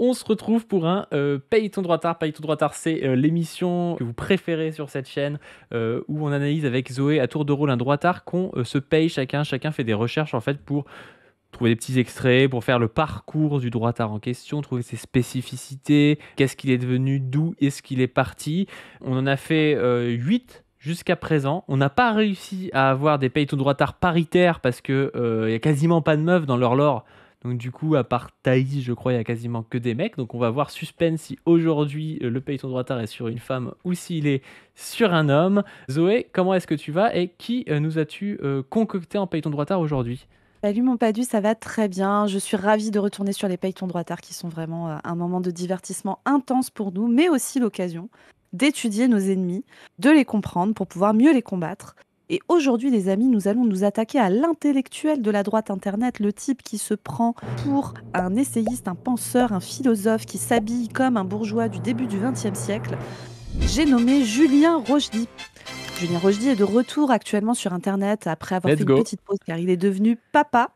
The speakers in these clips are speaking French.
On se retrouve pour un Paye ton droitard. Paye ton droitard, c'est l'émission que vous préférez sur cette chaîne où on analyse avec Zoé à tour de rôle un droitard qu'on se paye chacun. Chacun fait des recherches en fait pour trouver des petits extraits, pour faire le parcours du droitard en question, trouver ses spécificités, qu'est-ce qu'il est devenu, d'où est-ce qu'il est parti. On en a fait 8 jusqu'à présent. On n'a pas réussi à avoir des Paye ton droitard paritaires parce qu'il n'y a quasiment pas de meufs dans leur lore. Donc du coup, à part Thaïs, je crois, il y a quasiment que des mecs. Donc on va voir suspense si aujourd'hui le Paye ton droitard est sur une femme ou s'il est sur un homme. Zoé, comment est-ce que tu vas et qui nous as-tu concocté en Paye ton droitard aujourd'hui? Salut mon Padu, ça va très bien. Je suis ravie de retourner sur les Payetons droitards qui sont vraiment un moment de divertissement intense pour nous, mais aussi l'occasion d'étudier nos ennemis, de les comprendre pour pouvoir mieux les combattre. Et aujourd'hui, les amis, nous allons nous attaquer à l'intellectuel de la droite Internet, le type qui se prend pour un essayiste, un penseur, un philosophe, qui s'habille comme un bourgeois du début du XXe siècle. J'ai nommé Julien Rochdy. Julien Rochdy est de retour actuellement sur Internet après avoir Let's fait une go. petite pause car il est devenu papa.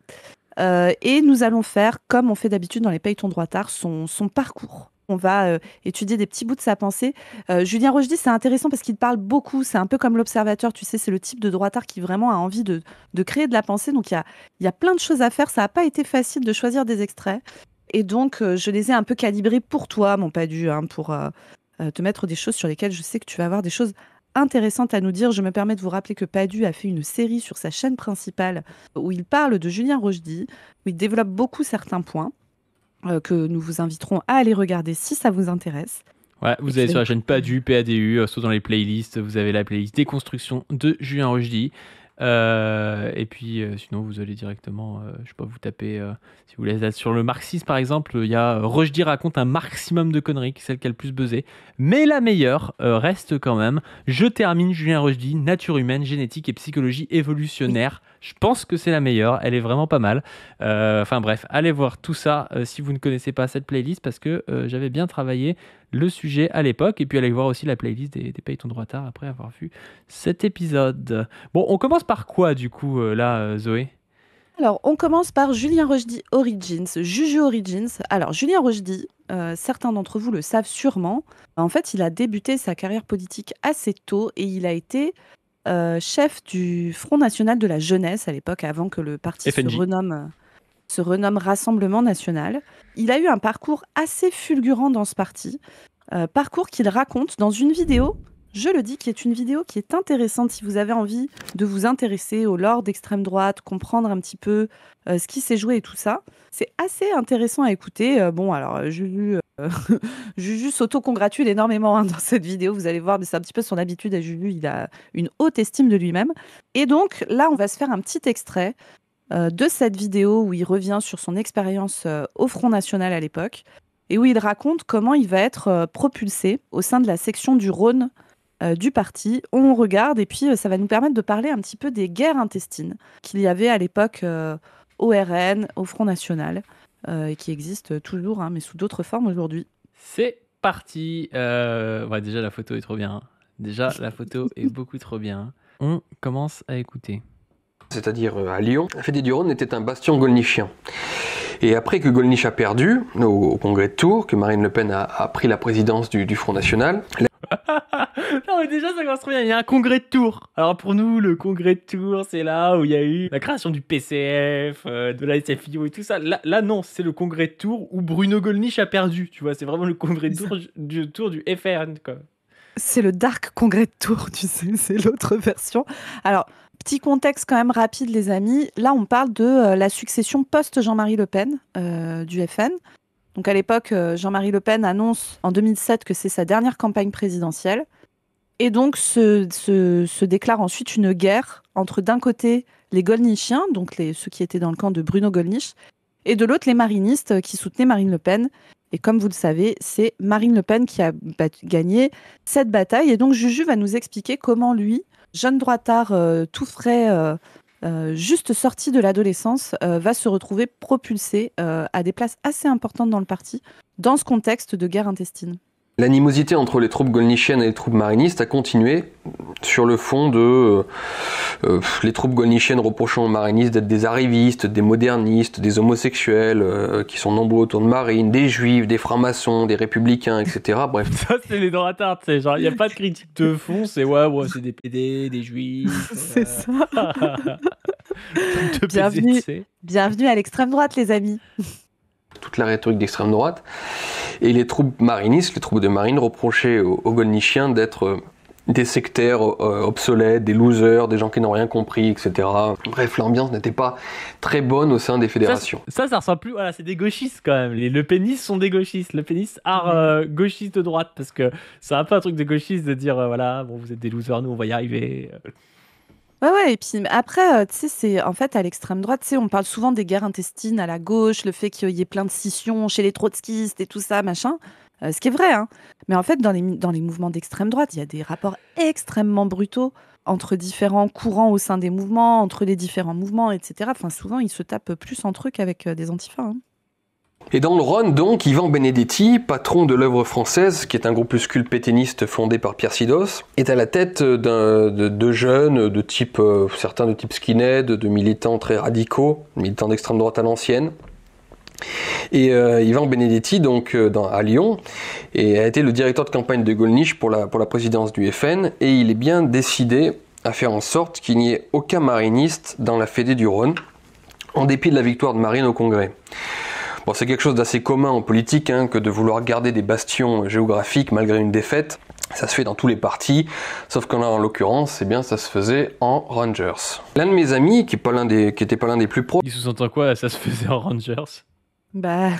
Et nous allons faire, comme on fait d'habitude dans les Payetons droitards, son parcours. On va étudier des petits bouts de sa pensée. Julien Rochdy, c'est intéressant parce qu'il parle beaucoup. C'est un peu comme l'Observateur, tu sais, c'est le type de droitard qui vraiment a envie de créer de la pensée. Donc il y a plein de choses à faire. Ça n'a pas été facile de choisir des extraits. Et donc, je les ai un peu calibrés pour toi, mon Padu, hein, pour te mettre des choses sur lesquelles je sais que tu vas avoir des choses intéressantes à nous dire. Je me permets de vous rappeler que Padu a fait une série sur sa chaîne principale où il parle de Julien Rochdy, où il développe beaucoup certains points que nous vous inviterons à aller regarder si ça vous intéresse. Ouais, Et vous puis, allez bah, sur la écoute, chaîne PADU, PADU, soit dans les playlists, vous avez la playlist Déconstruction de Julien Rochdy. Et puis sinon, vous allez directement, je sais pas, vous tapez, si vous voulez être sur le marxisme par exemple, il y a Rochdy raconte un maximum de conneries, qui est celle qui a le plus buzzé. Mais la meilleure reste quand même Je termine Julien Rochdy, nature humaine, génétique et psychologie oui. évolutionnaire. Je pense que c'est la meilleure, elle est vraiment pas mal. Enfin bref, allez voir tout ça si vous ne connaissez pas cette playlist parce que j'avais bien travaillé le sujet à l'époque. Et puis allez voir aussi la playlist des Payetons droitards après avoir vu cet épisode. Bon, on commence par quoi du coup là, Zoé? Alors, on commence par Julien Rochdy Origins, Juju Origins. Alors, Julien Rochdy, certains d'entre vous le savent sûrement. En fait, il a débuté sa carrière politique assez tôt et il a été chef du Front National de la Jeunesse à l'époque, avant que le parti FNJ. se renomme Rassemblement National. Il a eu un parcours assez fulgurant dans ce parti, parcours qu'il raconte dans une vidéo, je le dis, qui est une vidéo qui est intéressante si vous avez envie de vous intéresser au lore d'extrême droite, comprendre un petit peu ce qui s'est joué et tout ça. C'est assez intéressant à écouter. Bon, alors, Juju, Juju s'auto-congratule énormément hein, dans cette vidéo, vous allez voir, mais c'est un petit peu son habitude à Juju, il a une haute estime de lui-même. Et donc, là, on va se faire un petit extrait de cette vidéo où il revient sur son expérience au Front National à l'époque et où il raconte comment il va être propulsé au sein de la section du Rhône du parti. On regarde et puis ça va nous permettre de parler un petit peu des guerres intestines qu'il y avait à l'époque au RN, au Front National, et qui existent toujours, hein, mais sous d'autres formes aujourd'hui. C'est parti. Ouais, déjà la photo est trop bien. Déjà la photo est beaucoup trop bien. On commence à écouter. C'est-à-dire à Lyon, la Fédé-du-Rhône était un bastion golnichien. Et après que Gollnisch a perdu au congrès de Tours, que Marine Le Pen a pris la présidence du Front National, Non mais déjà ça commence trop bien, il y a un congrès de Tours. Alors pour nous le congrès de Tours c'est là où il y a eu la création du PCF, de la SFIO et tout ça. Là non, c'est le congrès de Tours où Bruno Gollnisch a perdu, tu vois, c'est vraiment le congrès de Tours du FRN quoi. C'est le Dark Congrès de Tours, tu sais, c'est l'autre version. Alors, petit contexte quand même rapide, les amis. Là, on parle de la succession post-Jean-Marie Le Pen du FN. Donc, à l'époque, Jean-Marie Le Pen annonce en 2007 que c'est sa dernière campagne présidentielle. Et donc, se déclare ensuite une guerre entre, d'un côté, les Gollnischiens, donc ceux qui étaient dans le camp de Bruno Gollnisch, et de l'autre, les marinistes qui soutenaient Marine Le Pen. Et comme vous le savez, c'est Marine Le Pen qui a gagné cette bataille. Et donc Juju va nous expliquer comment lui, jeune droitard tout frais, juste sorti de l'adolescence, va se retrouver propulsé à des places assez importantes dans le parti, dans ce contexte de guerre intestine. L'animosité entre les troupes golnichiennes et les troupes marinistes a continué sur le fond de les troupes golnichiennes reprochant aux marinistes d'être des arrivistes, des modernistes, des homosexuels qui sont nombreux autour de Marine, des juifs, des francs-maçons, des républicains, etc. Bref. Ça, c'est les droitards, tu sais, genre, il n'y a pas de critique de fond, c'est ouais, c'est des PD, des juifs. C'est ça. Bienvenue. Bienvenue à l'extrême droite, les amis. Toute la rhétorique d'extrême droite. Et les troupes marinistes, les troupes de marine, reprochaient aux golnichiens d'être des sectaires obsolètes, des losers, des gens qui n'ont rien compris, etc. Bref, l'ambiance n'était pas très bonne au sein des fédérations. Ça ressemble plus... Voilà, c'est des gauchistes quand même. Les Le Penistes sont des gauchistes. Le Péniste, gauchiste de droite, parce que c'est un peu un truc de gauchiste de dire, voilà, bon, vous êtes des losers, nous, on va y arriver. Ouais, et puis après, tu sais, c'est en fait à l'extrême droite, tu sais, on parle souvent des guerres intestines à la gauche, le fait qu'il y ait plein de scissions chez les trotskistes et tout ça, machin, ce qui est vrai, hein. Mais en fait, dans les mouvements d'extrême droite, il y a des rapports extrêmement brutaux entre différents courants au sein des mouvements, entre les différents mouvements, etc. Enfin, souvent, ils se tapent plus entre eux qu'avec des antifas, hein. Et dans le Rhône, donc, Ivan Benedetti, patron de l'œuvre française, qui est un groupuscule pétainiste fondé par Pierre Sidos, est à la tête de jeunes, de type, certains de type skinhead, de militants très radicaux, militants d'extrême droite à l'ancienne. Et Ivan Benedetti, donc, à Lyon, a été le directeur de campagne de Gollnisch pour la présidence du FN, et il est bien décidé à faire en sorte qu'il n'y ait aucun mariniste dans la Fédé du Rhône, en dépit de la victoire de Marine au Congrès. Bon, c'est quelque chose d'assez commun en politique, hein, que de vouloir garder des bastions géographiques malgré une défaite. Ça se fait dans tous les partis, sauf qu'en l'occurrence, eh bien, ça se faisait en Rangers. L'un de mes amis, qui était pas l'un des plus proches... Il sous-entend quoi, ça se faisait en Rangers? Bah,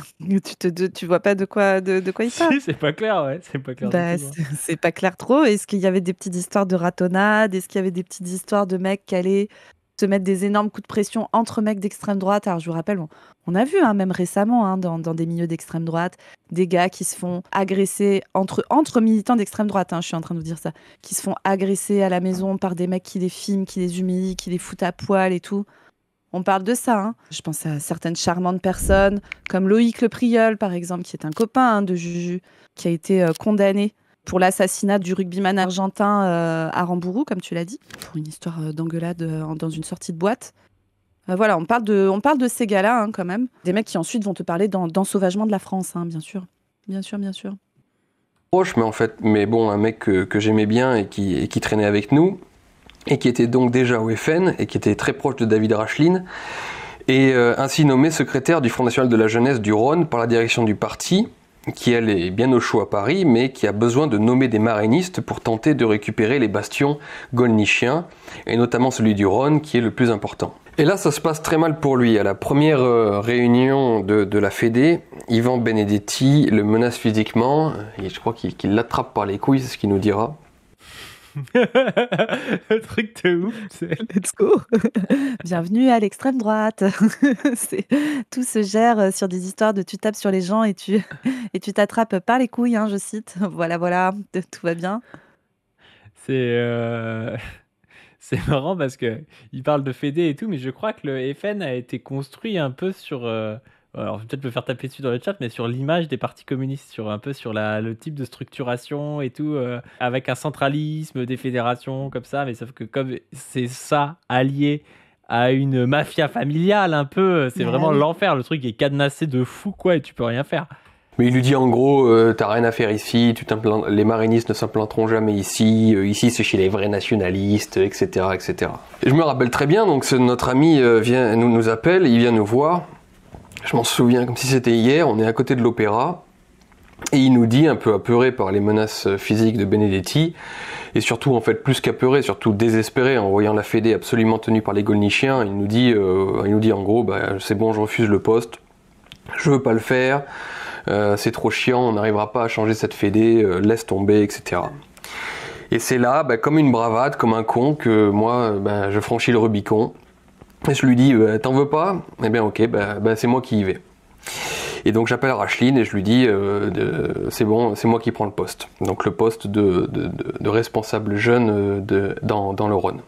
tu vois pas de quoi il parle. Si, c'est pas clair, ouais, c'est pas clair. Bah, c'est pas clair trop. Est-ce qu'il y avait des petites histoires de ratonnade? Est-ce qu'il y avait des petites histoires de mecs qui allaient se mettre des énormes coups de pression entre mecs d'extrême droite? Alors, je vous rappelle, on a vu, hein, même récemment, hein, dans des milieux d'extrême droite, des gars qui se font agresser entre militants d'extrême droite, hein, je suis en train de vous dire ça, qui se font agresser à la maison par des mecs qui les filment, qui les humilient, qui les foutent à poil et tout. On parle de ça, hein. Je pense à certaines charmantes personnes, comme Loïc Le Priol, par exemple, qui est un copain, hein, de Juju, qui a été condamné pour l'assassinat du rugbyman argentin à Rambourou, comme tu l'as dit, pour une histoire d'engueulade dans une sortie de boîte. Voilà, on parle de ces gars-là, hein, quand même. Des mecs qui ensuite vont te parler d'ensauvagement de la France, hein, bien sûr. Bien sûr, bien sûr. Proche, mais bon, un mec que j'aimais bien et qui traînait avec nous, et qui était donc déjà au FN, et qui était très proche de David Racheline, et ainsi nommé secrétaire du Front National de la Jeunesse du Rhône par la direction du parti, qui elle est bien au chaud à Paris, mais qui a besoin de nommer des marinistes pour tenter de récupérer les bastions gollnichiens, et notamment celui du Rhône, qui est le plus important. Et là, ça se passe très mal pour lui. À la première réunion de la Fédé, Ivan Benedetti le menace physiquement, et je crois qu'il l'attrape par les couilles, c'est ce qu'il nous dira. Le truc de ouf, c'est... Let's go. Bienvenue à l'extrême droite. Tout se gère sur des histoires de tu tapes sur les gens et tu t'attrapes par les couilles, hein, je cite. Voilà, tout va bien. C'est marrant parce que il parle de Fédé et tout, mais je crois que le FN a été construit un peu sur... alors, je vais peut-être me faire taper dessus dans le chat, mais sur l'image des partis communistes, un peu sur le type de structuration et tout, avec un centralisme des fédérations comme ça, mais sauf que comme c'est ça allié à une mafia familiale un peu, c'est vraiment l'enfer, le truc est cadenassé de fou, quoi, et tu peux rien faire. Mais il lui dit en gros, t'as rien à faire ici, les marinistes ne s'implanteront jamais ici, ici c'est chez les vrais nationalistes, etc., etc. Et je me rappelle très bien, donc notre ami nous appelle, il vient nous voir. Je m'en souviens comme si c'était hier, on est à côté de l'opéra, et il nous dit, un peu apeuré par les menaces physiques de Benedetti, et surtout en fait plus qu'apeuré, surtout désespéré en voyant la Fédé absolument tenue par les Gollnichiens, il nous dit en gros, c'est bon, je refuse le poste, je veux pas le faire, c'est trop chiant, on n'arrivera pas à changer cette Fédé, laisse tomber, etc. Et c'est là, comme une bravade, comme un con, que moi, je franchis le Rubicon. Et je lui dis, t'en veux pas? Eh bien ok, c'est moi qui y vais. Et donc j'appelle Racheline et je lui dis, c'est bon, c'est moi qui prends le poste. Donc le poste de responsable jeune dans le Rhône.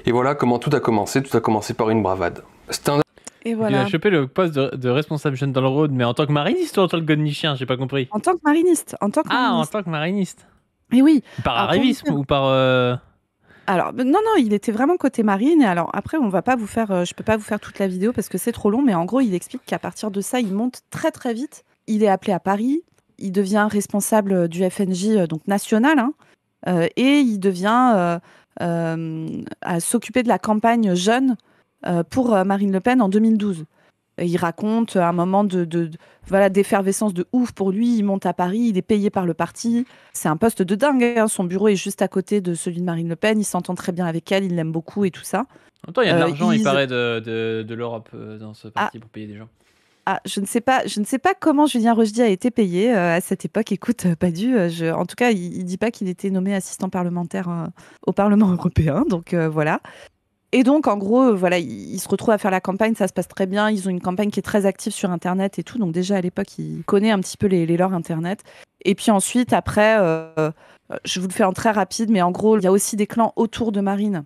Et voilà comment tout a commencé par une bravade. Et Tu voilà. as chopé le poste de responsable jeune dans le Rhône, mais en tant que mariniste ou en tant que godnichien? J'ai pas compris. En tant que mariniste. En tant que Ah, en mariniste. tant que mariniste. Et oui. Par Alors, pour vous arrivisme dire- ou par... Alors, non, il était vraiment côté marine. Et alors, après, on va pas vous faire, je peux pas vous faire toute la vidéo parce que c'est trop long. Mais en gros, il explique qu'à partir de ça, il monte très, très vite. Il est appelé à Paris. Il devient responsable du FNJ, donc national. Hein, et il devient à s'occuper de la campagne jeune pour Marine Le Pen en 2012. Et il raconte un moment voilà, d'effervescence de ouf pour lui. Il monte à Paris, il est payé par le parti. C'est un poste de dingue. Hein. Son bureau est juste à côté de celui de Marine Le Pen. Il s'entend très bien avec elle, il l'aime beaucoup et tout ça. En même temps, il y a de l'argent, il ils- paraît, de l'Europe dans ce parti pour payer des gens. Ah, je ne sais pas comment Julien Rochdy a été payé à cette époque. Écoute, pas dû. En tout cas, il dit pas qu'il était nommé assistant parlementaire au Parlement européen. Donc voilà. Et donc, en gros, voilà, il se retrouve à faire la campagne, ça se passe très bien. Ils ont une campagne qui est très active sur Internet et tout. Donc déjà, à l'époque, il connaît un petit peu les lores Internet. Et puis ensuite, après, je vous le fais en très rapide, mais en gros, il y a aussi des clans autour de Marine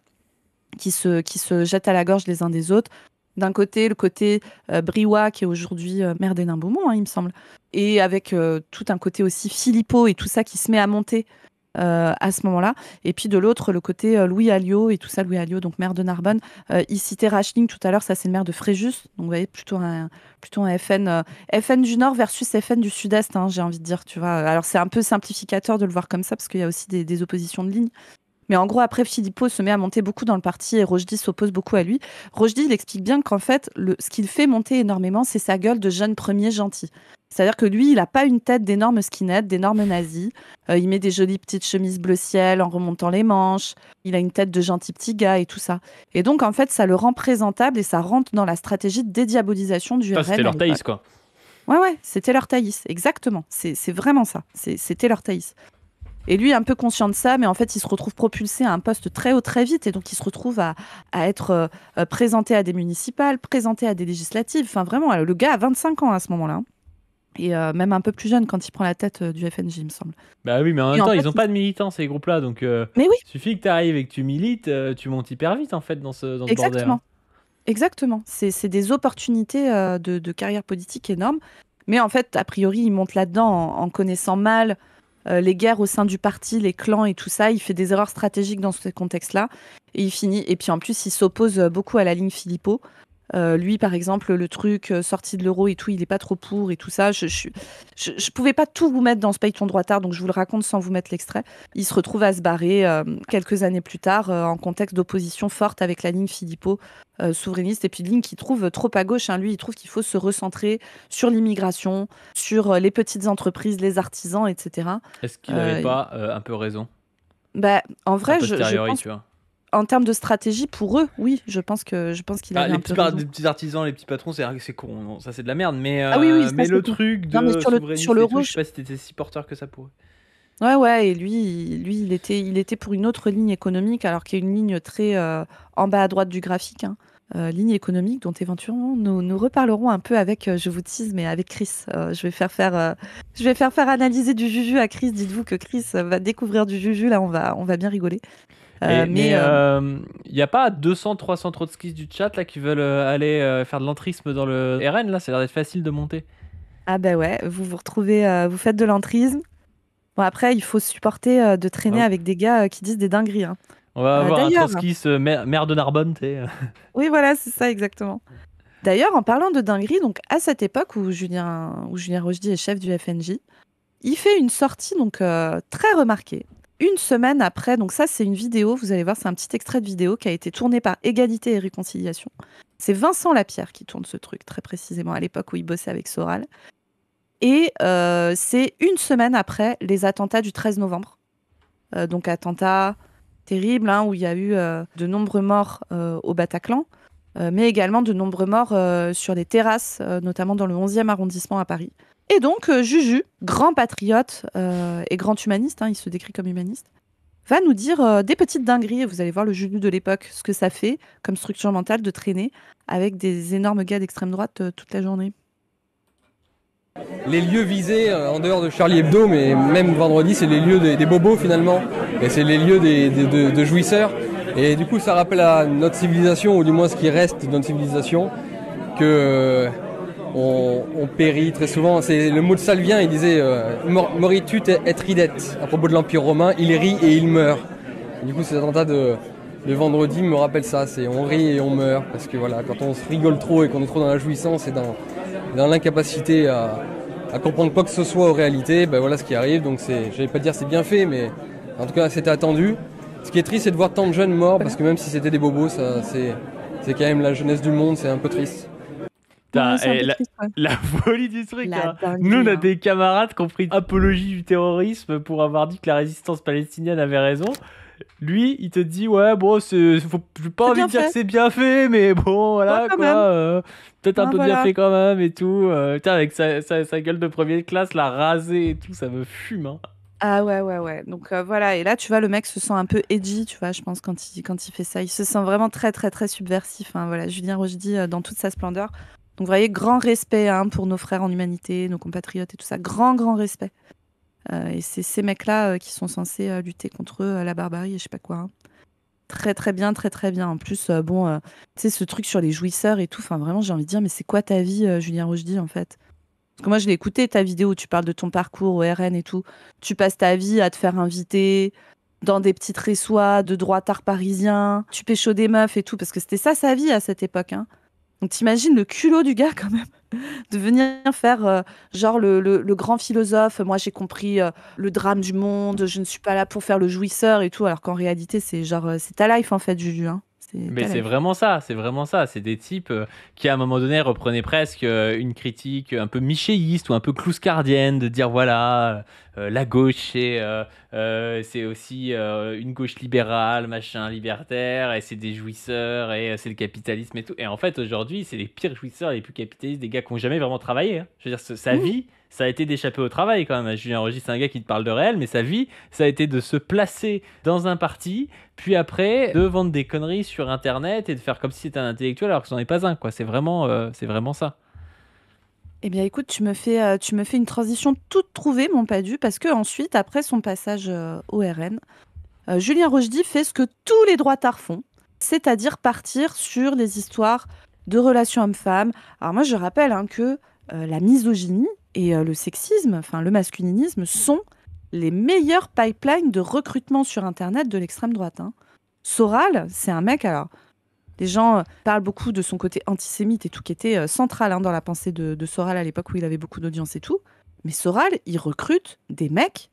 qui se jettent à la gorge les uns des autres. D'un côté, le côté Briouat, qui est aujourd'hui maire d'Hénin-Beaumont, hein, il me semble. Et avec tout un côté aussi Philippot et tout ça qui se met à monter à ce moment-là. Et puis de l'autre, le côté Louis Alliot et tout ça, Louis Alliot, donc maire de Narbonne. Il citait Rachling tout à l'heure, ça c'est le maire de Fréjus. Donc vous voyez, plutôt un FN, FN du Nord versus FN du Sud-Est, hein, j'ai envie de dire, tu vois. Alors c'est un peu simplificateur de le voir comme ça, parce qu'il y a aussi des oppositions de ligne. Mais en gros, après, Philippot se met à monter beaucoup dans le parti et Rochdy s'oppose beaucoup à lui. Rochdy, il explique bien qu'en fait, ce qu'il fait monter énormément, c'est sa gueule de jeune premier gentil. C'est-à-dire que lui, il n'a pas une tête d'énorme skinhead, d'énorme nazi. Il met des jolies petites chemises bleu ciel en remontant les manches. Il a une tête de gentil petit gars et tout ça. Et donc, en fait, ça le rend présentable et ça rentre dans la stratégie de dédiabolisation du RN. C'était leur Thaïs, quoi. Ouais, c'était leur Thaïs, exactement. C'est vraiment ça. C'était leur Thaïs. Et lui, un peu conscient de ça, mais en fait, il se retrouve propulsé à un poste très haut, très vite. Et donc, il se retrouve à être présenté à des municipales, présenté à des législatives. Enfin, vraiment, le gars a 25 ans à ce moment-là. Et même un peu plus jeune quand il prend la tête du FNJ, il me semble. Bah oui, mais en même temps, ils n'ont pas de militants, ces groupes-là. Donc, mais oui, il suffit que tu arrives et que tu milites, tu montes hyper vite, en fait, dans ce bordel. exactement. Exactement. C'est des opportunités de carrière politique énormes. Mais en fait, a priori, il monte là-dedans en connaissant mal les guerres au sein du parti, les clans et tout ça. Il fait des erreurs stratégiques dans ce contexte-là. Et il finit. Et puis en plus, il s'oppose beaucoup à la ligne Philippot. Lui, par exemple, le truc sorti de l'euro et tout, il est pas trop pour et tout ça. Je pouvais pas tout vous mettre dans ce pailleton droitard, donc je vous le raconte sans vous mettre l'extrait. Il se retrouve à se barrer quelques années plus tard en contexte d'opposition forte avec la ligne Philippot souverainiste et puis ligne qu'il trouve trop à gauche. Hein. Lui, il trouve qu'il faut se recentrer sur l'immigration, sur les petites entreprises, les artisans, etc. Est-ce qu'il n'avait pas un peu raison? Bah, en vrai, je pense, tu vois. en termes de stratégie, pour eux, oui, je pense qu'il avait un peu raison. Les petits artisans, les petits patrons, c'est con, non, ça c'est de la merde. Mais, oui, mais ça, le c'est truc de non, mais sur le je sais pas si t'étais si porteur que ça pour eux. Ouais, et lui, il était pour une autre ligne économique, alors qu'il y a une ligne très en bas à droite du graphique, hein, ligne économique dont éventuellement nous reparlerons un peu avec, je vous tease, mais avec Chris. Je vais faire analyser du Juju à Chris. Dites-vous que Chris va découvrir du Juju, là, on va bien rigoler. Mais il n'y a pas 200-300 trotskistes du chat là, qui veulent aller faire de l'entrisme dans le RN, là, ça a l'air d'être facile de monter. Ah bah ouais, vous retrouvez, vous faites de l'entrisme. Bon, après, il faut supporter de traîner avec des gars qui disent des dingueries. Hein. On va avoir un trotskiste maire de Narbonne, tu sais. Oui, voilà, c'est ça, exactement. D'ailleurs, en parlant de dinguerie, donc à cette époque où Julien Rochdy est chef du FNJ, il fait une sortie donc très remarquée. Une semaine après, donc ça c'est une vidéo, vous allez voir, c'est un petit extrait de vidéo qui a été tourné par Égalité et Réconciliation. C'est Vincent Lapierre qui tourne ce truc, très précisément à l'époque où il bossait avec Soral. Et c'est une semaine après les attentats du 13 novembre. Donc attentats terribles, hein, où il y a eu de nombreux morts au Bataclan, mais également de nombreux morts sur les terrasses, notamment dans le 11e arrondissement à Paris. Et donc, Juju, grand patriote et grand humaniste, hein, il se décrit comme humaniste, va nous dire des petites dingueries. Vous allez voir le Juju de l'époque, ce que ça fait comme structure mentale de traîner avec des énormes gars d'extrême droite toute la journée. Les lieux visés en dehors de Charlie Hebdo, mais même vendredi, c'est les lieux des bobos finalement, et c'est les lieux de jouisseurs. Et du coup, ça rappelle à notre civilisation, ou du moins ce qui reste de notre civilisation, que on périt très souvent. C'est le mot de Salvien, il disait moritur et ridet à propos de l'Empire romain, il rit et il meurt. Et du coup, ces attentats de vendredi me rappellent ça, c'est on rit et on meurt, parce que voilà, quand on se rigole trop et qu'on est trop dans la jouissance et dans l'incapacité à comprendre quoi que ce soit aux réalités, ben voilà ce qui arrive. Donc j'allais pas dire c'est bien fait, mais en tout cas c'était attendu. Ce qui est triste, c'est de voir tant de jeunes morts, parce que même si c'était des bobos, c'est quand même la jeunesse du monde, c'est un peu triste. La folie du truc. La Hein. dinguerie, Nous, on a hein. des camarades qui ont pris apologie du terrorisme pour avoir dit que la résistance palestinienne avait raison. Lui, il te dit ouais, bon, j'ai pas envie bien de dire fait. que c'est bien fait, mais bon, voilà Ouais, quand quoi. Peut-être un Ah, peu bien voilà. fait quand même et tout. Putain, avec sa gueule de première classe, la rasée et tout, ça me fume. Hein. Ah ouais. Donc voilà, et là tu vois, le mec se sent un peu edgy, tu vois, je pense, quand il fait ça. Il se sent vraiment très très très subversif. Hein, voilà, Julien Rochdy dans toute sa splendeur. Donc vous voyez, grand respect hein, pour nos frères en humanité, nos compatriotes et tout ça. Grand respect. Et c'est ces mecs-là qui sont censés lutter contre la barbarie et je sais pas quoi. Hein. Très bien. En plus, tu sais, ce truc sur les jouisseurs et tout, enfin vraiment, j'ai envie de dire, mais c'est quoi ta vie, Julien Rochdy, en fait? Parce que moi, je l'ai écouté, ta vidéo où tu parles de ton parcours au RN et tout. Tu passes ta vie à te faire inviter dans des petites ressois de droitards parisiens. Tu pécho des meufs et tout, parce que c'était ça sa vie à cette époque. Hein. Donc t'imagines le culot du gars quand même, de venir faire genre le grand philosophe. Moi, j'ai compris le drame du monde, je ne suis pas là pour faire le jouisseur et tout, alors qu'en réalité, c'est genre, c'est ta life en fait, Juju. Hein. Mais c'est vraiment ça, c'est des types qui à un moment donné reprenaient presque une critique un peu michéiste ou un peu clouscardienne de dire voilà, la gauche c'est aussi une gauche libérale, machin, libertaire, et c'est des jouisseurs, et c'est le capitalisme et tout. Et en fait aujourd'hui c'est les pires jouisseurs, les plus capitalistes, des gars qui n'ont jamais vraiment travaillé. Hein. Je veux dire, sa vie, ça a été d'échapper au travail quand même. Julien Rochdy, c'est un gars qui te parle de réel, mais sa vie, ça a été de se placer dans un parti, puis après de vendre des conneries sur Internet et de faire comme si c'était un intellectuel alors que ce n'en est pas un. Quoi. C'est vraiment ça. Eh bien, écoute, tu me fais une transition toute trouvée, mon Padu, parce que ensuite, après son passage au RN, Julien Rochdy fait ce que tous les droitards font, c'est-à-dire partir sur les histoires de relations hommes-femmes. Alors moi, je rappelle hein, que la misogynie et le sexisme, enfin le masculinisme, sont les meilleurs pipelines de recrutement sur Internet de l'extrême droite. Hein. Soral, c'est un mec, alors les gens parlent beaucoup de son côté antisémite et tout, qui était central hein, dans la pensée de Soral à l'époque où il avait beaucoup d'audience et tout. Mais Soral, il recrute des mecs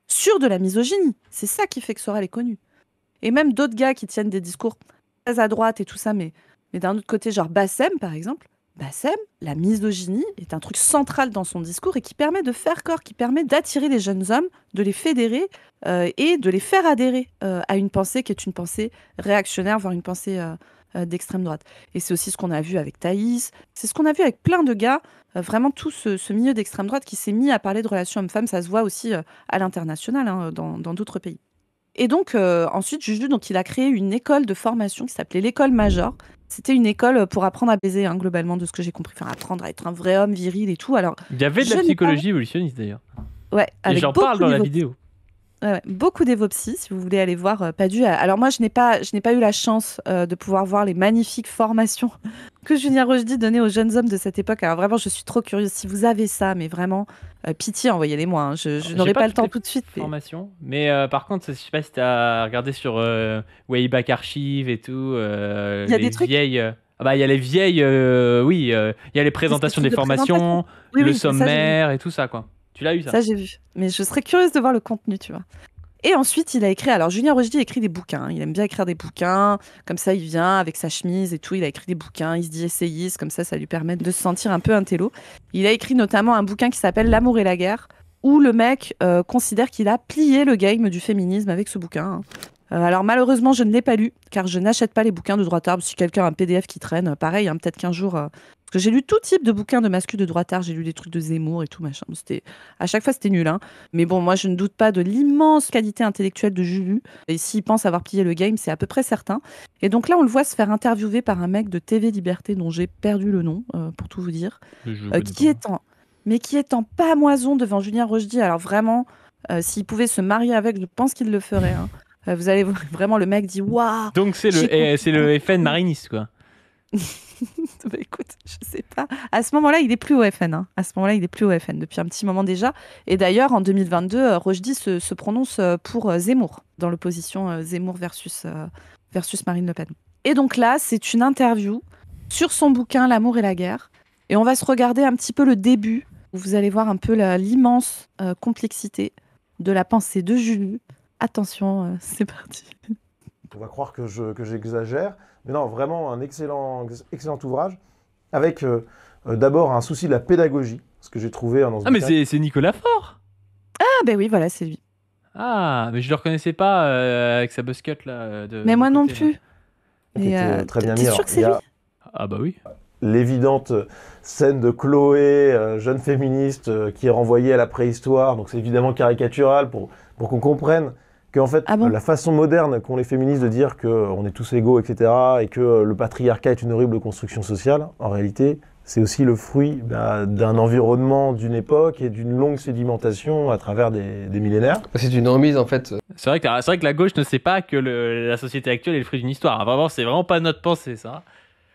sur de la misogynie. C'est ça qui fait que Soral est connu. Et même d'autres gars qui tiennent des discours très à droite et tout ça, mais d'un autre côté, genre Bassem, par exemple. Bassem, la misogynie est un truc central dans son discours et qui permet de faire corps, qui permet d'attirer les jeunes hommes, de les fédérer et de les faire adhérer à une pensée qui est une pensée réactionnaire, voire une pensée d'extrême droite. Et c'est aussi ce qu'on a vu avec Thaïs, c'est ce qu'on a vu avec plein de gars, vraiment tout ce milieu d'extrême droite qui s'est mis à parler de relations hommes-femmes, ça se voit aussi à l'international, hein, dans d'autres pays. Et donc, ensuite, Juju, donc, il a créé une école de formation qui s'appelait l'école Major. C'était une école pour apprendre à baiser, hein, globalement, de ce que j'ai compris. Enfin, apprendre à être un vrai homme viril et tout. Alors, il y avait de la psychologie évolutionniste d'ailleurs. Ouais, et j'en parle dans la vidéo. Ouais, beaucoup d'évopsies, si vous voulez aller voir Padu. Alors moi, je n'ai pas eu la chance de pouvoir voir les magnifiques formations que Julien Rochdy donnait aux jeunes hommes de cette époque. Alors vraiment, je suis trop curieuse. Si vous avez ça, mais vraiment, pitié, envoyez-les-moi. Hein. Je n'aurai pas le temps tout de suite. Formation. Mais par contre, je sais pas si tu as regardé sur Wayback Archive et tout. Il y a des trucs. Vieilles, il y a les vieilles, oui, il y a les présentations des formations, le sommaire et tout ça, quoi. Tu l'as eu, ça? Ça, j'ai vu. Mais je serais curieuse de voir le contenu, tu vois. Et ensuite, il a écrit... Alors, Julien Rochdy écrit des bouquins. Hein. Il aime bien écrire des bouquins. Comme ça, il vient avec sa chemise et tout. Il a écrit des bouquins. Il se dit essayiste. Comme ça lui permet de se sentir un peu intello. Il a écrit notamment un bouquin qui s'appelle L'amour et la guerre, où le mec considère qu'il a plié le game du féminisme avec ce bouquin. Hein. Alors, malheureusement, je ne l'ai pas lu, car je n'achète pas les bouquins de droitard. Si quelqu'un a un PDF qui traîne, pareil, hein, peut-être qu'un jour... Parce que j'ai lu tout type de bouquins de mascu de droitard, j'ai lu des trucs de Zemmour et tout, machin. À chaque fois, c'était nul. Hein. Mais bon, moi, je ne doute pas de l'immense qualité intellectuelle de Juju. Et s'il pense avoir plié le game, c'est à peu près certain. Et donc là, on le voit se faire interviewer par un mec de TV Liberté, dont j'ai perdu le nom, pour tout vous dire, qui est en pamoison devant Julien Rochdy. Alors vraiment, s'il pouvait se marier avec, je pense qu'il le ferait. Hein. Vous allez voir, vraiment, le mec dit « Waouh !» Donc c'est le FN mariniste, quoi. Bah, écoute, je sais pas. À ce moment-là, il est plus au FN. Hein. À ce moment-là, il est plus au FN depuis un petit moment déjà. Et d'ailleurs, en 2022, Rochdy se prononce pour Zemmour, dans l'opposition Zemmour versus Marine Le Pen. Et donc là, c'est une interview sur son bouquin L'amour et la guerre. Et on va se regarder un petit peu le début, où vous allez voir un peu l'immense complexité de la pensée de Julie. Attention, c'est parti. On va croire que j'exagère, mais non, vraiment un excellent ouvrage, avec d'abord un souci de la pédagogie, ce que j'ai trouvé dans ce Ah, mais bouquin. c'est Nicolas Faure. Ah ben oui, voilà, c'est lui. Ah, mais je le reconnaissais pas avec sa buzzcut là. Mais moi non côté, là. plus. Qui était très bien t'es mis. sûr Alors, que il c'est y lui a Ah bah oui. l'évidente scène de Chloé, jeune féministe, qui est renvoyée à la préhistoire, donc c'est évidemment caricatural pour qu'on comprenne qu'en fait, Ah bon la façon moderne qu'ont les féministes de dire qu'on est tous égaux, etc., et que le patriarcat est une horrible construction sociale, en réalité, c'est aussi le fruit d'un environnement, d'une époque et d'une longue sédimentation à travers des millénaires. C'est une remise en fait. C'est vrai que la gauche ne sait pas que la société actuelle est le fruit d'une histoire. Ah, vraiment, c'est vraiment pas notre pensée, ça.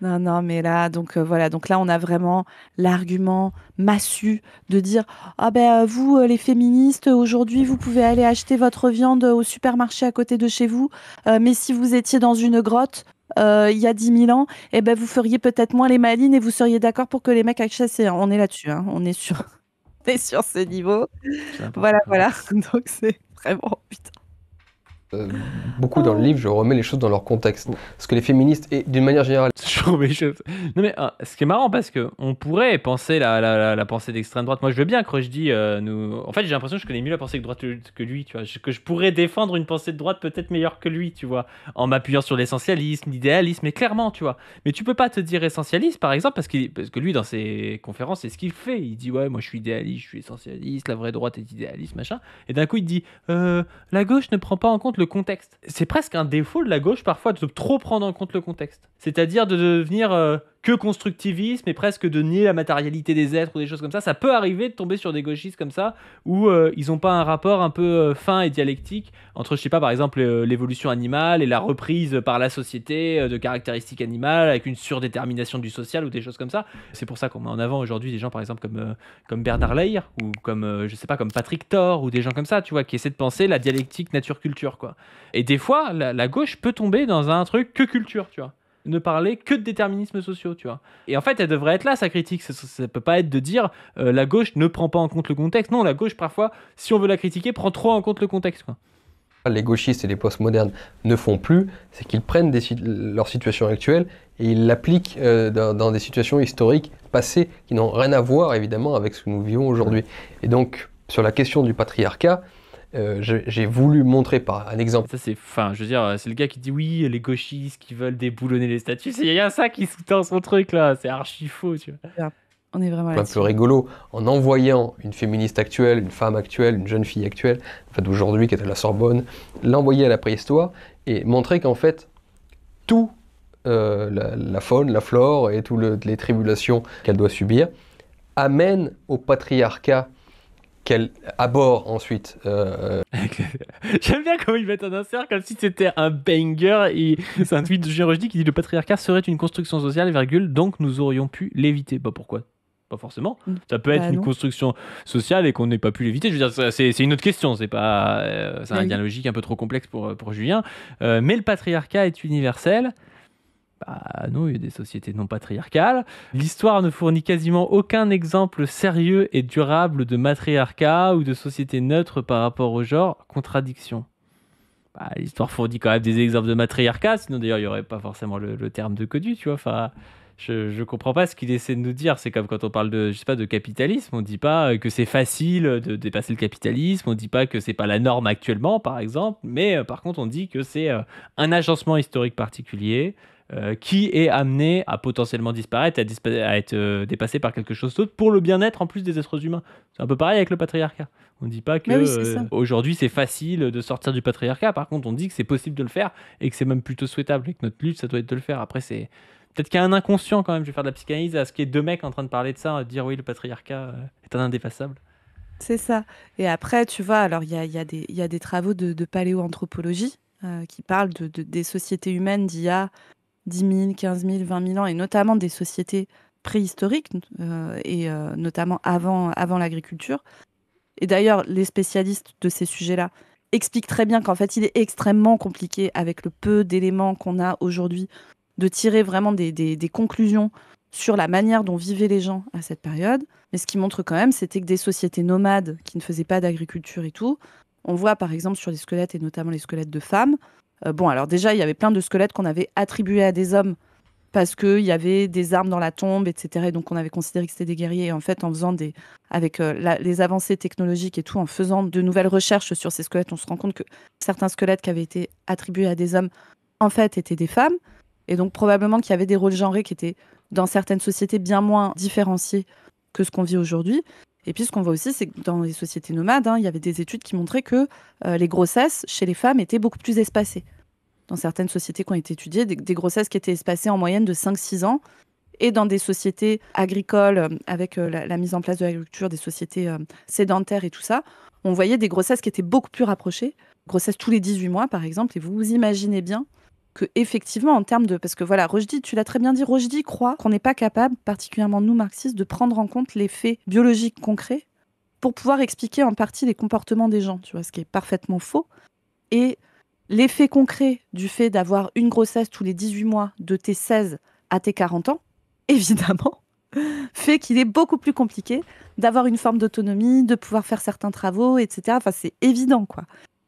Non, mais là, donc voilà, donc là, on a vraiment l'argument massu de dire ah ben vous, les féministes, aujourd'hui, vous pouvez aller acheter votre viande au supermarché à côté de chez vous, mais si vous étiez dans une grotte il y a 10 000 ans, eh ben vous feriez peut-être moins les malines et vous seriez d'accord pour que les mecs achètent. On est là-dessus, hein, on est sur ce niveau. C'est n'importe Voilà, quoi. voilà. Donc c'est vraiment putain. Beaucoup dans le livre, je remets les choses dans leur contexte. Parce que les féministes, et d'une manière générale, Je trouve les choses- Non mais ce qui est marrant parce que on pourrait penser la pensée d'extrême droite. Moi je veux bien que Rushdie nous. En fait j'ai l'impression que je connais mieux la pensée de droite que lui, tu vois. Que je pourrais défendre une pensée de droite peut-être meilleure que lui, tu vois, en m'appuyant sur l'essentialisme, l'idéalisme, mais clairement, tu vois. Mais tu peux pas te dire essentialiste par exemple parce que lui dans ses conférences c'est ce qu'il fait. Il dit ouais moi je suis idéaliste, je suis essentialiste, la vraie droite est idéaliste machin. Et d'un coup il dit la gauche ne prend pas en compte le contexte. C'est presque un défaut de la gauche parfois de trop prendre en compte le contexte. C'est-à-dire de devenir que constructivisme et presque de nier la matérialité des êtres ou des choses comme ça. Ça peut arriver de tomber sur des gauchistes comme ça où ils n'ont pas un rapport un peu fin et dialectique entre, je sais pas, par exemple l'évolution animale et la reprise par la société de caractéristiques animales avec une surdétermination du social ou des choses comme ça. C'est pour ça qu'on met en avant aujourd'hui des gens par exemple comme Bernard Leir ou comme, je sais pas, comme Patrick Thor ou des gens comme ça, tu vois, qui essaient de penser la dialectique nature-culture, quoi. Et des fois, la gauche peut tomber dans un truc que culture, tu vois. Ne parler que de déterminismes sociaux, tu vois. Et en fait, elle devrait être là, sa critique. Ça peut pas être de dire la gauche ne prend pas en compte le contexte. Non, la gauche, parfois, si on veut la critiquer, prend trop en compte le contexte, quoi. les gauchistes et les postmodernes ne font plus, c'est qu'ils prennent leur situation actuelle et ils l'appliquent dans des situations historiques passées qui n'ont rien à voir, évidemment, avec ce que nous vivons aujourd'hui. Et donc, sur la question du patriarcat, j'ai voulu montrer par un exemple. Ça, c'est, enfin, je veux dire, c'est le gars qui dit oui, les gauchistes qui veulent déboulonner les statuts. Il y a ça qui sous-tend son truc là, c'est archi faux, tu vois. On est vraiment Un là-dessus. peu rigolo, en envoyant une féministe actuelle, une femme actuelle, une jeune fille actuelle, en fait d'aujourd'hui qui est à la Sorbonne, l'envoyer à la préhistoire et montrer qu'en fait, tout la faune, la flore et toutes les tribulations qu'elle doit subir amènent au patriarcat qu'elle aborde ensuite. J'aime bien comment ils mettent un insert comme si c'était un banger. Et c'est un tweet de Julien Rochdy qui dit le patriarcat serait une construction sociale, virgule, donc nous aurions pu l'éviter. Bah pourquoi ? Pas forcément. Ça peut être une non. construction sociale et qu'on n'ait pas pu l'éviter. Je veux dire, c'est une autre question. C'est pas, c'est un Oui. lien logique un peu trop complexe pour Julien. Mais le patriarcat est universel. Bah non, il y a des sociétés non patriarcales. L'histoire ne fournit quasiment aucun exemple sérieux et durable de matriarcat ou de société neutre par rapport au genre. Contradiction. Bah, l'histoire fournit quand même des exemples de matriarcat, sinon d'ailleurs il n'y aurait pas forcément le terme de codu, tu vois. Enfin, je comprends pas ce qu'il essaie de nous dire. C'est comme quand on parle de, je sais pas, de capitalisme, on dit pas que c'est facile de dépasser le capitalisme, on dit pas que c'est pas la norme actuellement, par exemple, mais par contre on dit que c'est un agencement historique particulier qui est amené à potentiellement disparaître, à être dépassé par quelque chose d'autre pour le bien-être en plus des êtres humains. C'est un peu pareil avec le patriarcat. On ne dit pas que Mais oui, c'est ça. aujourd'hui c'est facile de sortir du patriarcat, par contre on dit que c'est possible de le faire et que c'est même plutôt souhaitable et que notre lutte ça doit être de le faire. Après c'est peut-être qu'il y a un inconscient quand même, je vais faire de la psychanalyse à ce qu'il y ait deux mecs en train de parler de ça, de dire oui le patriarcat est un indépassable. C'est ça. Et après, tu vois, alors il y a des travaux de paléoanthropologie qui parlent des sociétés humaines d'il y a 10 000, 15 000, 20 000 ans, et notamment des sociétés préhistoriques, notamment avant l'agriculture. Et d'ailleurs, les spécialistes de ces sujets-là expliquent très bien qu'en fait, il est extrêmement compliqué, avec le peu d'éléments qu'on a aujourd'hui, de tirer vraiment des conclusions sur la manière dont vivaient les gens à cette période. Mais ce qui montre quand même, c'était que des sociétés nomades qui ne faisaient pas d'agriculture et tout, on voit par exemple sur les squelettes, et notamment les squelettes de femmes, alors déjà, il y avait plein de squelettes qu'on avait attribués à des hommes parce qu'il y avait des armes dans la tombe, etc. Et donc, on avait considéré que c'était des guerriers. Et en fait, avec les avancées technologiques et tout, en faisant de nouvelles recherches sur ces squelettes, on se rend compte que certains squelettes qui avaient été attribués à des hommes, en fait, étaient des femmes. Et donc, probablement qu'il y avait des rôles genrés qui étaient, dans certaines sociétés, bien moins différenciés que ce qu'on vit aujourd'hui. Et puis, ce qu'on voit aussi, c'est que dans les sociétés nomades, il y avait des études qui montraient que les grossesses chez les femmes étaient beaucoup plus espacées. Dans certaines sociétés qui ont été étudiées, des grossesses qui étaient espacées en moyenne de 5-6 ans. Et dans des sociétés agricoles, avec la mise en place de l'agriculture, des sociétés sédentaires et tout ça, on voyait des grossesses qui étaient beaucoup plus rapprochées. Grossesses tous les 18 mois, par exemple. Et vous vous imaginez bien que effectivement, en termes de... Parce que voilà, Rochdy, tu l'as très bien dit, Rochdy croit qu'on n'est pas capable, particulièrement nous marxistes, de prendre en compte les faits biologiques concrets pour pouvoir expliquer en partie les comportements des gens, tu vois, ce qui est parfaitement faux. Et l'effet concret du fait d'avoir une grossesse tous les 18 mois de tes 16 à tes 40 ans, évidemment, fait qu'il est beaucoup plus compliqué d'avoir une forme d'autonomie, de pouvoir faire certains travaux, etc. Enfin, c'est évident, quoi.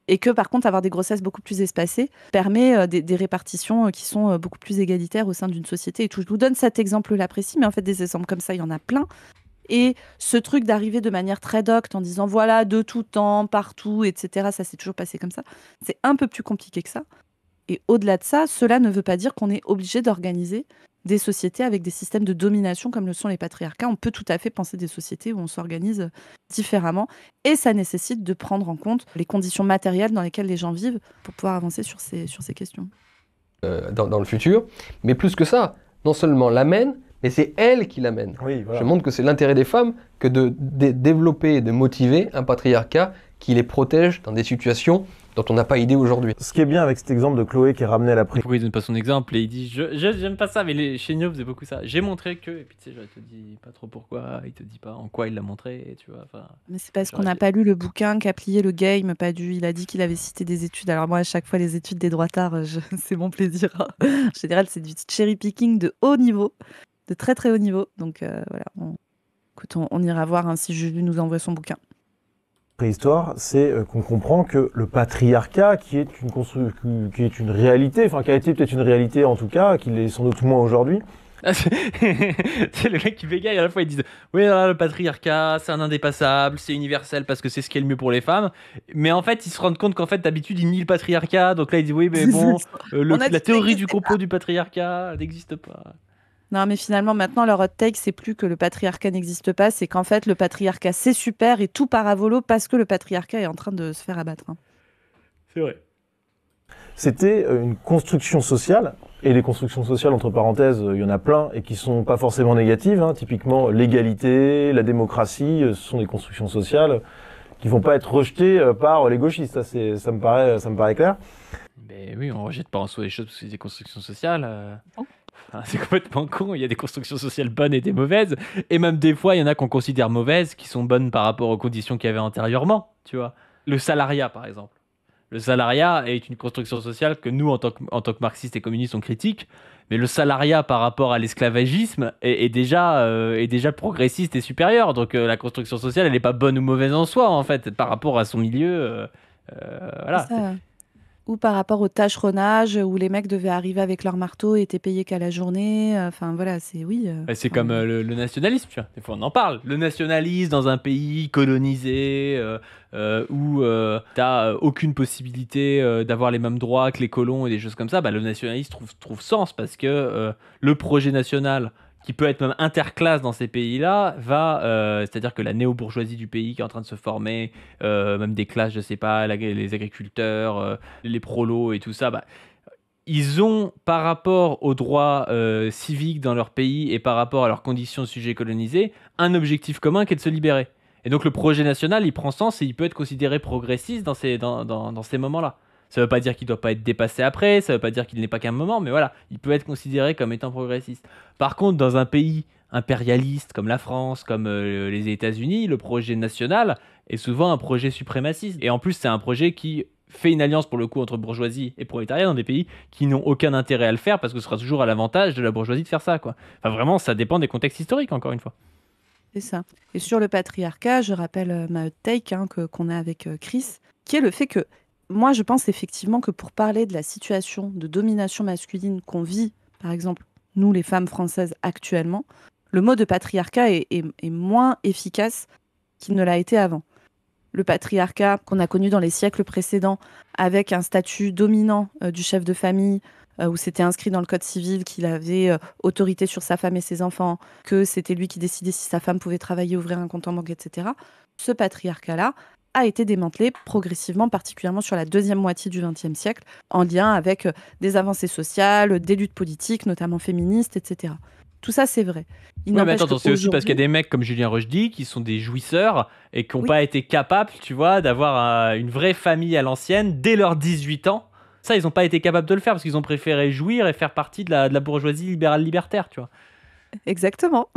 Et que, par contre, avoir des grossesses beaucoup plus espacées permet des répartitions qui sont beaucoup plus égalitaires au sein d'une société. Et tout. Je vous donne cet exemple-là précis, mais en fait, des exemples comme ça, il y en a plein. Et ce truc d'arriver de manière très docte en disant voilà, de tout temps, partout, etc., ça s'est toujours passé comme ça, c'est un peu plus compliqué que ça. Et au-delà de ça, cela ne veut pas dire qu'on est obligé d'organiser des sociétés avec des systèmes de domination comme le sont les patriarcats. On peut tout à fait penser des sociétés où on s'organise différemment. Et ça nécessite de prendre en compte les conditions matérielles dans lesquelles les gens vivent pour pouvoir avancer sur ces questions. Dans le futur. Mais plus que ça, non seulement l'amène, mais c'est elle qui l'amène. Oui, voilà. Je montre que c'est l'intérêt des femmes que de développer et de motiver un patriarcat qui les protège dans des situations dont on n'a pas idée aujourd'hui. Ce qui est bien avec cet exemple de Chloé qui est ramené à la prise. Pourquoi il donne pas son exemple et il dit j'aime pas ça, mais chez Nio faisait beaucoup ça. J'ai montré que, et puis tu sais, je te dis pas trop pourquoi, il te dit pas en quoi il l'a montré, tu vois. Mais c'est parce qu'on n'a pas lu le bouquin qu'a plié le game, pas dû. Il a dit qu'il avait cité des études. Alors moi, à chaque fois, les études des droitards, c'est mon plaisir. En général, c'est du cherry picking de haut niveau, de très très haut niveau. Donc voilà, on ira voir si Juju nous envoie son bouquin. Préhistoire, c'est qu'on comprend que le patriarcat, qui est une réalité, enfin qui a été peut-être une réalité en tout cas, qui l'est sans doute moins aujourd'hui. C'est le mec qui bégaye, à la fois ils disent oui, là, le patriarcat c'est un indépassable, c'est universel parce que c'est ce qui est le mieux pour les femmes, mais en fait ils se rendent compte qu'en fait d'habitude ils nient le patriarcat, donc là ils disent oui mais bon, la théorie du complot du patriarcat n'existe pas. Non, mais finalement, maintenant, leur hot take, c'est plus que le patriarcat n'existe pas, c'est qu'en fait, le patriarcat, c'est super et tout part à volo parce que le patriarcat est en train de se faire abattre. C'est vrai. C'était une construction sociale, et les constructions sociales, entre parenthèses, il y en a plein, et qui sont pas forcément négatives. Typiquement, l'égalité, la démocratie, ce sont des constructions sociales qui vont pas être rejetées par les gauchistes. Ça me paraît clair. Mais oui, on rejette pas en soi les choses parce que c'est des constructions sociales. C'est complètement con, il y a des constructions sociales bonnes et des mauvaises, et même des fois il y en a qu'on considère mauvaises qui sont bonnes par rapport aux conditions qu'il y avait antérieurement, tu vois. Le salariat par exemple. Le salariat est une construction sociale que nous en tant que marxistes et communistes on critique, mais le salariat par rapport à l'esclavagisme est déjà progressiste et supérieur, donc la construction sociale elle n'est pas bonne ou mauvaise en soi en fait, par rapport à son milieu, voilà. Ou par rapport au tâcheronnage, où les mecs devaient arriver avec leur marteau et étaient payés qu'à la journée. Enfin, voilà, c'est oui. C'est comme le nationalisme, tu vois. Des fois, on en parle. Le nationalisme dans un pays colonisé où t'as aucune possibilité d'avoir les mêmes droits que les colons et des choses comme ça, le nationalisme trouve sens parce que le projet national qui peut être même interclasse dans ces pays-là, c'est-à-dire que la néo-bourgeoisie du pays qui est en train de se former, même des classes, je sais pas, les agriculteurs, les prolos et tout ça, ils ont, par rapport aux droits civiques dans leur pays et par rapport à leurs conditions de sujets colonisés, un objectif commun qui est de se libérer. Et donc le projet national, il prend sens et il peut être considéré progressiste dans ces moments-là. Ça veut pas dire qu'il doit pas être dépassé après, ça veut pas dire qu'il n'est pas qu'un moment, mais voilà, il peut être considéré comme étant progressiste. Par contre, dans un pays impérialiste comme la France, comme les États-Unis, le projet national est souvent un projet suprémaciste. Et en plus, c'est un projet qui fait une alliance pour le coup entre bourgeoisie et prolétariat dans des pays qui n'ont aucun intérêt à le faire parce que ce sera toujours à l'avantage de la bourgeoisie de faire ça, quoi. Enfin, vraiment, ça dépend des contextes historiques, encore une fois. C'est ça. Et sur le patriarcat, je rappelle ma hot take qu'on a avec Chris, qui est le fait que moi, je pense effectivement que pour parler de la situation de domination masculine qu'on vit, par exemple, nous, les femmes françaises actuellement, le mot de patriarcat est moins efficace qu'il ne l'a été avant. Le patriarcat qu'on a connu dans les siècles précédents, avec un statut dominant du chef de famille, où c'était inscrit dans le code civil qu'il avait autorité sur sa femme et ses enfants, que c'était lui qui décidait si sa femme pouvait travailler, ouvrir un compte en banque, etc. Ce patriarcat-là a été démantelé progressivement, particulièrement sur la deuxième moitié du XXe siècle, en lien avec des avancées sociales, des luttes politiques, notamment féministes, etc. Tout ça, c'est vrai. Ouais, mais attends, c'est aussi parce qu'il y a des mecs comme Julien Rochdy qui sont des jouisseurs et qui n'ont pas été capables, tu vois, d'avoir une vraie famille à l'ancienne dès leurs 18 ans. Ça, ils n'ont pas été capables de le faire parce qu'ils ont préféré jouir et faire partie de la bourgeoisie libérale libertaire, tu vois. Exactement.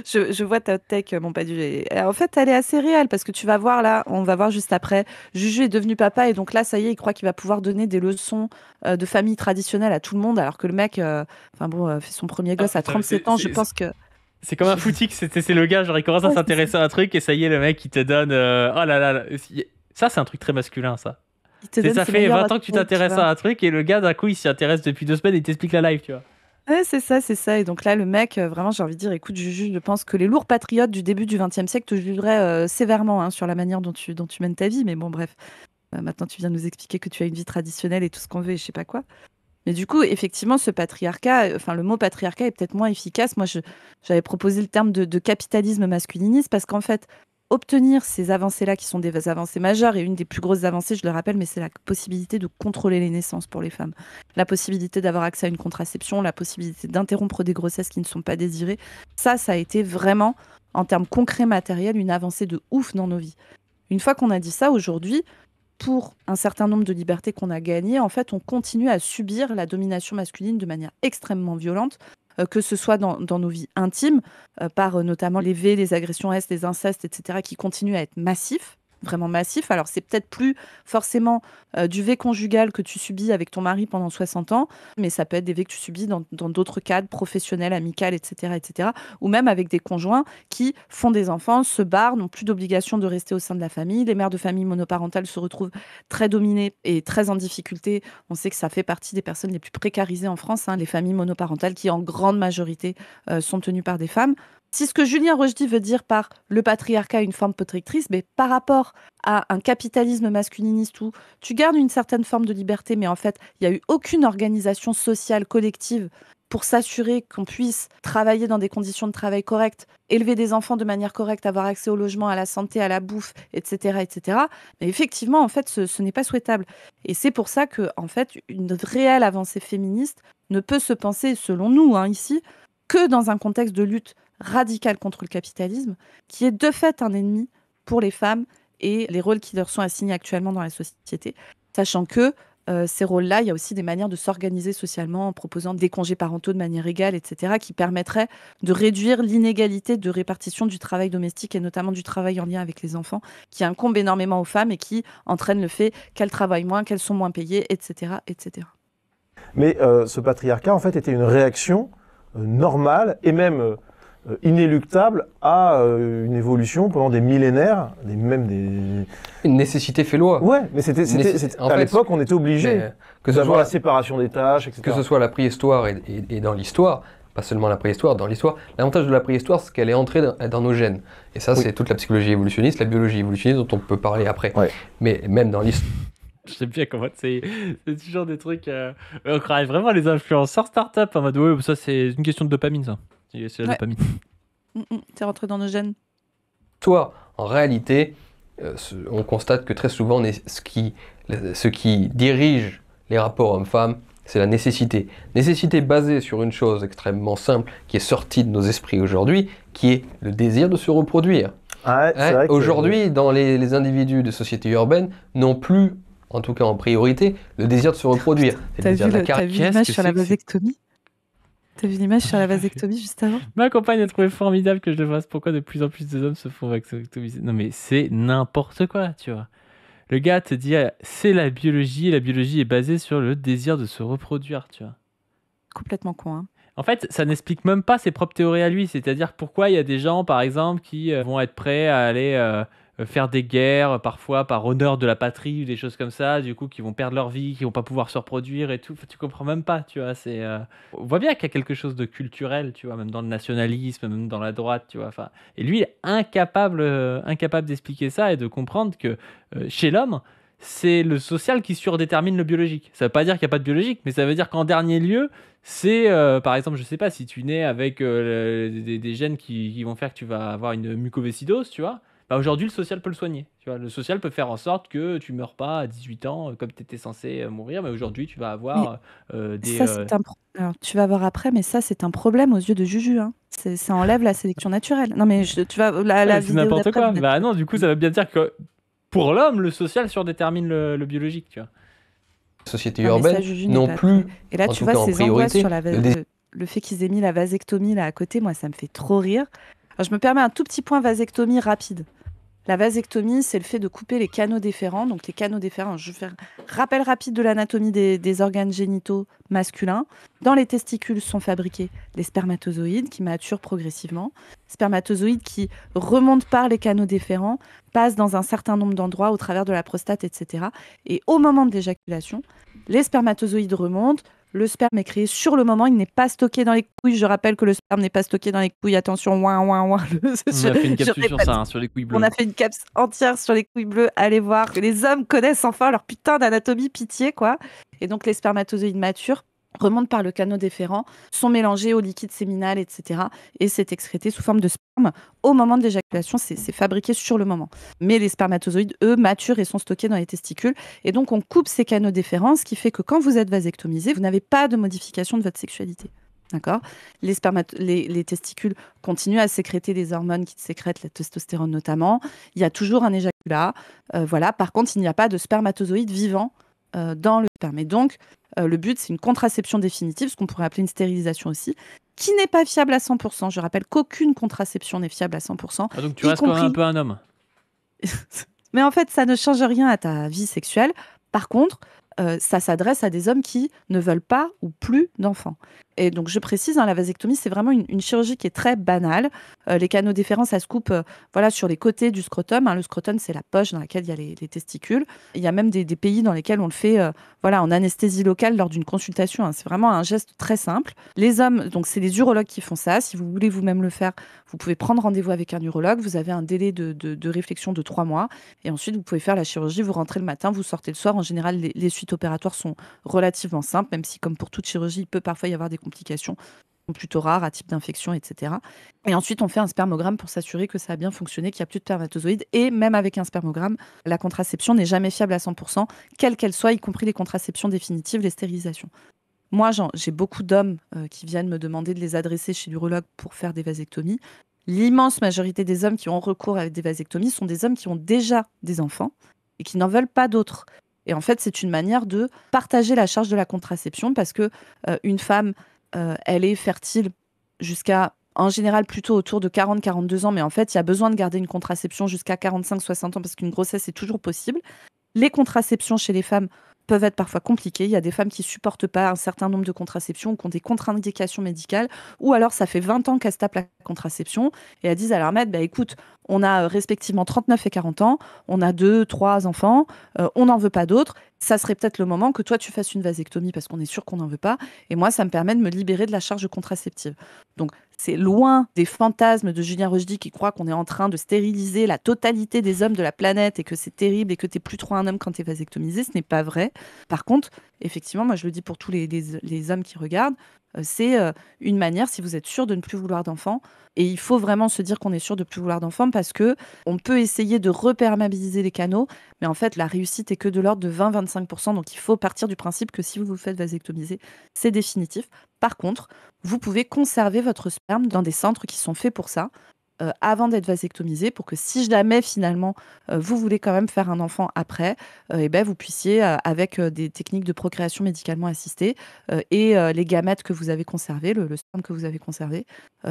Je vois ta tech, mon Padu. En fait, elle est assez réelle parce que tu vas voir là, on va voir juste après, Juju est devenu papa et donc là, ça y est, il croit qu'il va pouvoir donner des leçons de famille traditionnelle à tout le monde alors que le mec, fait son premier gosse à 37 ans, je pense que... C'est comme un footix, c'est le gars, genre il commence à s'intéresser à un truc et ça y est, le mec, il te donne... oh là là, ça c'est un truc très masculin, ça. Ça fait 20 ans que tu t'intéresses à un truc et le gars, d'un coup, il s'y intéresse depuis 2 semaines et il t'explique la live, tu vois. Ouais, c'est ça. Et donc là, le mec, vraiment, j'ai envie de dire, écoute, Juju, je pense que les lourds patriotes du début du XXe siècle te jugeraient sévèrement sur la manière dont tu mènes ta vie. Mais bon, bref, maintenant, tu viens nous expliquer que tu as une vie traditionnelle et tout ce qu'on veut et je sais pas quoi. Mais du coup, effectivement, ce patriarcat, le mot patriarcat est peut-être moins efficace. Moi, j'avais proposé le terme de capitalisme masculiniste parce qu'en fait, obtenir ces avancées-là qui sont des avancées majeures, et une des plus grosses avancées, je le rappelle, mais c'est la possibilité de contrôler les naissances pour les femmes, la possibilité d'avoir accès à une contraception, la possibilité d'interrompre des grossesses qui ne sont pas désirées. Ça a été vraiment, en termes concrets matériels, une avancée de ouf dans nos vies. Une fois qu'on a dit ça, aujourd'hui, pour un certain nombre de libertés qu'on a gagnées, en fait, on continue à subir la domination masculine de manière extrêmement violente, que ce soit dans nos vies intimes, par notamment les V, les agressions S, les incestes, etc., qui continuent à être massifs, vraiment massifs. Alors, c'est peut-être plus forcément du V conjugal que tu subis avec ton mari pendant 60 ans, mais ça peut être des V que tu subis dans d'autres cadres professionnels, amicaux, etc., ou même avec des conjoints qui font des enfants, se barrent, n'ont plus d'obligation de rester au sein de la famille. Les mères de famille monoparentales se retrouvent très dominées et très en difficulté. On sait que ça fait partie des personnes les plus précarisées en France, les familles monoparentales qui, en grande majorité, sont tenues par des femmes. Si ce que Julien Rochdy veut dire par le patriarcat, une forme protectrice, mais par rapport à un capitalisme masculiniste où tu gardes une certaine forme de liberté, mais en fait, il n'y a eu aucune organisation sociale collective pour s'assurer qu'on puisse travailler dans des conditions de travail correctes, élever des enfants de manière correcte, avoir accès au logement, à la santé, à la bouffe, etc., etc. Mais effectivement, en fait, ce n'est pas souhaitable. Et c'est pour ça que, en fait, une réelle avancée féministe ne peut se penser, selon nous, ici, que dans un contexte de lutte radicale contre le capitalisme, qui est de fait un ennemi pour les femmes et les rôles qui leur sont assignés actuellement dans la société. Sachant que ces rôles-là, il y a aussi des manières de s'organiser socialement en proposant des congés parentaux de manière égale, etc., qui permettraient de réduire l'inégalité de répartition du travail domestique et notamment du travail en lien avec les enfants, qui incombe énormément aux femmes et qui entraîne le fait qu'elles travaillent moins, qu'elles sont moins payées, etc., etc. Mais ce patriarcat, en fait, était une réaction normale et même inéluctable à une évolution pendant des millénaires, Une nécessité fait loi. Ouais, mais à l'époque, on était obligé d'avoir la séparation des tâches, etc. Que ce soit la préhistoire et dans l'histoire, pas seulement la préhistoire, dans l'histoire. L'avantage de la préhistoire, c'est qu'elle est entrée dans nos gènes. Et ça, c'est toute la psychologie évolutionniste, la biologie évolutionniste dont on peut parler après. Ouais. Mais même dans l'histoire... J'aime bien comment c'est toujours des trucs... on croirait vraiment les influenceurs start-up en mode ouais, ça c'est une question de dopamine, ça. C'est la dopamine. C'est rentré dans nos gènes. Toi, en réalité, on constate que très souvent, ce qui dirige les rapports hommes-femmes, c'est la nécessité. Nécessité basée sur une chose extrêmement simple qui est sortie de nos esprits aujourd'hui, qui est le désir de se reproduire. Ouais, aujourd'hui, dans les individus de sociétés urbaines, n'ont plus en tout cas en priorité, le désir de se reproduire. C'est T'as le désir vu de la le- t'as vu Qu'est-ce l'image que sur c'est la que c'est- vasectomie? T'as vu l'image sur la vasectomie juste avant? Ma compagne a trouvé formidable que je le fasse. Pourquoi de plus en plus de hommes se font vasectomiser? Non, mais c'est n'importe quoi, tu vois. Le gars te dit, c'est la biologie, et la biologie est basée sur le désir de se reproduire, tu vois. Complètement con, hein. En fait, ça n'explique même pas ses propres théories à lui. C'est-à-dire pourquoi il y a des gens, par exemple, qui vont être prêts à aller faire des guerres, parfois par honneur de la patrie ou des choses comme ça, du coup, qui vont perdre leur vie, qui vont pas pouvoir se reproduire et tout. Enfin, tu comprends même pas, tu vois. On voit bien qu'il y a quelque chose de culturel, tu vois, même dans le nationalisme, même dans la droite, tu vois. Enfin, et lui, il est incapable d'expliquer ça et de comprendre que chez l'homme, c'est le social qui surdétermine le biologique. Ça veut pas dire qu'il n'y a pas de biologique, mais ça veut dire qu'en dernier lieu, c'est, par exemple, je sais pas, si tu nais avec des gènes qui vont faire que tu vas avoir une mucoviscidose, tu vois, bah aujourd'hui, le social peut le soigner. Tu vois, le social peut faire en sorte que tu meurs pas à 18 ans comme tu étais censé mourir, mais aujourd'hui, tu vas Mais avoir des... ça, c'est un Alors, tu vas voir après, mais ça, c'est un problème aux yeux de Juju, hein. Ça enlève la sélection naturelle. Non, mais tu vas la Ouais, c'est vidéo n'importe d'après, quoi. vous êtes Bah non, du coup, ça veut bien dire que pour l'homme, le social surdétermine le biologique, tu vois. société Non, mais ça, urbaine Juju n'est non pas plus, prêt. Et là, en tu tout vois, cas en ces angoisses priorité, sur le désir le fait qu'ils aient mis la vasectomie là à côté, moi, ça me fait trop rire. Alors, je me permets un tout petit point vasectomie rapide. La vasectomie, c'est le fait de couper les canaux déférents. Donc, les canaux déférents, je vais faire un rappel rapide de l'anatomie des organes génitaux masculins. Dans les testicules sont fabriqués les spermatozoïdes qui maturent progressivement. Spermatozoïdes qui remontent par les canaux déférents, passent dans un certain nombre d'endroits au travers de la prostate, etc. Et au moment de l'éjaculation, les spermatozoïdes remontent. Le sperme est créé sur le moment, il n'est pas stocké dans les couilles. Je rappelle que le sperme n'est pas stocké dans les couilles. Attention, ouin, ouin, ouin. On a fait une Je capsule sur répète. ça, hein, sur les couilles On bleues. a fait une caps entière sur les couilles bleues. Allez voir. Les hommes connaissent enfin leur putain d'anatomie, pitié, quoi. Et donc, les spermatozoïdes matures remontent par le canal déférent, sont mélangés au liquide séminal, etc. Et c'est excrété sous forme de sperme au moment de l'éjaculation. C'est fabriqué sur le moment. Mais les spermatozoïdes, eux, maturent et sont stockés dans les testicules. Et donc, on coupe ces canaux déférents, ce qui fait que quand vous êtes vasectomisé, vous n'avez pas de modification de votre sexualité. D'accord. Les testicules continuent à sécréter les hormones qui sécrètent la testostérone notamment. Il y a toujours un éjaculat. Voilà. Par contre, il n'y a pas de spermatozoïdes vivants dans le sperme. Et donc, le but, c'est une contraception définitive, ce qu'on pourrait appeler une stérilisation aussi, qui n'est pas fiable à 100%. Je rappelle qu'aucune contraception n'est fiable à 100%. Ah, donc tu y restes quand même un compris- peu un homme. Mais en fait, ça ne change rien à ta vie sexuelle. Par contre, ça s'adresse à des hommes qui ne veulent pas ou plus d'enfants. Et donc, je précise, hein, la vasectomie, c'est vraiment une chirurgie qui est très banale. Les canaux déférents, ça se coupe voilà, sur les côtés du scrotum, hein. Le scrotum, c'est la poche dans laquelle il y a les testicules. Il y a même des pays dans lesquels on le fait voilà, en anesthésie locale lors d'une consultation, hein. C'est vraiment un geste très simple. Les hommes, donc c'est les urologues qui font ça. Si vous voulez vous-même le faire, vous pouvez prendre rendez-vous avec un urologue. Vous avez un délai de réflexion de 3 mois. Et ensuite, vous pouvez faire la chirurgie. Vous rentrez le matin, vous sortez le soir. En général, les suites opératoires sont relativement simples, même si, comme pour toute chirurgie, il peut parfois y avoir des complications plutôt rares, à type d'infection, etc. Et ensuite, on fait un spermogramme pour s'assurer que ça a bien fonctionné, qu'il n'y a plus de spermatozoïdes. Et même avec un spermogramme, la contraception n'est jamais fiable à 100%, quelle qu'elle soit, y compris les contraceptions définitives, les stérilisations. Moi, j'ai beaucoup d'hommes qui viennent me demander de les adresser chez l'urologue pour faire des vasectomies. L'immense majorité des hommes qui ont recours à des vasectomies sont des hommes qui ont déjà des enfants et qui n'en veulent pas d'autres. Et en fait, c'est une manière de partager la charge de la contraception parce que une femme, elle est fertile jusqu'à, en général, plutôt autour de 40-42 ans. Mais en fait, il y a besoin de garder une contraception jusqu'à 45-60 ans parce qu'une grossesse est toujours possible. Les contraceptions chez les femmes peuvent être parfois compliquées. Il y a des femmes qui supportent pas un certain nombre de contraceptions ou qui ont des contre-indications médicales. Ou alors, ça fait 20 ans qu'elles se tapent la contraception et elles disent à leur maître, bah, écoute, on a respectivement 39 et 40 ans, on a 2, 3 enfants, on n'en veut pas d'autres. Ça serait peut-être le moment que toi, tu fasses une vasectomie parce qu'on est sûr qu'on n'en veut pas. Et moi, ça me permet de me libérer de la charge contraceptive. Donc, c'est loin des fantasmes de Julien Rochdy qui croit qu'on est en train de stériliser la totalité des hommes de la planète et que c'est terrible et que tu n'es plus trop un homme quand tu es vasectomisé. Ce n'est pas vrai. Par contre, effectivement, moi, je le dis pour tous les hommes qui regardent, c'est une manière, si vous êtes sûr de ne plus vouloir d'enfants, et il faut vraiment se dire qu'on est sûr de ne plus vouloir d'enfants parce que on peut essayer de reperméabiliser les canaux, mais en fait, la réussite est que de l'ordre de 20-25%. Donc, il faut partir du principe que si vous vous faites vasectomiser, c'est définitif. Par contre, vous pouvez conserver votre sperme dans des centres qui sont faits pour ça. avant d'être vasectomisé pour que si jamais finalement vous voulez quand même faire un enfant après, vous puissiez, avec des techniques de procréation médicalement assistée et les gamètes que vous avez conservés, le sperme que vous avez conservé,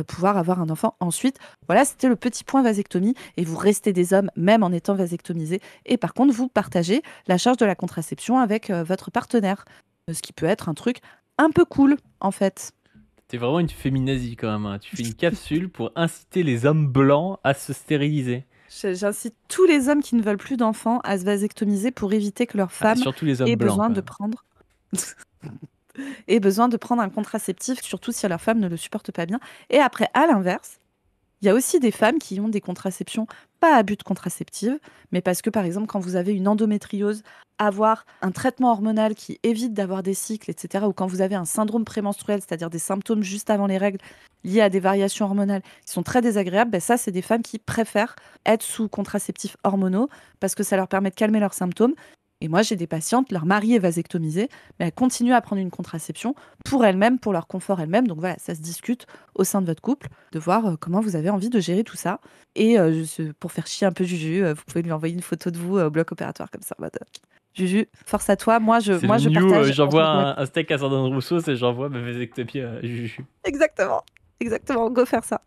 pouvoir avoir un enfant ensuite. Voilà, c'était le petit point vasectomie et vous restez des hommes même en étant vasectomisé. Et par contre, vous partagez la charge de la contraception avec votre partenaire, ce qui peut être un truc un peu cool en fait. T'es vraiment une féminazie quand même, hein. Tu fais une capsule pour inciter les hommes blancs à se stériliser. J'incite tous les hommes qui ne veulent plus d'enfants à se vasectomiser pour éviter que leur femme surtout les hommes ait blancs. besoin quand de même. prendre ait besoin de prendre un contraceptif, surtout si leur femme ne le supporte pas bien. Et après, à l'inverse, il y a aussi des femmes qui ont des contraceptions pas à but contraceptif, mais parce que, par exemple, quand vous avez une endométriose, avoir un traitement hormonal qui évite d'avoir des cycles, etc., ou quand vous avez un syndrome prémenstruel, c'est-à-dire des symptômes juste avant les règles liés à des variations hormonales qui sont très désagréables, ça, c'est des femmes qui préfèrent être sous contraceptifs hormonaux parce que ça leur permet de calmer leurs symptômes. Et moi, j'ai des patientes, leur mari est vasectomisé, mais elles continuent à prendre une contraception pour elles-mêmes, pour leur confort elles-mêmes. Donc voilà, ça se discute au sein de votre couple, de voir comment vous avez envie de gérer tout ça. Et pour faire chier un peu Juju, vous pouvez lui envoyer une photo de vous au bloc opératoire comme ça. Juju, force à toi. Moi, je partage. J'envoie un steak à Sandrine Rousseau, c'est j'envoie ma vasectomie à Juju. Exactement, go faire ça.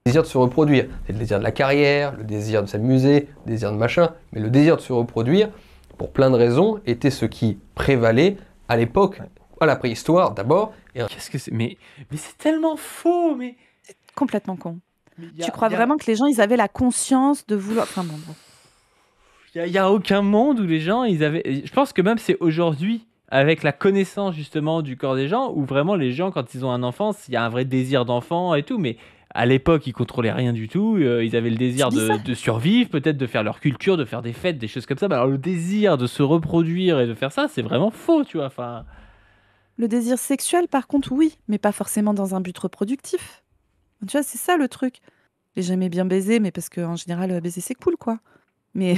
Le désir de se reproduire, c'est le désir de la carrière, le désir de s'amuser, le désir de machin, mais le désir de se reproduire, pour plein de raisons, était ce qui prévalait à l'époque, à la préhistoire d'abord. Qu'est-ce que c'est mais c'est tellement faux, mais... Complètement con. Tu crois vraiment que les gens, ils avaient la conscience de vouloir... Enfin bon. Il n'y a aucun monde où les gens, ils avaient... Je pense que même c'est aujourd'hui, avec la connaissance justement du corps des gens, où vraiment les gens, quand ils ont un enfant, il y a un vrai désir d'enfant et tout, mais... À l'époque, ils contrôlaient rien du tout. Ils avaient le désir de survivre, peut-être de faire leur culture, de faire des fêtes, des choses comme ça. Mais alors le désir de se reproduire et de faire ça, c'est vraiment faux, tu vois. Enfin... Le désir sexuel, par contre, oui, mais pas forcément dans un but reproductif. Tu vois, c'est ça le truc. J'ai jamais bien baisé, mais parce qu'en général, baiser, c'est cool, quoi. Mais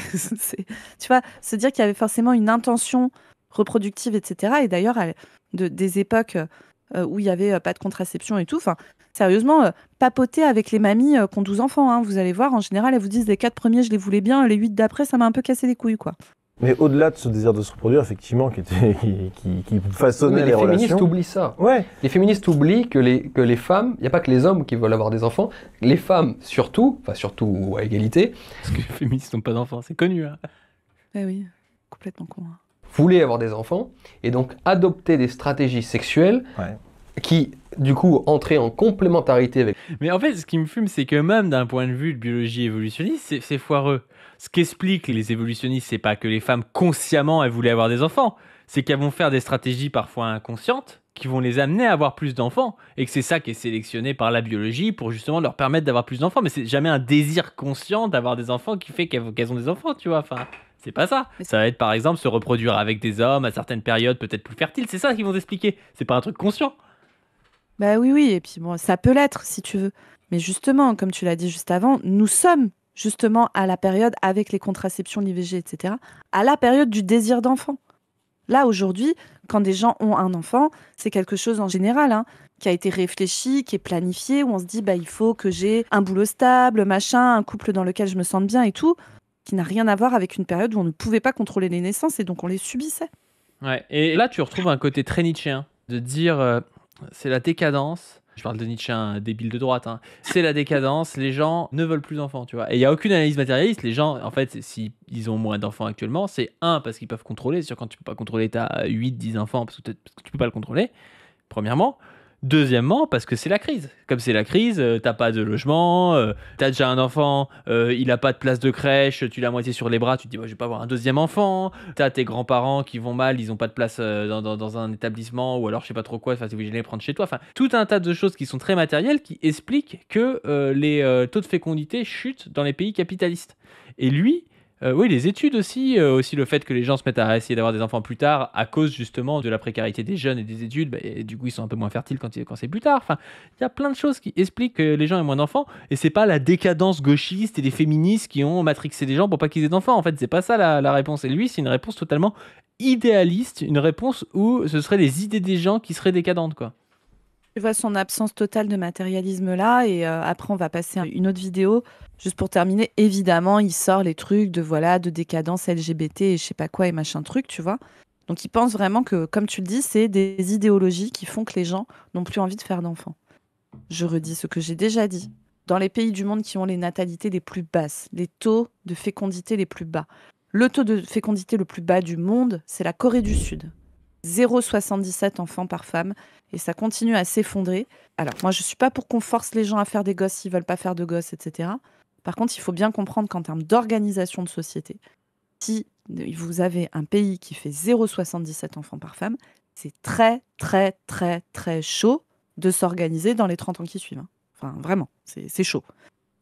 tu vois, se dire qu'il y avait forcément une intention reproductive, etc. Et d'ailleurs, des époques où il n'y avait pas de contraception et tout, enfin, sérieusement, papoter avec les mamies qui ont 12 enfants, hein, vous allez voir, en général, elles vous disent les 4 premiers, je les voulais bien, les 8 d'après, ça m'a un peu cassé les couilles, quoi. Mais au-delà de ce désir de se reproduire, effectivement, qui façonnait les relations... Les féministes oublient ça. Ouais. Les féministes oublient que les femmes, il n'y a pas que les hommes qui veulent avoir des enfants, les femmes surtout à égalité... Parce que les féministes n'ont pas d'enfants, c'est connu. Hein. Eh oui, complètement con. Hein. Voulaient avoir des enfants, et donc adopter des stratégies sexuelles qui, du coup, entraient en complémentarité avec... Mais en fait, ce qui me fume, c'est que même d'un point de vue de biologie évolutionniste, c'est foireux. Ce qu'expliquent les évolutionnistes, c'est pas que les femmes, consciemment, elles voulaient avoir des enfants. C'est qu'elles vont faire des stratégies parfois inconscientes qui vont les amener à avoir plus d'enfants. Et que c'est ça qui est sélectionné par la biologie pour justement leur permettre d'avoir plus d'enfants. Mais c'est jamais un désir conscient d'avoir des enfants qui fait qu'elles ont des enfants, tu vois. Enfin, c'est pas ça. Ça va être par exemple se reproduire avec des hommes à certaines périodes peut-être plus fertiles. C'est ça qu'ils vont expliquer. C'est pas un truc conscient. Bah oui. Et puis bon, ça peut l'être si tu veux. Mais justement, comme tu l'as dit juste avant, nous sommes justement à la période avec les contraceptions, l'IVG, etc., à la période du désir d'enfant. Là, aujourd'hui, quand des gens ont un enfant, c'est quelque chose en général qui a été réfléchi, qui est planifié, où on se dit il faut que j'ai un boulot stable, machin, un couple dans lequel je me sente bien et tout, qui n'a rien à voir avec une période où on ne pouvait pas contrôler les naissances et donc on les subissait. Ouais. Et là, tu retrouves un côté très nietzschéen, de dire c'est la décadence. Je parle de Nietzsche, un débile de droite. Hein. C'est la décadence, les gens ne veulent plus d'enfants, tu vois. Et il n'y a aucune analyse matérialiste. Les gens, en fait, s'ils ont moins d'enfants actuellement, c'est parce qu'ils peuvent contrôler. C'est sûr, quand tu peux pas contrôler, tu as 8-10 enfants parce que tu peux pas le contrôler, premièrement. Deuxièmement, parce que c'est la crise. Comme c'est la crise, t'as pas de logement, t'as déjà un enfant, il a pas de place de crèche, tu l'as à moitié sur les bras, tu te dis je vais pas avoir un deuxième enfant. T'as tes grands-parents qui vont mal, ils ont pas de place dans un établissement, ou alors je sais pas trop quoi, t'es obligé de les prendre chez toi. Enfin, tout un tas de choses qui sont très matérielles qui expliquent que les taux de fécondité chutent dans les pays capitalistes. Et lui... oui, les études aussi le fait que les gens se mettent à essayer d'avoir des enfants plus tard à cause justement de la précarité des jeunes et des études, et du coup ils sont un peu moins fertiles quand c'est plus tard. Enfin, il y a plein de choses qui expliquent que les gens aient moins d'enfants, et c'est pas la décadence gauchiste et des féministes qui ont matrixé des gens pour pas qu'ils aient d'enfants. En fait, c'est pas ça la réponse. Et lui, c'est une réponse totalement idéaliste, une réponse où ce seraient les idées des gens qui seraient décadentes, quoi. Tu vois son absence totale de matérialisme là, et après on va passer à une autre vidéo. Juste pour terminer, évidemment, il sort les trucs de décadence LGBT et je sais pas quoi et machin truc, tu vois. Donc il pense vraiment que, comme tu le dis, c'est des idéologies qui font que les gens n'ont plus envie de faire d'enfants. Je redis ce que j'ai déjà dit. Dans les pays du monde qui ont les natalités les plus basses, les taux de fécondité les plus bas. Le taux de fécondité le plus bas du monde, c'est la Corée du Sud. 0,77 enfants par femme, et ça continue à s'effondrer. Alors, moi, je ne suis pas pour qu'on force les gens à faire des gosses s'ils ne veulent pas faire de gosses, etc. Par contre, il faut bien comprendre qu'en termes d'organisation de société, si vous avez un pays qui fait 0,77 enfants par femme, c'est très, très, très, très chaud de s'organiser dans les 30 ans qui suivent. Enfin, vraiment, c'est chaud.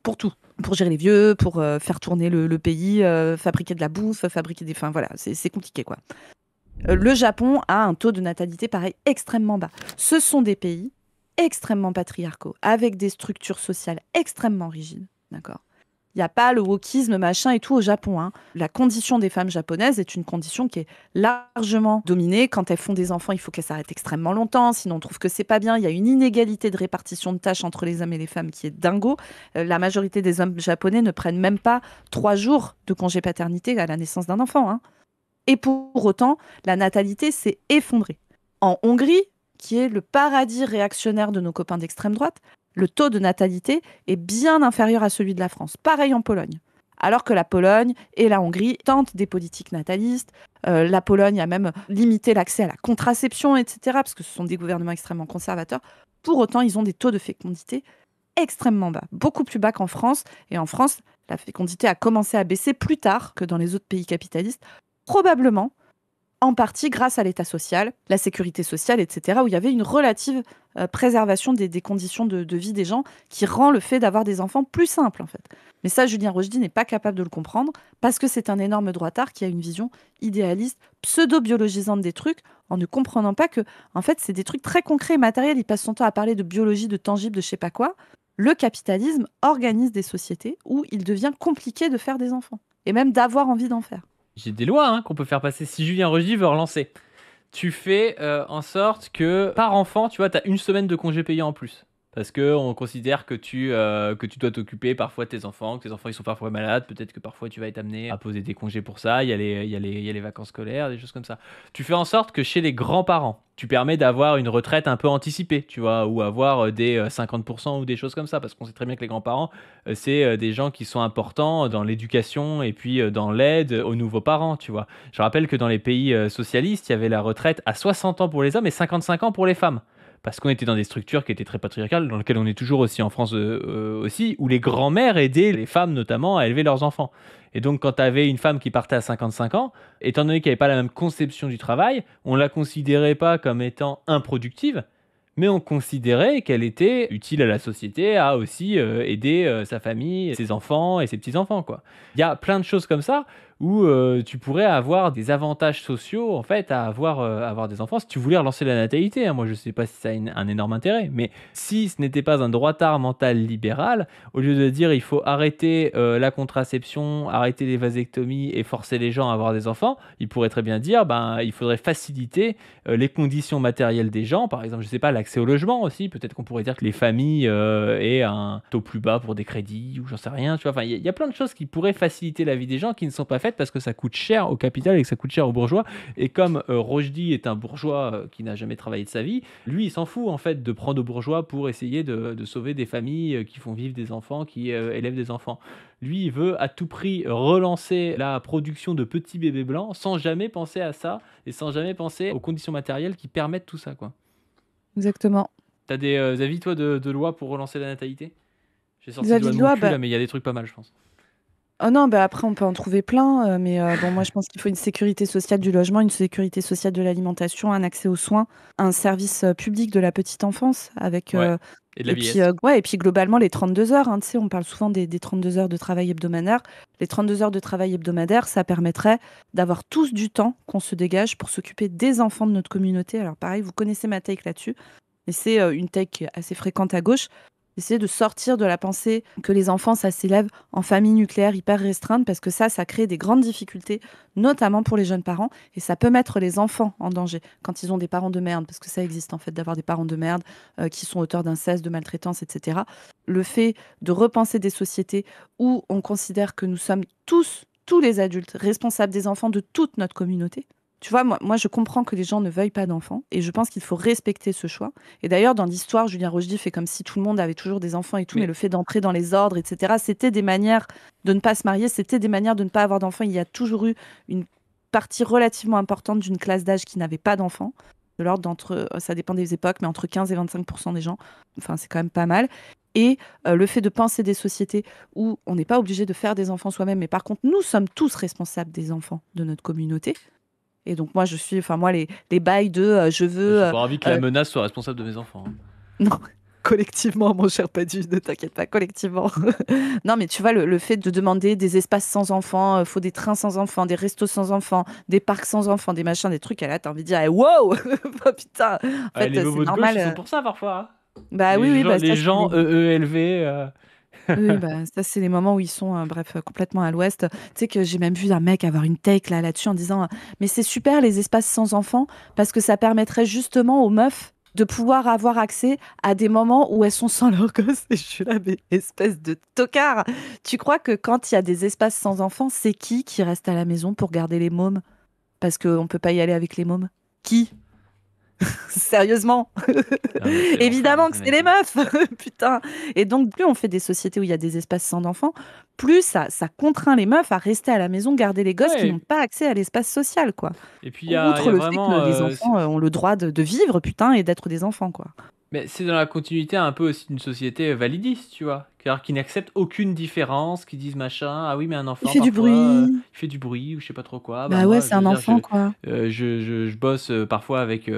Pour tout. Pour gérer les vieux, pour faire tourner le pays, fabriquer de la bouffe, fabriquer des... Enfin, voilà, c'est compliqué, quoi. Le Japon a un taux de natalité, pareil, extrêmement bas. Ce sont des pays extrêmement patriarcaux, avec des structures sociales extrêmement rigides, d'accord ? Il n'y a pas le wokisme, machin et tout au Japon, hein. La condition des femmes japonaises est une condition qui est largement dominée. Quand elles font des enfants, il faut qu'elles s'arrêtent extrêmement longtemps, sinon on trouve que c'est pas bien. Il y a une inégalité de répartition de tâches entre les hommes et les femmes qui est dingo. La majorité des hommes japonais ne prennent même pas 3 jours de congé paternité à la naissance d'un enfant, hein. Et pour autant, la natalité s'est effondrée. En Hongrie, qui est le paradis réactionnaire de nos copains d'extrême droite, le taux de natalité est bien inférieur à celui de la France. Pareil en Pologne. Alors que la Pologne et la Hongrie tentent des politiques natalistes. La Pologne a même limité l'accès à la contraception, etc., parce que ce sont des gouvernements extrêmement conservateurs. Pour autant, ils ont des taux de fécondité extrêmement bas, beaucoup plus bas qu'en France. Et en France, la fécondité a commencé à baisser plus tard que dans les autres pays capitalistes, probablement en partie grâce à l'État social, la sécurité sociale, etc., où il y avait une relative préservation des conditions de vie des gens qui rend le fait d'avoir des enfants plus simple, en fait. Mais ça, Julien Rochdy n'est pas capable de le comprendre parce que c'est un énorme droitard qui a une vision idéaliste, pseudo-biologisante des trucs, en ne comprenant pas que, en fait, c'est des trucs très concrets et matériels. Il passe son temps à parler de biologie, de tangible, de je sais pas quoi. Le capitalisme organise des sociétés où il devient compliqué de faire des enfants et même d'avoir envie d'en faire. J'ai des lois qu'on peut faire passer si Julien Rochdy veut relancer. Tu fais en sorte que par enfant, tu vois, tu as 1 semaine de congé payé en plus. Parce qu'on considère que tu dois t'occuper parfois de tes enfants, que tes enfants ils sont parfois malades, peut-être que parfois tu vas être amené à poser des congés pour ça, il y a les vacances scolaires, des choses comme ça. Tu fais en sorte que chez les grands-parents, tu permets d'avoir une retraite un peu anticipée, tu vois, ou avoir des 50% ou des choses comme ça, parce qu'on sait très bien que les grands-parents, c'est des gens qui sont importants dans l'éducation et puis dans l'aide aux nouveaux parents, tu vois. Je rappelle que dans les pays socialistes, il y avait la retraite à 60 ans pour les hommes et 55 ans pour les femmes. Parce qu'on était dans des structures qui étaient très patriarcales, dans lesquelles on est toujours aussi en France aussi, où les grands-mères aidaient les femmes notamment à élever leurs enfants. Et donc quand tu avais une femme qui partait à 55 ans, étant donné qu'elle n'avait pas la même conception du travail, on ne la considérait pas comme étant improductive, mais on considérait qu'elle était utile à la société, à aussi aider sa famille, ses enfants et ses petits-enfants, quoi. Il y a plein de choses comme ça où tu pourrais avoir des avantages sociaux en fait à avoir des enfants si tu voulais relancer la natalité, hein. Moi, je ne sais pas si ça a un énorme intérêt, mais si ce n'était pas un droitard mental libéral, au lieu de dire il faut arrêter la contraception, arrêter les vasectomies et forcer les gens à avoir des enfants, il pourrait très bien dire il faudrait faciliter les conditions matérielles des gens, par exemple, je sais pas, l'accès au logement aussi, peut-être qu'on pourrait dire que les familles aient un taux plus bas pour des crédits ou j'en sais rien, tu vois. Enfin, il y a plein de choses qui pourraient faciliter la vie des gens qui ne sont pas faites parce que ça coûte cher au capital et que ça coûte cher aux bourgeois. Et comme Rochdy est un bourgeois qui n'a jamais travaillé de sa vie, lui il s'en fout en fait de prendre aux bourgeois pour essayer de sauver des familles qui font vivre des enfants, qui élèvent des enfants. Lui il veut à tout prix relancer la production de petits bébés blancs sans jamais penser à ça et sans jamais penser aux conditions matérielles qui permettent tout ça, quoi. Exactement. T'as des avis, toi, de loi pour relancer la natalité? J'ai sorti Des le doigt avis de de mon loi, cul, là, mais il y a des trucs pas mal, je pense. Oh non, après on peut en trouver plein, mais bon, moi je pense qu'il faut une sécurité sociale du logement, une sécurité sociale de l'alimentation, un accès aux soins, un service public de la petite enfance avec Et de la et puis vieillesse. et puis globalement les 32 heures, hein, tu sais, on parle souvent des 32 heures de travail hebdomadaire. Les 32 heures de travail hebdomadaire, ça permettrait d'avoir tous du temps qu'on se dégage pour s'occuper des enfants de notre communauté. Alors pareil, vous connaissez ma take là-dessus, mais c'est une take assez fréquente à gauche. Essayer de sortir de la pensée que les enfants, ça s'élève en famille nucléaire hyper restreinte, parce que ça crée des grandes difficultés, notamment pour les jeunes parents, et ça peut mettre les enfants en danger quand ils ont des parents de merde, parce que ça existe en fait d'avoir des parents de merde qui sont auteurs d'inceste, de maltraitance, etc. Le fait de repenser des sociétés où on considère que nous sommes tous les adultes responsables des enfants de toute notre communauté. Tu vois, moi, je comprends que les gens ne veuillent pas d'enfants et je pense qu'il faut respecter ce choix. Et d'ailleurs, dans l'histoire, Julien Rochdy fait comme si tout le monde avait toujours des enfants et tout, mais le fait d'entrer dans les ordres, etc., c'était des manières de ne pas se marier, c'était des manières de ne pas avoir d'enfants. Il y a toujours eu une partie relativement importante d'une classe d'âge qui n'avait pas d'enfants. De l'ordre ça dépend des époques, mais entre 15 et 25% des gens. Enfin, c'est quand même pas mal. Et le fait de penser des sociétés où on n'est pas obligé de faire des enfants soi-même, mais par contre, nous sommes tous responsables des enfants de notre communauté. Et donc moi, les bails de je veux... J'ai pas envie que la menace soit responsable de mes enfants. Non, collectivement, mon cher Padu, ne t'inquiète pas, collectivement. Non, mais tu vois, le fait de demander des espaces sans enfants, faut des trains sans enfants, des restos sans enfants, des parcs sans enfants, des machins, des trucs, et là, t'as envie de dire, hey, wow. Putain, en fait, les c'est bobos de normal. gauche, ils sont pour ça, parfois. Bah Les gens EELV... Oui, ça, c'est les moments où ils sont, complètement à l'ouest. Tu sais que j'ai même vu un mec avoir une take là-dessus en disant mais c'est super les espaces sans enfants parce que ça permettrait justement aux meufs de pouvoir avoir accès à des moments où elles sont sans leur gosse. Et je suis là, mais espèce de tocard. Tu crois que quand il y a des espaces sans enfants, c'est qui reste à la maison pour garder les mômes? Parce qu'on peut pas y aller avec les mômes. Qui? Sérieusement. Évidemment que c'est les meufs. Putain. Et donc, plus on fait des sociétés où il y a des espaces sans enfants, plus ça contraint les meufs à rester à la maison, garder les gosses qui n'ont pas accès à l'espace social, quoi. Et puis, il y a le vraiment... fait que les enfants ont le droit de vivre, putain, et d'être des enfants, quoi. Mais c'est dans la continuité un peu aussi d'une société validiste, tu vois. Qui n'accepte aucune différence, qui disent machin, ah oui, mais un enfant, il fait du bruit. Il fait du bruit, ou je sais pas trop quoi. Bah ouais, c'est un enfant, quoi. Je bosse parfois avec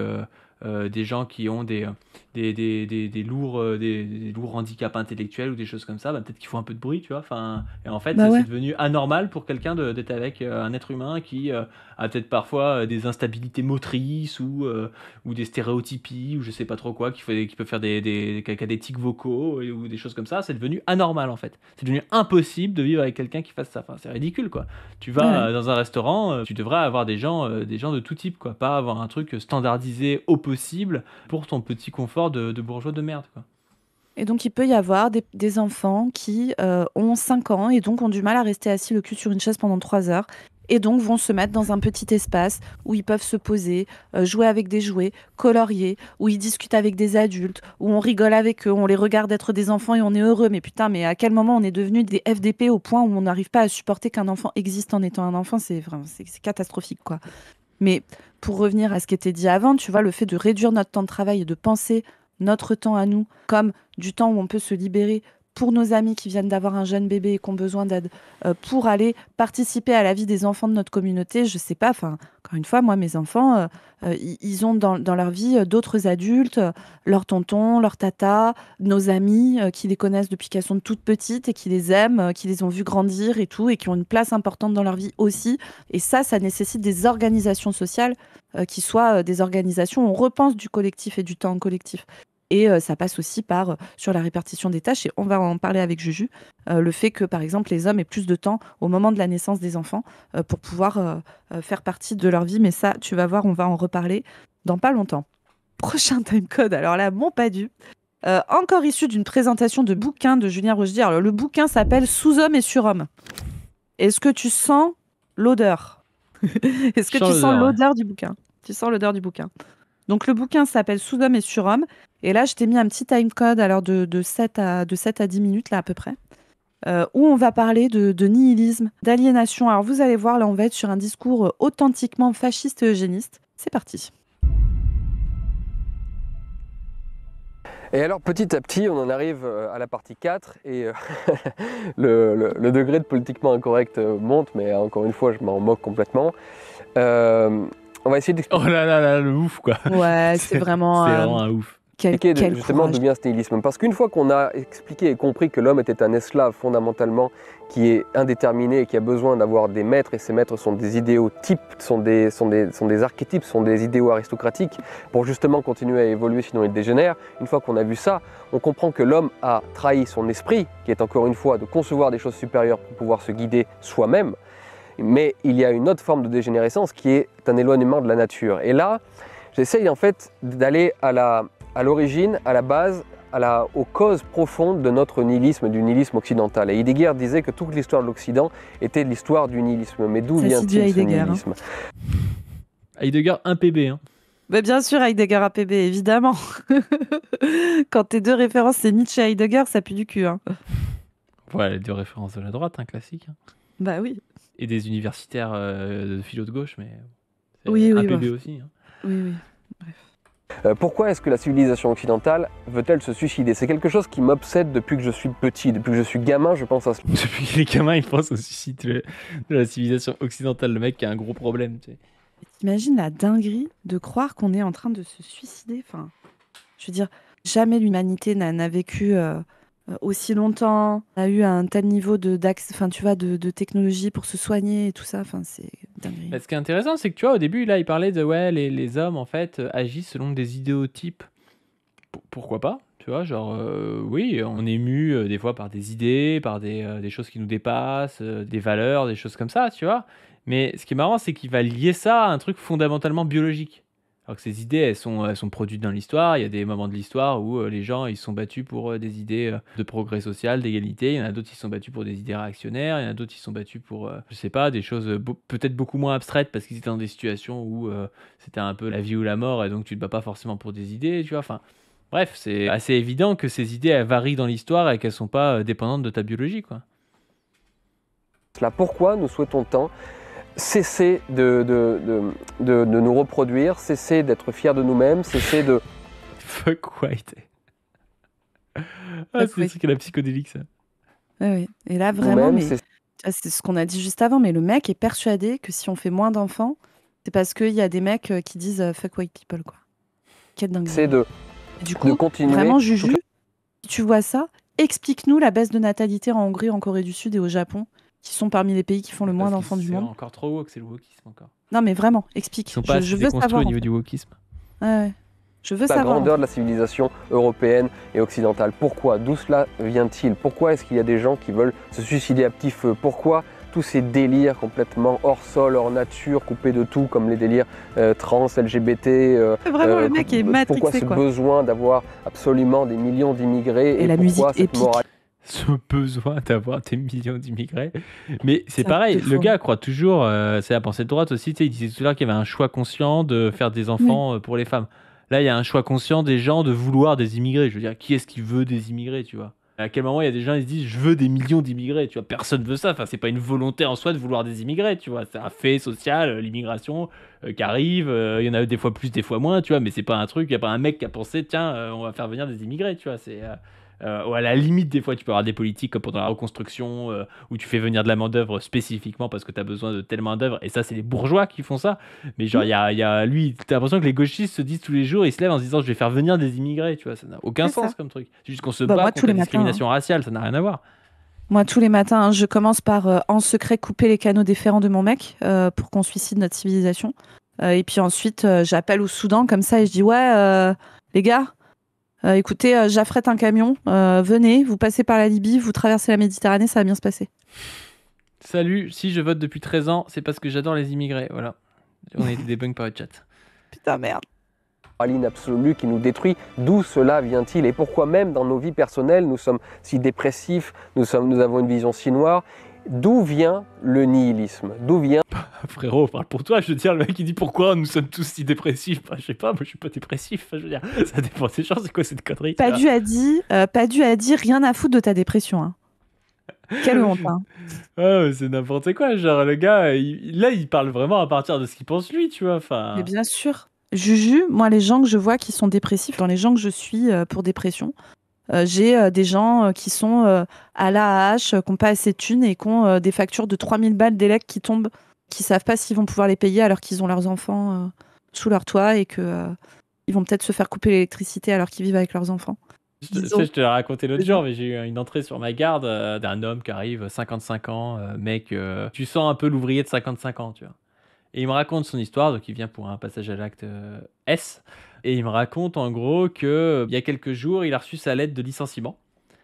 des gens qui ont des lourds handicaps intellectuels ou des choses comme ça. Peut-être qu'il faut un peu de bruit, tu vois. Et en fait, c'est devenu anormal pour quelqu'un d'être avec un être humain qui a peut-être parfois des instabilités motrices ou des stéréotypies ou je sais pas trop quoi, qui peut faire des tics vocaux ou des choses comme ça. C'est devenu anormal, en fait. C'est devenu impossible de vivre avec quelqu'un qui fasse ça. C'est ridicule, quoi. Tu vas dans un restaurant, tu devrais avoir des gens de tout type, quoi. Pas avoir un truc standardisé au possible pour ton petit confort de bourgeois de merde, quoi. Et donc, il peut y avoir des enfants qui ont 5 ans et donc ont du mal à rester assis le cul sur une chaise pendant 3 heures. Et donc vont se mettre dans un petit espace où ils peuvent se poser, jouer avec des jouets, colorier, où ils discutent avec des adultes, où on rigole avec eux, on les regarde être des enfants et on est heureux. Mais putain, mais à quel moment on est devenu des FDP au point où on n'arrive pas à supporter qu'un enfant existe en étant un enfant? C'est catastrophique, quoi. Mais pour revenir à ce qui était dit avant, tu vois, le fait de réduire notre temps de travail et de penser notre temps à nous comme du temps où on peut se libérer pour nos amis qui viennent d'avoir un jeune bébé et qui ont besoin d'aide, pour aller participer à la vie des enfants de notre communauté, je sais pas, encore une fois, moi, mes enfants, ils ont dans leur vie d'autres adultes, leurs tontons, leurs tatas, nos amis qui les connaissent depuis qu'elles sont toutes petites et qui les aiment, qui les ont vues grandir et tout, et qui ont une place importante dans leur vie aussi. Et ça nécessite des organisations sociales qui soient des organisations où on repense du collectif et du temps en collectif. Et ça passe aussi sur la répartition des tâches, et on va en parler avec Juju, le fait que, par exemple, les hommes aient plus de temps au moment de la naissance des enfants pour pouvoir faire partie de leur vie. Mais ça, tu vas voir, on va en reparler dans pas longtemps. Prochain timecode, alors là, mon Padu. Encore issu d'une présentation de bouquin de Julien Rochdy. Alors, le bouquin s'appelle « Sous-homme et surhomme ». Est-ce que tu sens l'odeur? Est-ce que tu sens l'odeur du bouquin? Tu sens l'odeur du bouquin. Donc, le bouquin s'appelle « Sous-homme et surhomme ». Et là, je t'ai mis un petit timecode alors de 7 à 10 minutes, là, à peu près, où on va parler de nihilisme, d'aliénation. Alors, vous allez voir, là, on va être sur un discours authentiquement fasciste et eugéniste. C'est parti. Et alors, petit à petit, on en arrive à la partie 4, et le degré de politiquement incorrect monte, mais encore une fois, je m'en moque complètement. On va essayer d'expliquer. Oh là là là, le ouf, quoi. Ouais, c'est vraiment... C'est vraiment un ouf. Expliquer justement courage. d'où vient ce nihilisme. Parce qu'une fois qu'on a expliqué et compris que l'homme était un esclave fondamentalement, qui est indéterminé et qui a besoin d'avoir des maîtres, et ces maîtres sont des idéotypes, sont des archétypes, sont des idéaux aristocratiques, pour justement continuer à évoluer, sinon il dégénère. Une fois qu'on a vu ça, on comprend que l'homme a trahi son esprit, qui est encore une fois de concevoir des choses supérieures pour pouvoir se guider soi-même. Mais il y a une autre forme de dégénérescence qui est un éloignement de la nature. Et là, j'essaye en fait d'aller à l'origine, à la base, aux causes profondes de notre nihilisme, du nihilisme occidental. Et Heidegger disait que toute l'histoire de l'Occident était l'histoire du nihilisme. Mais d'où Ça, c'est vient-il du ce Heidegger, nihilisme? Heidegger 1 PB. Hein. Bah, bien sûr, Heidegger APB, évidemment. Quand tes deux références, c'est Nietzsche et Heidegger, ça pue du cul. Hein. Voilà, les deux références de la droite, un classique. Hein. Bah oui. Et des universitaires de philo de gauche, mais c'est Oui, un oui, PB bah. aussi. Hein. Oui, oui. Pourquoi est-ce que la civilisation occidentale veut-elle se suicider? C'est quelque chose qui m'obsède depuis que je suis petit, depuis que je suis gamin, je pense à ce... Depuis que les gamins, ils pensent au suicide de la civilisation occidentale, le mec qui a un gros problème. Tu sais. T'imagines la dinguerie de croire qu'on est en train de se suicider? Enfin, je veux dire, jamais l'humanité n'a vécu aussi longtemps, a eu un tel niveau de technologie pour se soigner et tout ça. Enfin, c'est dinguerie. Bah, ce qui est intéressant, c'est que tu vois, au début, là, il parlait de ouais, les hommes, en fait, agissent selon des idéotypes. Pourquoi pas? Tu vois, genre, oui, on est mu des fois par des idées, par des choses qui nous dépassent, des valeurs, des choses comme ça, tu vois. Mais ce qui est marrant, c'est qu'il va lier ça à un truc fondamentalement biologique. Alors que ces idées, elles sont produites dans l'histoire. Il y a des moments de l'histoire où les gens ils se sont battus pour des idées de progrès social, d'égalité. Il y en a d'autres qui se sont battus pour des idées réactionnaires. Il y en a d'autres qui se sont battus pour, je sais pas, des choses peut-être beaucoup moins abstraites parce qu'ils étaient dans des situations où c'était un peu la vie ou la mort et donc tu te bats pas forcément pour des idées, tu vois. Enfin, bref, c'est assez évident que ces idées elles varient dans l'histoire et qu'elles sont pas dépendantes de ta biologie, quoi. Là, pourquoi nous souhaitons tant cesser de nous reproduire, cesser d'être fiers de nous-mêmes, cesser de... Fuck white. Ah, c'est que la psychodélique, ça. Oui. Et là, vraiment, nous-mêmes, mais c'est ce qu'on a dit juste avant, mais le mec est persuadé que si on fait moins d'enfants, c'est parce qu'il y a des mecs qui disent fuck white people, quoi. Quelle dinguerie. C'est Et du coup, continuer vraiment, Juju, si tu vois ça, explique-nous la baisse de natalité en Hongrie, en Corée du Sud et au Japon, qui sont parmi les pays qui font le moins d'enfants du monde. C'est encore trop woke, c'est le wokisme encore. Non, mais vraiment, explique. Ils sont pas je assez veux déconstruits savoir. au niveau du wokisme. Ouais. Je veux la savoir. grandeur de la civilisation européenne et occidentale. Pourquoi? D'où cela vient-il? Pourquoi est-ce qu'il y a des gens qui veulent se suicider à petit feu? Pourquoi tous ces délires complètement hors sol, hors nature, coupés de tout, comme les délires trans, LGBT Vraiment, le mec est matrixé, pourquoi ce quoi. besoin d'avoir absolument des millions d'immigrés Et la pourquoi musique cette épique. morale? Ce besoin d'avoir des millions d'immigrés. Mais c'est Ça pareil, te le faut. gars croit toujours, c'est la pensée de droite aussi, tu sais, il disait tout à l'heure qu'il y avait un choix conscient de faire des enfants pour les femmes. Là, il y a un choix conscient des gens de vouloir des immigrés. Je veux dire, qui est-ce qui veut des immigrés, tu vois? À quel moment il y a des gens qui se disent je veux des millions d'immigrés, tu vois? Personne veut ça, enfin c'est pas une volonté en soi de vouloir des immigrés, tu vois? C'est un fait social, l'immigration qui arrive, il y en a des fois plus, des fois moins, tu vois, mais c'est pas un truc, il y a pas un mec qui a pensé tiens, on va faire venir des immigrés, tu vois? C'est à la limite, des fois, tu peux avoir des politiques comme pendant la reconstruction où tu fais venir de la main-d'œuvre spécifiquement parce que tu as besoin de telle main-d'œuvre, et ça, c'est les bourgeois qui font ça. Mais genre, il y a lui, t'as l'impression que les gauchistes se disent tous les jours, ils se lèvent en se disant je vais faire venir des immigrés, tu vois, ça n'a aucun C'est sens ça. comme truc. C'est juste qu'on se Bah, bat moi, contre tous la les matins, discrimination raciale, ça n'a rien à voir. Moi, tous les matins, hein, je commence par en secret couper les canaux déférents de mon mec pour qu'on suicide notre civilisation. Et puis ensuite, j'appelle au Soudan comme ça et je dis ouais, les gars, écoutez, j'affrète un camion, venez, vous passez par la Libye, vous traversez la Méditerranée, ça va bien se passer. Salut, si je vote depuis 13 ans, c'est parce que j'adore les immigrés, voilà. On a été débunk par le chat. Putain, merde. Morale absolue qui nous détruit. D'où cela vient-il? Et pourquoi même dans nos vies personnelles, nous sommes si dépressifs, nous avons une vision si noire? D'où vient le nihilisme? D'où vient... Frérot, parle pour toi, je veux dire, le mec il dit pourquoi nous sommes tous si dépressifs. Bah, je sais pas, moi je suis pas dépressif, je veux dire, ça dépend des gens, c'est quoi cette connerie? Padu a dit rien à foutre de ta dépression. Hein. Quelle honte. Hein. Ah, c'est n'importe quoi, genre le gars, là il parle vraiment à partir de ce qu'il pense lui, tu vois, enfin... Mais bien sûr. Juju, moi les gens que je vois qui sont dépressifs, dans les gens que je suis pour dépression, j'ai des gens qui sont à l'AAH, qui n'ont pas assez de thunes et qui ont des factures de 3000 balles d'élec qui tombent, qui savent pas s'ils vont pouvoir les payer alors qu'ils ont leurs enfants sous leur toit et que ils vont peut-être se faire couper l'électricité alors qu'ils vivent avec leurs enfants. Je te l'ai raconté l'autre jour, mais j'ai eu une entrée sur ma garde d'un homme qui arrive, 55 ans, mec, tu sens un peu l'ouvrier de 55 ans, tu vois. Et il me raconte son histoire, donc il vient pour un passage à l'acte S, et il me raconte en gros que il y a quelques jours, il a reçu sa lettre de licenciement.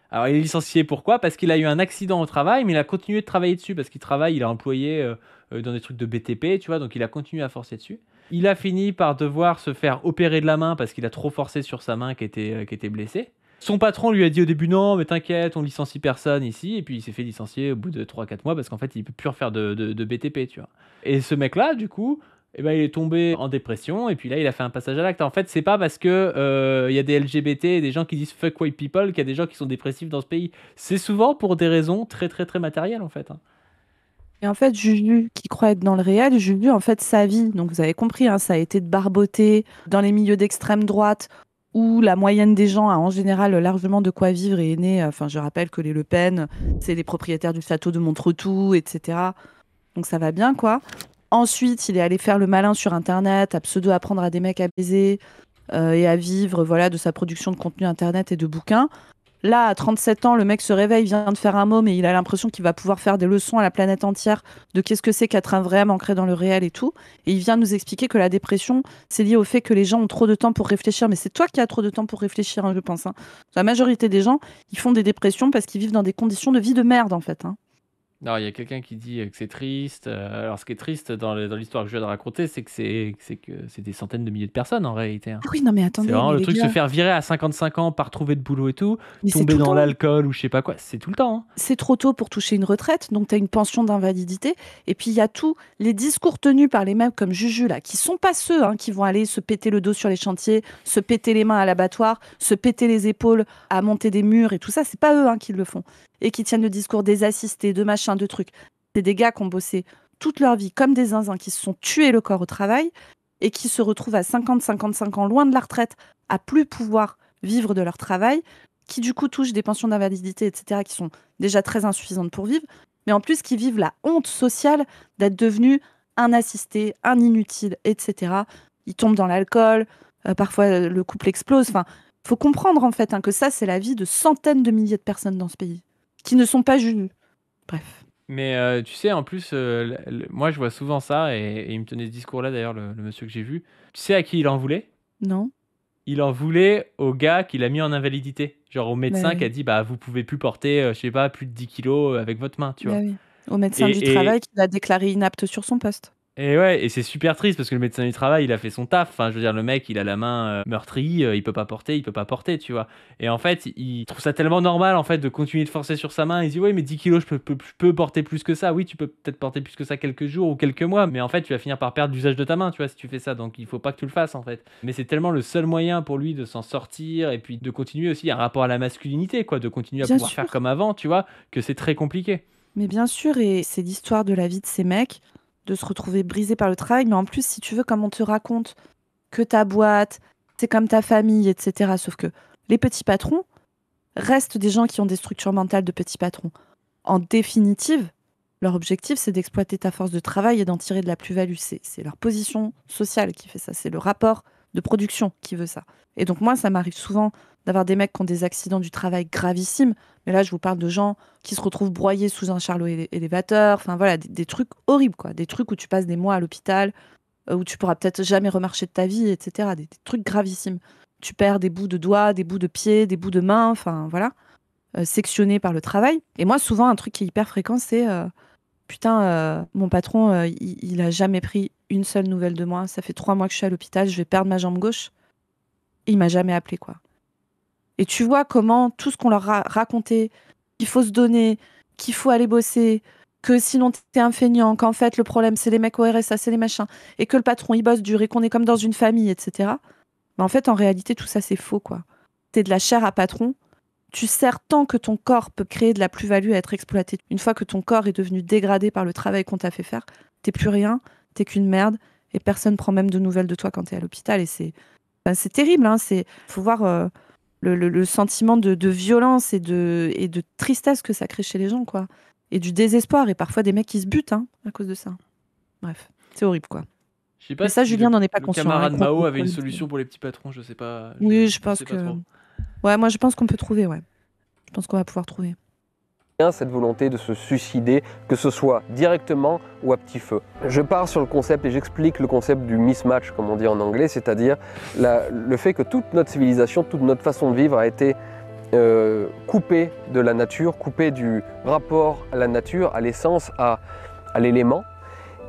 Alors il est licencié pourquoi? Parce qu'il a eu un accident au travail, mais il a continué de travailler dessus, parce qu'il travaille, il est employé dans des trucs de BTP, tu vois, donc il a continué à forcer dessus. Il a fini par devoir se faire opérer de la main parce qu'il a trop forcé sur sa main qui était blessée. Son patron lui a dit au début non, mais t'inquiète, on licencie personne ici. Et puis il s'est fait licencier au bout de 3-4 mois parce qu'en fait il peut plus refaire de BTP, tu vois. Et ce mec-là, du coup, eh ben, il est tombé en dépression et puis là il a fait un passage à l'acte. En fait, c'est pas parce que y a des LGBT et des gens qui disent fuck white people qu'il y a des gens qui sont dépressifs dans ce pays. C'est souvent pour des raisons très très très matérielles en fait. Et en fait, Juju, qui croit être dans le réel, Juju, en fait, sa vie, donc vous avez compris, hein, ça a été de barboter dans les milieux d'extrême droite, où la moyenne des gens a en général largement de quoi vivre et est née. Enfin, je rappelle que les Le Pen, c'est les propriétaires du château de Montretout, etc. Donc ça va bien, quoi. Ensuite, il est allé faire le malin sur Internet, à pseudo-apprendre à des mecs à baiser et à vivre, voilà, de sa production de contenu Internet et de bouquins. Là, à 37 ans, le mec se réveille, vient de faire un môme et il a l'impression qu'il va pouvoir faire des leçons à la planète entière de qu'est-ce que c'est qu'être un vrai homme ancré dans le réel et tout. Et il vient nous expliquer que la dépression, c'est lié au fait que les gens ont trop de temps pour réfléchir. Mais c'est toi qui as trop de temps pour réfléchir, hein, je pense. Hein. La majorité des gens, ils font des dépressions parce qu'ils vivent dans des conditions de vie de merde, en fait. Hein. Alors, il y a quelqu'un qui dit que c'est triste. Alors, ce qui est triste dans l'histoire que je viens de raconter, c'est que c'est des centaines de milliers de personnes en réalité. Hein. Ah oui, non mais C'est attendez, vraiment mais le les truc, gars, se faire virer à 55 ans, pas retrouver de boulot et tout, mais c'est tomber tout le dans temps. l'alcool ou je sais pas quoi, c'est tout le temps. Hein. C'est trop tôt pour toucher une retraite, donc tu as une pension d'invalidité. Et puis il y a tous les discours tenus par les mecs comme Juju, là, qui sont pas ceux qui vont aller se péter le dos sur les chantiers, se péter les mains à l'abattoir, se péter les épaules à monter des murs et tout ça. C'est pas eux qui le font. Et qui tiennent le discours des assistés, de machin, de trucs. C'est des gars qui ont bossé toute leur vie comme des zinzins, qui se sont tués le corps au travail et qui se retrouvent à 50-55 ans, loin de la retraite, à plus pouvoir vivre de leur travail, qui du coup touchent des pensions d'invalidité, etc., qui sont déjà très insuffisantes pour vivre, mais en plus qui vivent la honte sociale d'être devenus un assisté, un inutile, etc. Ils tombent dans l'alcool, parfois le couple explose. Enfin, faut comprendre en fait que ça, c'est la vie de centaines de milliers de personnes dans ce pays, qui ne sont pas Juju. Bref. Mais tu sais, en plus, moi je vois souvent ça, et il me tenait ce discours-là d'ailleurs, le monsieur que j'ai vu. Tu sais à qui il en voulait? Non. Il en voulait au gars qui l'a mis en invalidité. Genre au médecin Bah qui a oui. dit bah vous pouvez plus porter, je sais pas, plus de 10 kilos avec votre main, tu Bah vois. oui. Au médecin du Et, travail et, qui l'a déclaré inapte sur son poste. Et ouais, et c'est super triste parce que le médecin du travail, il a fait son taf. Enfin, je veux dire, le mec, il a la main meurtrie, il peut pas porter, tu vois. Et en fait, il trouve ça tellement normal, en fait, de continuer de forcer sur sa main. Il dit, ouais, mais 10 kilos, je peux porter plus que ça. Oui, tu peux peut-être porter plus que ça quelques jours ou quelques mois, mais en fait, tu vas finir par perdre l'usage de ta main, tu vois, si tu fais ça. Donc, il faut pas que tu le fasses, en fait. Mais c'est tellement le seul moyen pour lui de s'en sortir et puis de continuer aussi un rapport à la masculinité, quoi, de continuer à Bien pouvoir faire sûr. comme avant, tu vois, que c'est très compliqué. Mais bien sûr, et c'est l'histoire de la vie de ces mecs, de se retrouver brisés par le travail. Mais en plus, si tu veux, comme on te raconte que ta boîte, c'est comme ta famille, etc. Sauf que les petits patrons restent des gens qui ont des structures mentales de petits patrons. En définitive, leur objectif, c'est d'exploiter ta force de travail et d'en tirer de la plus-value. C'est leur position sociale qui fait ça. C'est le rapport de production qui veut ça. Et donc moi, ça m'arrive souvent d'avoir des mecs qui ont des accidents du travail gravissimes. Mais là, je vous parle de gens qui se retrouvent broyés sous un charlot élévateur. Enfin voilà, des trucs horribles, quoi. Des trucs où tu passes des mois à l'hôpital, où tu pourras peut-être jamais remarcher de ta vie, etc. Des trucs gravissimes. Tu perds des bouts de doigts, des bouts de pieds, des bouts de mains, enfin voilà, sectionnés par le travail. Et moi, souvent, un truc qui est hyper fréquent, c'est putain, mon patron, il a jamais pris une seule nouvelle de moi. Ça fait 3 mois que je suis à l'hôpital, je vais perdre ma jambe gauche. Et il m'a jamais appelé, quoi. Et tu vois comment tout ce qu'on leur a raconté, qu'il faut se donner, qu'il faut aller bosser, que sinon t'es un feignant, qu'en fait le problème c'est les mecs au RSA, c'est les machins, et que le patron il bosse dur et qu'on est comme dans une famille, etc. Mais en fait, en réalité, tout ça c'est faux, quoi. T'es de la chair à patron, tu sers tant que ton corps peut créer de la plus-value à être exploité. Une fois que ton corps est devenu dégradé par le travail qu'on t'a fait faire, t'es plus rien, t'es qu'une merde, et personne prend même de nouvelles de toi quand t'es à l'hôpital. Et c'est terrible, hein. Faut voir le sentiment de violence et de tristesse que ça crée chez les gens, quoi. Et du désespoir, et parfois des mecs qui se butent à cause de ça. Bref, c'est horrible, quoi. Je sais pas Mais ça, si Julien n'en est pas le conscient. camarade hein, Mao avait une qu'on- solution pour les petits patrons, je sais pas. Oui, je je pense sais pas que. trop. Ouais, moi, je pense qu'on peut trouver, ouais. Je pense qu'on va pouvoir trouver. Cette volonté de se suicider, que ce soit directement ou à petit feu. Je pars sur le concept et j'explique le concept du mismatch, comme on dit en anglais, c'est-à-dire le fait que toute notre civilisation, toute notre façon de vivre a été coupée de la nature, coupée du rapport à la nature, à l'essence, à l'élément.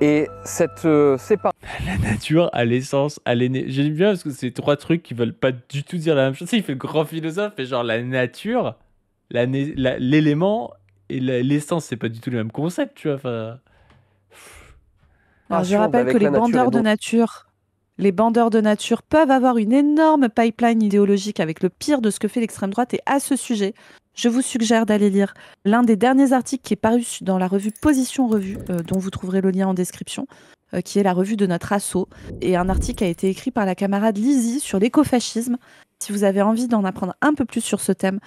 Et cette séparation... La nature, à l'essence, à l'énergie. J'aime bien parce que c'est 3 trucs qui veulent pas du tout dire la même chose. Tu sais, il fait le grand philosophe et genre la nature, l'élément et l'essence, c'est pas du tout le même concept, tu vois. Enfin... Alors, je rappelle avec que les la nature bandeurs et de donc- nature, les bandeurs de nature peuvent avoir une énorme pipeline idéologique avec le pire de ce que fait l'extrême droite. Et à ce sujet, je vous suggère d'aller lire l'un des derniers articles qui est paru dans la revue Position Revue, dont vous trouverez le lien en description, qui est la revue de notre asso. Et un article a été écrit par la camarade Lizzie sur l'écofascisme. Si vous avez envie d'en apprendre un peu plus sur ce thème,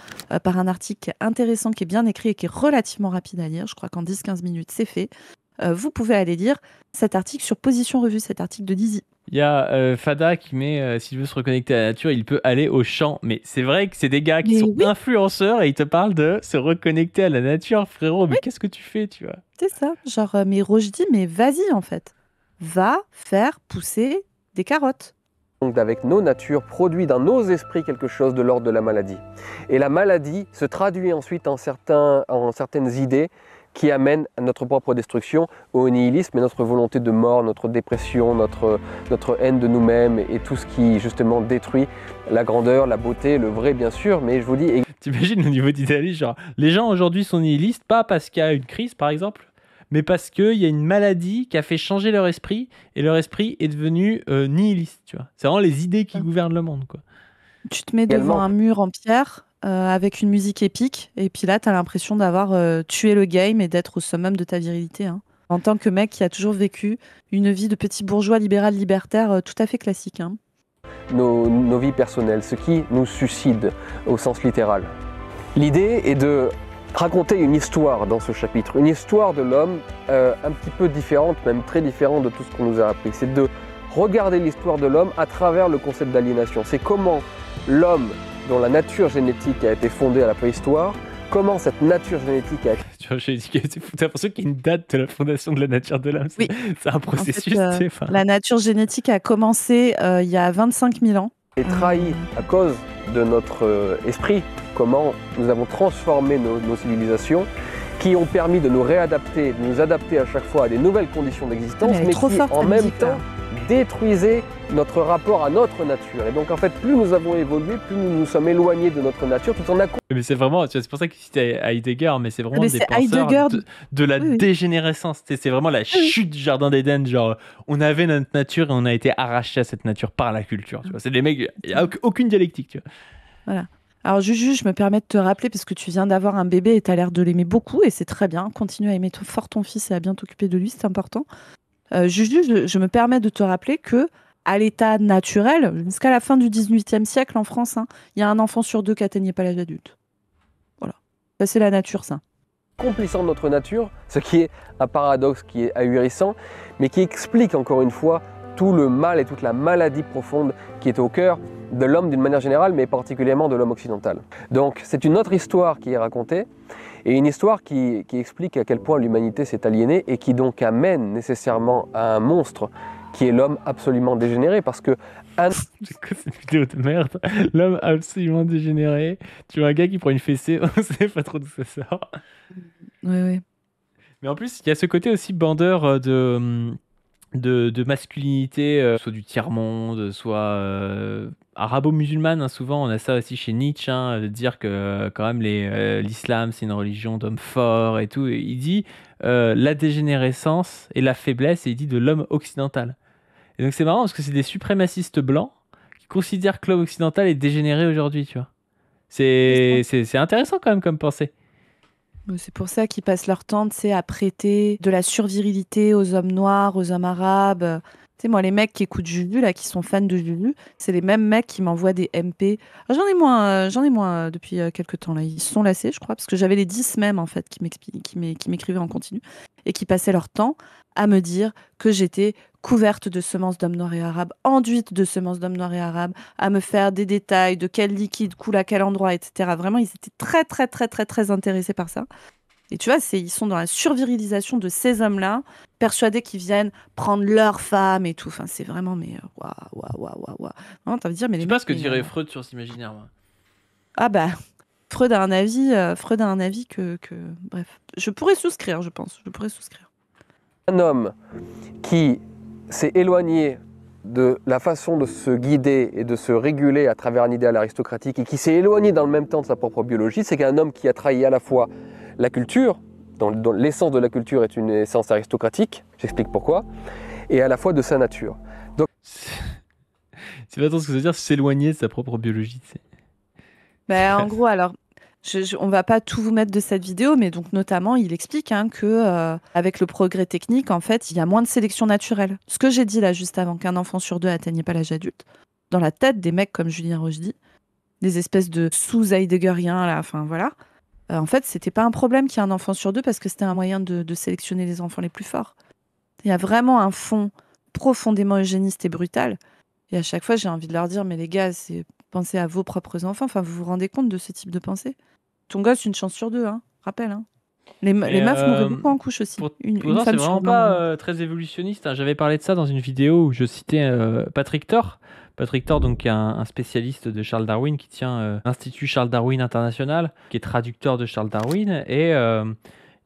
par un article qui est intéressant, qui est bien écrit et qui est relativement rapide à lire, je crois qu'en 10-15 minutes, c'est fait. Vous pouvez aller lire cet article sur Position Revue, cet article de Lizzie. Il y a Fada qui met s'il veut se reconnecter à la nature, il peut aller au champ. Mais c'est vrai que c'est des gars qui Mais sont oui. influenceurs et ils te parlent de se reconnecter à la nature, frérot. Mais qu'est-ce que tu fais, tu vois? C'est ça. Genre, mais Roche dit, mais vas-y en fait. Va faire pousser des carottes. Donc avec nos natures, produit dans nos esprits quelque chose de l'ordre de la maladie. Et la maladie se traduit ensuite en certaines idées qui amènent à notre propre destruction, au nihilisme et notre volonté de mort, notre dépression, notre haine de nous-mêmes et tout ce qui justement détruit la grandeur, la beauté, le vrai bien sûr, mais je vous dis... T'imagines le niveau d'idéalisme, genre les gens aujourd'hui sont nihilistes, pas parce qu'il y a une crise par exemple, mais parce qu'il y a une maladie qui a fait changer leur esprit et leur esprit est devenu nihiliste, tu vois. C'est vraiment les idées qui gouvernent le monde, quoi. Tu te mets devant un mur en pierre avec une musique épique et puis là, tu as l'impression d'avoir tué le game et d'être au summum de ta virilité. Hein. En tant que mec qui a toujours vécu une vie de petit bourgeois libéral libertaire tout à fait classique. Hein. Nos vies personnelles, ce qui nous suicide au sens littéral. L'idée est de raconter une histoire dans ce chapitre, une histoire de l'homme un petit peu différente, même très différente de tout ce qu'on nous a appris. C'est de regarder l'histoire de l'homme à travers le concept d'aliénation. C'est comment l'homme, dont la nature génétique a été fondée à la préhistoire, comment cette nature génétique a été... Tu vois, j'ai dit que t'as l'impression qu'il y a une date de la fondation de la nature de l'homme. Oui. C'est un processus. En fait, la nature génétique a commencé il y a 25 000 ans. Et trahi à cause de notre esprit, comment nous avons transformé nos civilisations, qui ont permis de nous réadapter, de nous adapter à chaque fois à des nouvelles conditions d'existence, mais qui en même temps détruisaient notre rapport à notre nature. Et donc en fait, plus nous avons évolué, plus nous nous sommes éloignés de notre nature, tout en Mais c'est vraiment, c'est pour ça qu'il citait Heidegger, mais c'est vraiment mais des c'est penseurs Heidegger... de la dégénérescence. C'est vraiment la chute du jardin d'Éden. Genre, on avait notre nature et on a été arraché à cette nature par la culture. Tu vois, c'est des mecs, il n'y a aucune dialectique. Tu vois. Voilà. Alors Juju, je me permets de te rappeler, parce que tu viens d'avoir un bébé et tu as l'air de l'aimer beaucoup, et c'est très bien. Continue à aimer fort ton fils et à bien t'occuper de lui, c'est important. Juju, je me permets de te rappeler que à l'état naturel, jusqu'à la fin du 18e siècle en France, il y a un enfant sur 2 qui n'atteignait pas l'âge adulte. Voilà. Ça, c'est la nature, ça. Accomplissant de notre nature, ce qui est un paradoxe qui est ahurissant, mais qui explique encore une fois tout le mal et toute la maladie profonde qui est au cœur de l'homme d'une manière générale, mais particulièrement de l'homme occidental. Donc c'est une autre histoire qui est racontée, et une histoire qui explique à quel point l'humanité s'est aliénée et qui donc amène nécessairement à un monstre qui est l'homme absolument dégénéré, parce que... C'est quoi cette vidéo de merde? L'homme absolument dégénéré. Tu vois un gars qui prend une fessée, on sait pas trop d'où ça sort. Oui. Mais en plus, il y a ce côté aussi bandeur de masculinité, soit du tiers-monde, soit arabo-musulmane. Hein, souvent, on a ça aussi chez Nietzsche, de dire que quand même l'islam, c'est une religion d'hommes forts et tout. Et il dit la dégénérescence et la faiblesse, et il dit de l'homme occidental. Et donc c'est marrant parce que c'est des suprémacistes blancs qui considèrent que l'homme occidental est dégénéré aujourd'hui, tu vois. C'est intéressant quand même comme pensée. C'est pour ça qu'ils passent leur temps à prêter de la survirilité aux hommes noirs, aux hommes arabes. Tu sais, moi, les mecs qui écoutent Juju, là, qui sont fans de Juju, c'est les mêmes mecs qui m'envoient des MP. Alors, j'en ai moins depuis quelques temps, là. Ils se sont lassés, je crois, parce que j'avais les 10 mêmes, en fait, qui m'écrivaient en continu et qui passaient leur temps à me dire que j'étais couverte de semences d'hommes noirs et arabes, enduite de semences d'hommes noirs et arabes, à me faire des détails de quel liquide coule à quel endroit, etc. Vraiment, ils étaient très, très, très, très, très intéressés par ça. Et tu vois, ils sont dans la survirilisation de ces hommes-là, persuadés qu'ils viennent prendre leur femme et tout. Enfin, c'est vraiment, mais waouh, waouh, waouh, waouh. Vraiment, t'as envie de dire, mais Je les sais pas mecs, ce que mais, dirait Freud sur cet imaginaire, moi. Ah bah, Freud a un avis que... Bref, je pourrais souscrire, je pense. Je pourrais souscrire. Un homme qui s'est éloigné de la façon de se guider et de se réguler à travers un idéal aristocratique et qui s'est éloigné dans le même temps de sa propre biologie, c'est qu'un homme qui a trahi à la fois la culture, dont l'essence de la culture est une essence aristocratique, j'explique pourquoi, et à la fois de sa nature. Donc, C'est pas tant ce que ça veut dire s'éloigner de sa propre biologie. Bah, en gros, alors, on va pas tout vous mettre de cette vidéo, mais donc notamment, il explique que avec le progrès technique, en fait, il y a moins de sélection naturelle. Ce que j'ai dit là juste avant, qu'un enfant sur 2 atteignait pas l'âge adulte, dans la tête des mecs comme Julien Rochdy, des espèces de sous-heideggeriens, là, enfin voilà. En fait, c'était pas un problème qu'il y ait un enfant sur 2 parce que c'était un moyen de sélectionner les enfants les plus forts. Il y a vraiment un fond profondément eugéniste et brutal. Et à chaque fois, j'ai envie de leur dire, mais les gars, pensez à vos propres enfants. Enfin, vous vous rendez compte de ce type de pensée? Ton gosse, une chance sur 2, hein. Rappelle, hein. Les meufs mourraient beaucoup en couche aussi. Une Pourtant, c'est femme vraiment sur 20. pas très évolutionniste. Hein. J'avais parlé de ça dans une vidéo où je citais Patrick Thor. Patrick Thor, donc, qui est un spécialiste de Charles Darwin, qui tient l'Institut Charles Darwin International, qui est traducteur de Charles Darwin. Et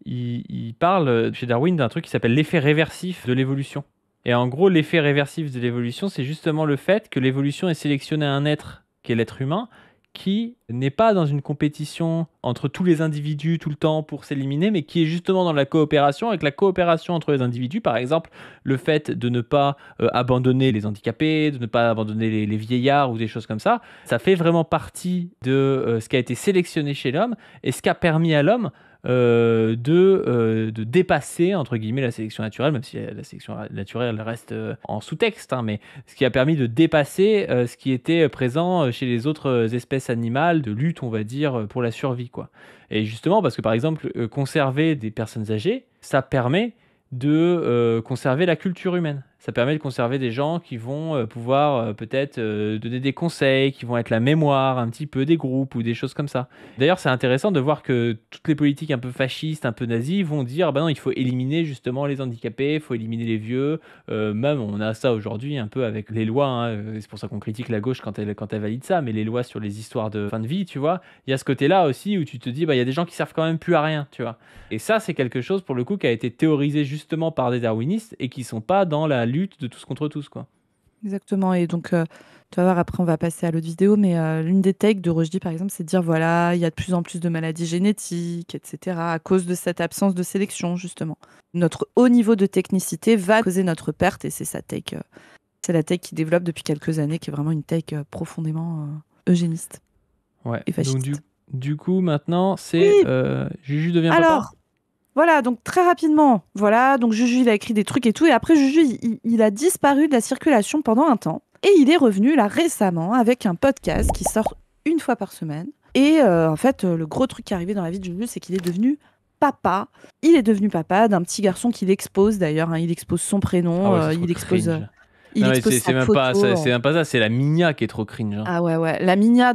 il parle chez Darwin d'un truc qui s'appelle l'effet réversif de l'évolution. Et en gros, l'effet réversif de l'évolution, c'est justement le fait que l'évolution ait sélectionné un être, qui est l'être humain, qui n'est pas dans une compétition entre tous les individus tout le temps pour s'éliminer, mais qui est justement dans la coopération, avec la coopération entre les individus. Par exemple, le fait de ne pas abandonner les handicapés, de ne pas abandonner les vieillards ou des choses comme ça, ça fait vraiment partie de ce qui a été sélectionné chez l'homme et ce qui a permis à l'homme de dépasser entre guillemets la sélection naturelle, même si la sélection naturelle reste en sous-texte, hein, mais ce qui a permis de dépasser ce qui était présent chez les autres espèces animales de lutte, on va dire, pour la survie, quoi. Et justement parce que par exemple conserver des personnes âgées, ça permet de conserver la culture humaine. Ça permet de conserver des gens qui vont pouvoir peut-être donner des conseils, qui vont être la mémoire un petit peu des groupes ou des choses comme ça. D'ailleurs, c'est intéressant de voir que toutes les politiques un peu fascistes, un peu nazies vont dire bah non, il faut éliminer justement les handicapés, il faut éliminer les vieux. Même on a ça aujourd'hui un peu avec les lois. Hein, c'est pour ça qu'on critique la gauche quand elle valide ça, mais les lois sur les histoires de fin de vie, tu vois, il y a ce côté-là aussi où tu te dis bah il y a des gens qui servent quand même plus à rien, tu vois. Et ça, c'est quelque chose pour le coup qui a été théorisé justement par des darwinistes et qui sont pas dans la lutte de tous contre tous, quoi. Exactement. Et donc, tu vas voir, après, on va passer à l'autre vidéo, mais l'une des takes de Rochdy, par exemple, c'est de dire, voilà, il y a de plus en plus de maladies génétiques, etc., à cause de cette absence de sélection, justement. Notre haut niveau de technicité va causer notre perte, et c'est sa take. C'est la take qui développe depuis quelques années, qui est vraiment une take profondément eugéniste. Ouais. Et fasciste. Donc, du coup, maintenant, c'est Juju devient papa. Alors, voilà, donc très rapidement, voilà, donc Juju, il a écrit des trucs et tout, et après Juju, il a disparu de la circulation pendant un temps, et il est revenu là récemment avec un podcast qui sort une fois par semaine, et en fait, le gros truc qui est arrivé dans la vie de Juju, c'est qu'il est devenu papa. Il est devenu papa d'un petit garçon qu'il expose d'ailleurs, hein, il expose son prénom, Ah ouais, il expose... cringe. Il Non, mais expose c'est sa même photo, pas ça, c'est même pas ça, c'est la Migna qui est trop cringe. Hein. Ah ouais, la Migna,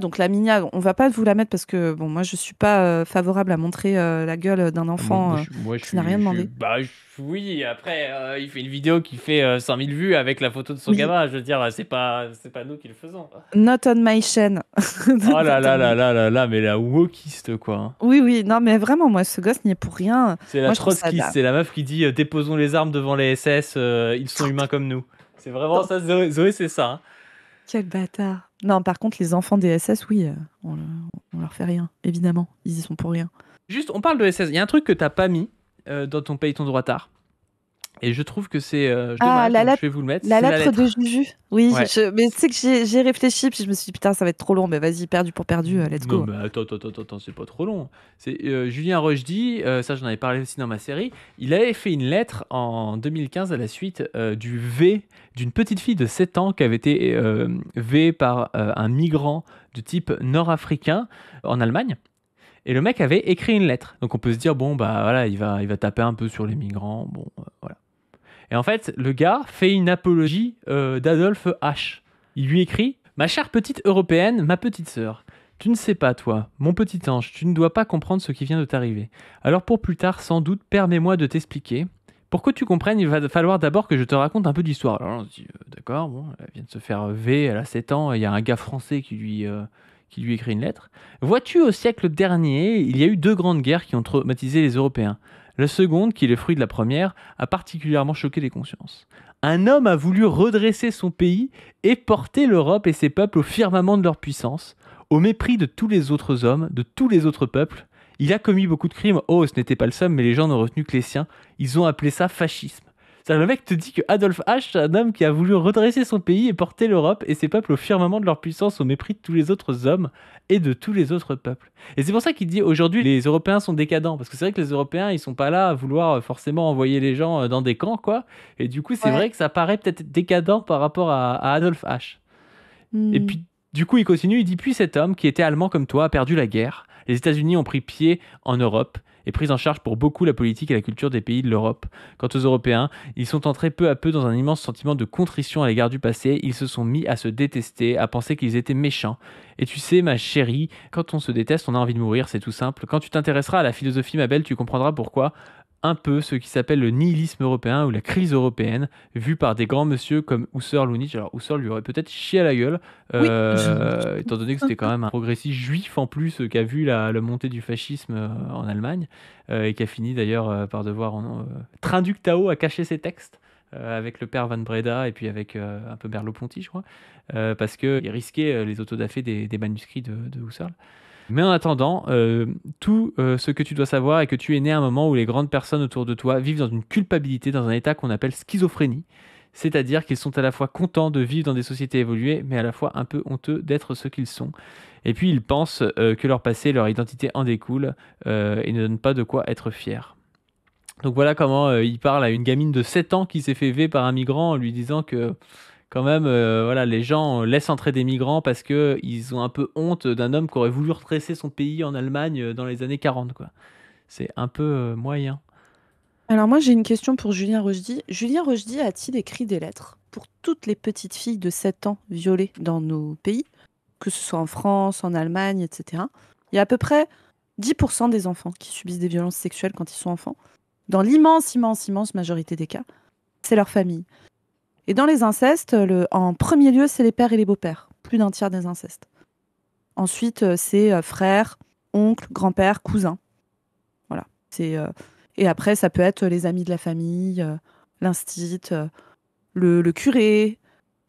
on va pas vous la mettre parce que bon, moi je suis pas favorable à montrer la gueule d'un enfant qui n'a rien demandé. Oui, après il fait une vidéo qui fait 100 000 vues avec la photo de son gamin, je veux dire, c'est pas nous qui le faisons. Not on my chain. Oh là là là là là là, mais la wokiste quoi. Hein. Oui, non mais vraiment, moi ce gosse n'y est pour rien. C'est la trotskiste, c'est la meuf qui dit déposons les armes devant les SS, ils sont humains comme nous. C'est vraiment ça, Zoé, c'est ça. Hein. Quel bâtard. Non, par contre, les enfants des SS, oui, on leur fait rien, évidemment. Ils y sont pour rien. Juste, on parle de SS. Il y a un truc que t'as pas mis dans ton Paye ton droit tard. Et je trouve que c'est Ah, dommage, la donc lettre, je vais vous le mettre, la c'est la lettre de lettre. Juju. Oui, Ouais. mais tu sais que j'ai réfléchi, puis je me suis dit, putain, ça va être trop long. Mais vas-y, perdu pour perdu, let's Non, go. mais attends, c'est pas trop long. C'est Julien Rochdy, ça j'en avais parlé aussi dans ma série. Il avait fait une lettre en 2015 à la suite du V d'une petite fille de 7 ans qui avait été V par un migrant de type nord-africain en Allemagne. Et le mec avait écrit une lettre. Donc on peut se dire, bon, bah voilà, il va taper un peu sur les migrants. Bon, voilà. Et en fait, le gars fait une apologie d'Adolphe H. Il lui écrit: Ma chère petite européenne, ma petite sœur, tu ne sais pas, toi, mon petit ange, tu ne dois pas comprendre ce qui vient de t'arriver. Alors pour plus tard, sans doute, permets-moi de t'expliquer. Pour que tu comprennes, il va falloir d'abord que je te raconte un peu d'histoire. Alors on se dit, d'accord, bon, elle vient de se faire V, elle a 7 ans, il y a un gars français qui lui écrit une lettre. Vois-tu, au siècle dernier, il y a eu 2 grandes guerres qui ont traumatisé les Européens. La seconde, qui est le fruit de la première, a particulièrement choqué les consciences. Un homme a voulu redresser son pays et porter l'Europe et ses peuples au firmament de leur puissance, au mépris de tous les autres hommes, de tous les autres peuples. Il a commis beaucoup de crimes. Oh, ce n'était pas le seul, mais les gens n'ont retenu que les siens. Ils ont appelé ça fascisme. C'est-à-dire, le mec te dit que Adolphe H, c'est un homme qui a voulu redresser son pays et porter l'Europe et ses peuples au firmament de leur puissance, au mépris de tous les autres hommes et de tous les autres peuples. Et c'est pour ça qu'il dit aujourd'hui les Européens sont décadents, parce que c'est vrai que les Européens ils sont pas là à vouloir forcément envoyer les gens dans des camps, quoi. Et du coup c'est Ouais. vrai que ça paraît peut-être décadent par rapport à Adolphe H. Et Hmm. puis du coup il continue, il dit: puis cet homme qui était allemand comme toi a perdu la guerre. Les États-Unis ont pris pied en Europe et pris en charge pour beaucoup la politique et la culture des pays de l'Europe. Quant aux Européens, ils sont entrés peu à peu dans un immense sentiment de contrition à l'égard du passé. Ils se sont mis à se détester, à penser qu'ils étaient méchants. Et tu sais, ma chérie, quand on se déteste, on a envie de mourir, c'est tout simple. Quand tu t'intéresseras à la philosophie, ma belle, tu comprendras pourquoi. Un peu ce qui s'appelle le nihilisme européen ou la crise européenne, vu par des grands monsieur comme Husserl ou Nietzsche. Alors Husserl lui aurait peut-être chié à la gueule, Oui. étant donné que c'était quand même un progressiste juif en plus qui a vu la montée du fascisme en Allemagne et qui a fini d'ailleurs par devoir Traduc Tao a caché ses textes avec le père Van Breda et puis avec un peu Merleau-Ponty, je crois, parce qu'il risquait les autodafés des manuscrits de Husserl. Mais en attendant, tout ce que tu dois savoir est que tu es né à un moment où les grandes personnes autour de toi vivent dans une culpabilité, dans un état qu'on appelle schizophrénie. C'est-à-dire qu'ils sont à la fois contents de vivre dans des sociétés évoluées, mais à la fois un peu honteux d'être ce qu'ils sont. Et puis ils pensent que leur passé, leur identité en découle et ne donnent pas de quoi être fiers. Donc voilà comment il parle à une gamine de 7 ans qui s'est fait V par un migrant en lui disant que quand même, voilà, les gens laissent entrer des migrants parce qu'ils ont un peu honte d'un homme qui aurait voulu redresser son pays en Allemagne dans les années 40, quoi. C'est un peu moyen. Alors moi j'ai une question pour Julien Rochdy. Julien Rochdy a-t-il écrit des lettres pour toutes les petites filles de 7 ans violées dans nos pays, que ce soit en France, en Allemagne, etc. Il y a à peu près 10% des enfants qui subissent des violences sexuelles quand ils sont enfants. Dans l'immense majorité des cas, c'est leur famille. Et dans les incestes, en premier lieu, c'est les pères et les beaux-pères. Plus d'un tiers des incestes. Ensuite, c'est frères, oncles, grands-pères, cousins. Voilà. Et après, ça peut être les amis de la famille, l'instit, le curé,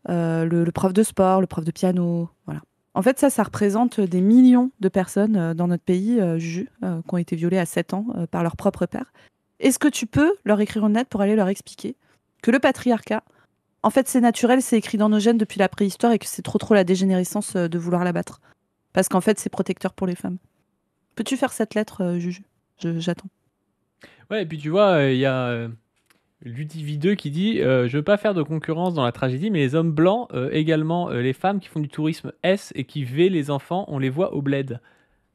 le prof de sport, le prof de piano. Voilà. En fait, ça représente des millions de personnes dans notre pays, Juju, qui ont été violées à 7 ans par leur propre père. Est-ce que tu peux leur écrire une lettre pour aller leur expliquer que le patriarcat, en fait, c'est naturel, c'est écrit dans nos gènes depuis la préhistoire et que c'est trop la dégénérescence de vouloir l'abattre. Parce qu'en fait, c'est protecteur pour les femmes. Peux-tu faire cette lettre, Juju ? J'attends. Ouais, et puis tu vois, il y a Ludivie2 qui dit je veux pas faire de concurrence dans la tragédie, mais les hommes blancs, également les femmes qui font du tourisme S et qui V les enfants, on les voit au bled.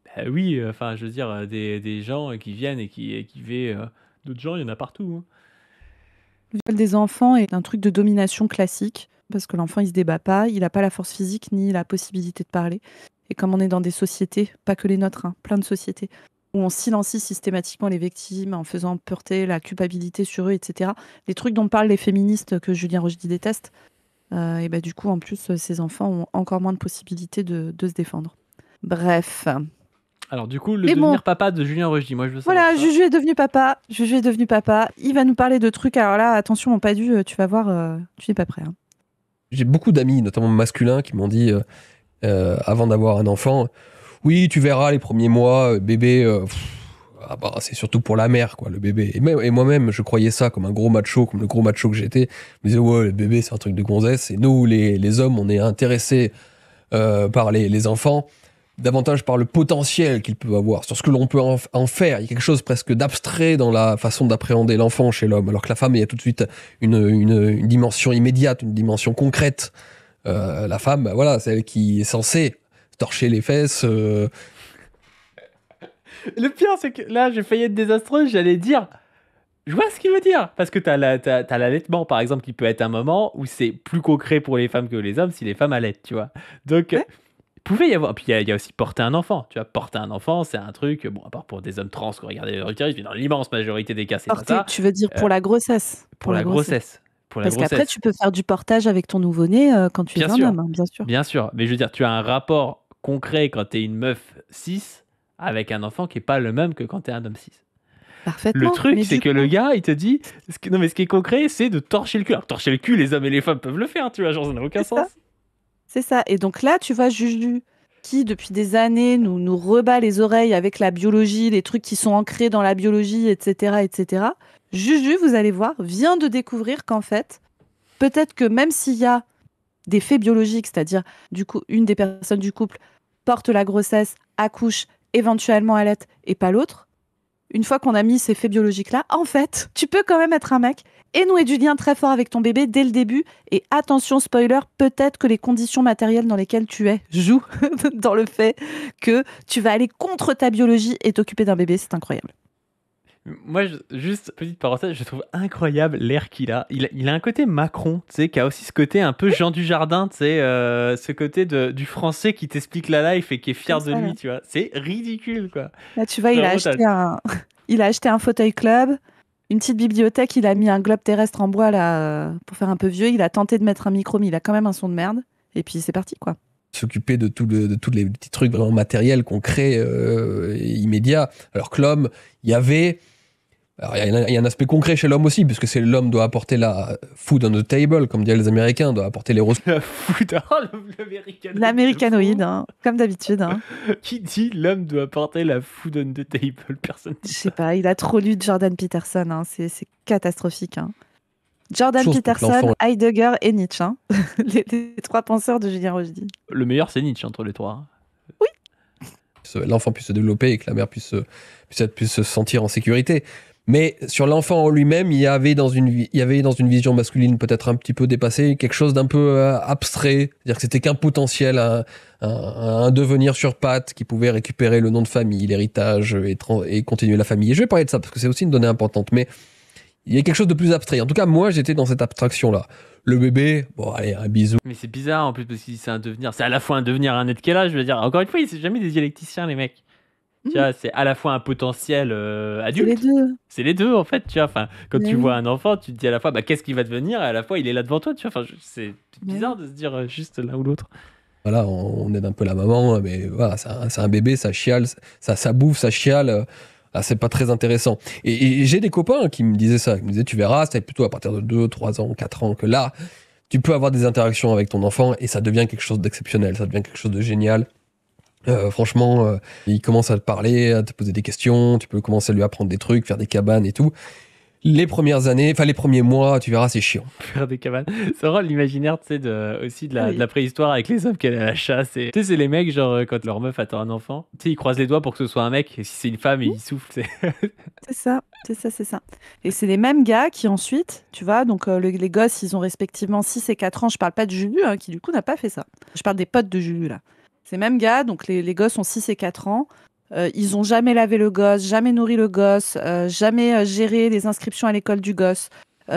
Bah oui, enfin, je veux dire, des gens qui viennent et qui V d'autres gens, il y en a partout. Hein. Le viol des enfants est un truc de domination classique, parce que l'enfant, il se débat pas, il n'a pas la force physique ni la possibilité de parler. Et comme on est dans des sociétés, pas que les nôtres, hein, plein de sociétés, où on silencie systématiquement les victimes en faisant porter la culpabilité sur eux, etc. Les trucs dont parlent les féministes que Julien Rochdy déteste. Et bah, du coup, en plus, ces enfants ont encore moins de possibilités de se défendre. Bref. Alors du coup, le Mais devenir bon. papa de Julien Rochdy, moi je veux savoir Voilà, ça. Juju est devenu papa. Juju est devenu papa. Il va nous parler de trucs. Alors là, attention, mon Padu, tu vas voir, tu n'es pas prêt. Hein. J'ai beaucoup d'amis, notamment masculins, qui m'ont dit, avant d'avoir un enfant, oui, tu verras les premiers mois, bébé, Ah bah, c'est surtout pour la mère, quoi, le bébé. Et moi-même, je croyais ça comme un gros macho, comme le gros macho que j'étais. Je me disais, ouais, le bébé, c'est un truc de gonzesse. Et nous, les hommes, on est intéressés par les enfants, davantage par le potentiel qu'ils peuvent avoir, sur ce que l'on peut en faire. Il y a quelque chose presque d'abstrait dans la façon d'appréhender l'enfant chez l'homme, alors que la femme, il y a tout de suite une dimension immédiate, une dimension concrète. La femme, bah, voilà, c'est elle qui est censée se torcher les fesses. Le pire, c'est que là, j'ai failli être désastreuse, j'allais dire. Je vois ce qu'il veut dire. Parce que t'as l'allaitement, par exemple, qui peut être un moment où c'est plus concret pour les femmes que les hommes si les femmes allaitent, tu vois. Donc, Ouais. il pouvait y avoir. Puis il y a aussi porter un enfant. Tu vois, porter un enfant, c'est un truc. Bon, à part pour des hommes trans qui regardent les utérus, mais dans l'immense majorité des cas, c'est pas Porter, ça. tu veux dire pour la grossesse. Pour la grossesse. Pour la Parce qu'après, grossesse. tu peux faire du portage avec ton nouveau-né quand tu es Bien un sûr. homme, hein, bien sûr. Bien sûr. Mais je veux dire, tu as un rapport concret quand t'es une meuf cis avec un enfant qui est pas le même que quand t'es un homme cis. Parfaitement. Le truc, Mais c'est du que coup- le gars, il te dit. Non, mais ce qui est concret, c'est de torcher le cul. Alors, torcher le cul, les hommes et les femmes peuvent le faire, tu vois, genre, ça n'a aucun C'est ça. sens. C'est ça. Et donc là, tu vois, Juju, qui depuis des années nous rebat les oreilles avec la biologie, les trucs qui sont ancrés dans la biologie, etc., etc. Juju, vous allez voir, vient de découvrir qu'en fait, peut-être que même s'il y a des faits biologiques, c'est-à-dire du coup une des personnes du couple porte la grossesse, accouche, éventuellement allaite et pas l'autre, une fois qu'on a mis ces faits biologiques-là, en fait, tu peux quand même être un mec et nouer du lien très fort avec ton bébé dès le début. Et attention, spoiler, peut-être que les conditions matérielles dans lesquelles tu es jouent dans le fait que tu vas aller contre ta biologie et t'occuper d'un bébé. C'est incroyable. Moi, juste petite parenthèse, je trouve incroyable l'air qu'il a. Il a un côté Macron, tu sais, qui a aussi ce côté un peu Jean Dujardin, tu sais, ce côté du français qui t'explique la life et qui est fier Comme de ça, lui, là. tu vois. C'est ridicule, quoi. Là, tu vois, il a Vraiment, acheté un fauteuil club, une petite bibliothèque, il a mis un globe terrestre en bois là pour faire un peu vieux. Il a tenté de mettre un micro, mais il a quand même un son de merde. Et puis c'est parti, quoi. S'occuper de tous les petits trucs vraiment matériels, concrets, immédiats. Alors que l'homme, il y avait... Alors, il y a un aspect concret chez l'homme aussi, puisque c'est l'homme doit apporter la food on the table, comme disent les Américains, doit apporter les ressources. La foudre, l'américanoïde. L'américanoïde, hein, comme d'habitude. Hein. Qui dit l'homme doit porter la food on the table? Personne Je dit sais ça. pas, il a trop lu de Jordan Peterson, hein, c'est catastrophique. Hein. Jordan Chose pour que Peterson, l'enfant- Heidegger et Nietzsche, hein. les trois penseurs de Julien Rochdy. Le meilleur, c'est Nietzsche entre les trois. L'enfant puisse se développer et que la mère puisse se sentir en sécurité. Mais sur l'enfant en lui-même, il y avait dans une vision masculine peut-être un petit peu dépassée, quelque chose d'un peu abstrait. C'est-à-dire que c'était qu'un potentiel, un devenir sur pattes qui pouvait récupérer le nom de famille, l'héritage et continuer la famille. Et je vais parler de ça parce que c'est aussi une donnée importante. Mais il y a quelque chose de plus abstrait. En tout cas, moi, j'étais dans cette abstraction-là. Le bébé, bon, allez, un bisou. Mais c'est bizarre en plus parce que c'est un devenir. C'est à la fois un devenir et un être quel âge, je veux dire. Encore une fois, c'est jamais des dialecticiens, les mecs. Tu vois, c'est à la fois un potentiel C'est adulte. les deux. C'est les deux en fait, tu vois. Enfin, quand Mais tu oui. vois un enfant, tu te dis à la fois, bah, qu'est-ce qu'il va devenir, et à la fois, il est là devant toi, tu vois. Enfin, c'est Mais bizarre de se dire juste l'un ou l'autre. Voilà, on aide un peu la maman, mais voilà, c'est un bébé, ça chiale, ça bouffe, ça chiale. Ah, c'est pas très intéressant. Et j'ai des copains qui me disaient ça. Ils me disaient, tu verras, c'est plutôt à partir de 2, 3 ans, 4 ans que là, tu peux avoir des interactions avec ton enfant et ça devient quelque chose d'exceptionnel, ça devient quelque chose de génial. Franchement, il commence à te parler, à te poser des questions, tu peux commencer à lui apprendre des trucs, faire des cabanes et tout. Les premières années, enfin les premiers mois, tu verras, c'est chiant. Faire des cabanes. C'est vraiment l'imaginaire, tu sais, aussi de Oui. la préhistoire avec les hommes qui allaient à la chasse. Et... Tu sais, c'est les mecs, genre, quand leur meuf attend un enfant, tu sais, ils croisent les doigts pour que ce soit un mec. Et si c'est une femme, ils soufflent. C'est ça, c'est ça, c'est ça. Et c'est les mêmes gars qui ensuite, tu vois, donc les gosses, ils ont respectivement 6 et 4 ans. Je parle pas de Juju, hein, qui du coup n'a pas fait ça. Je parle des potes de Juju, là. Ces mêmes gars, donc les gosses ont 6 et 4 ans. Ils ont jamais lavé le gosse, jamais nourri le gosse, jamais géré les inscriptions à l'école du gosse,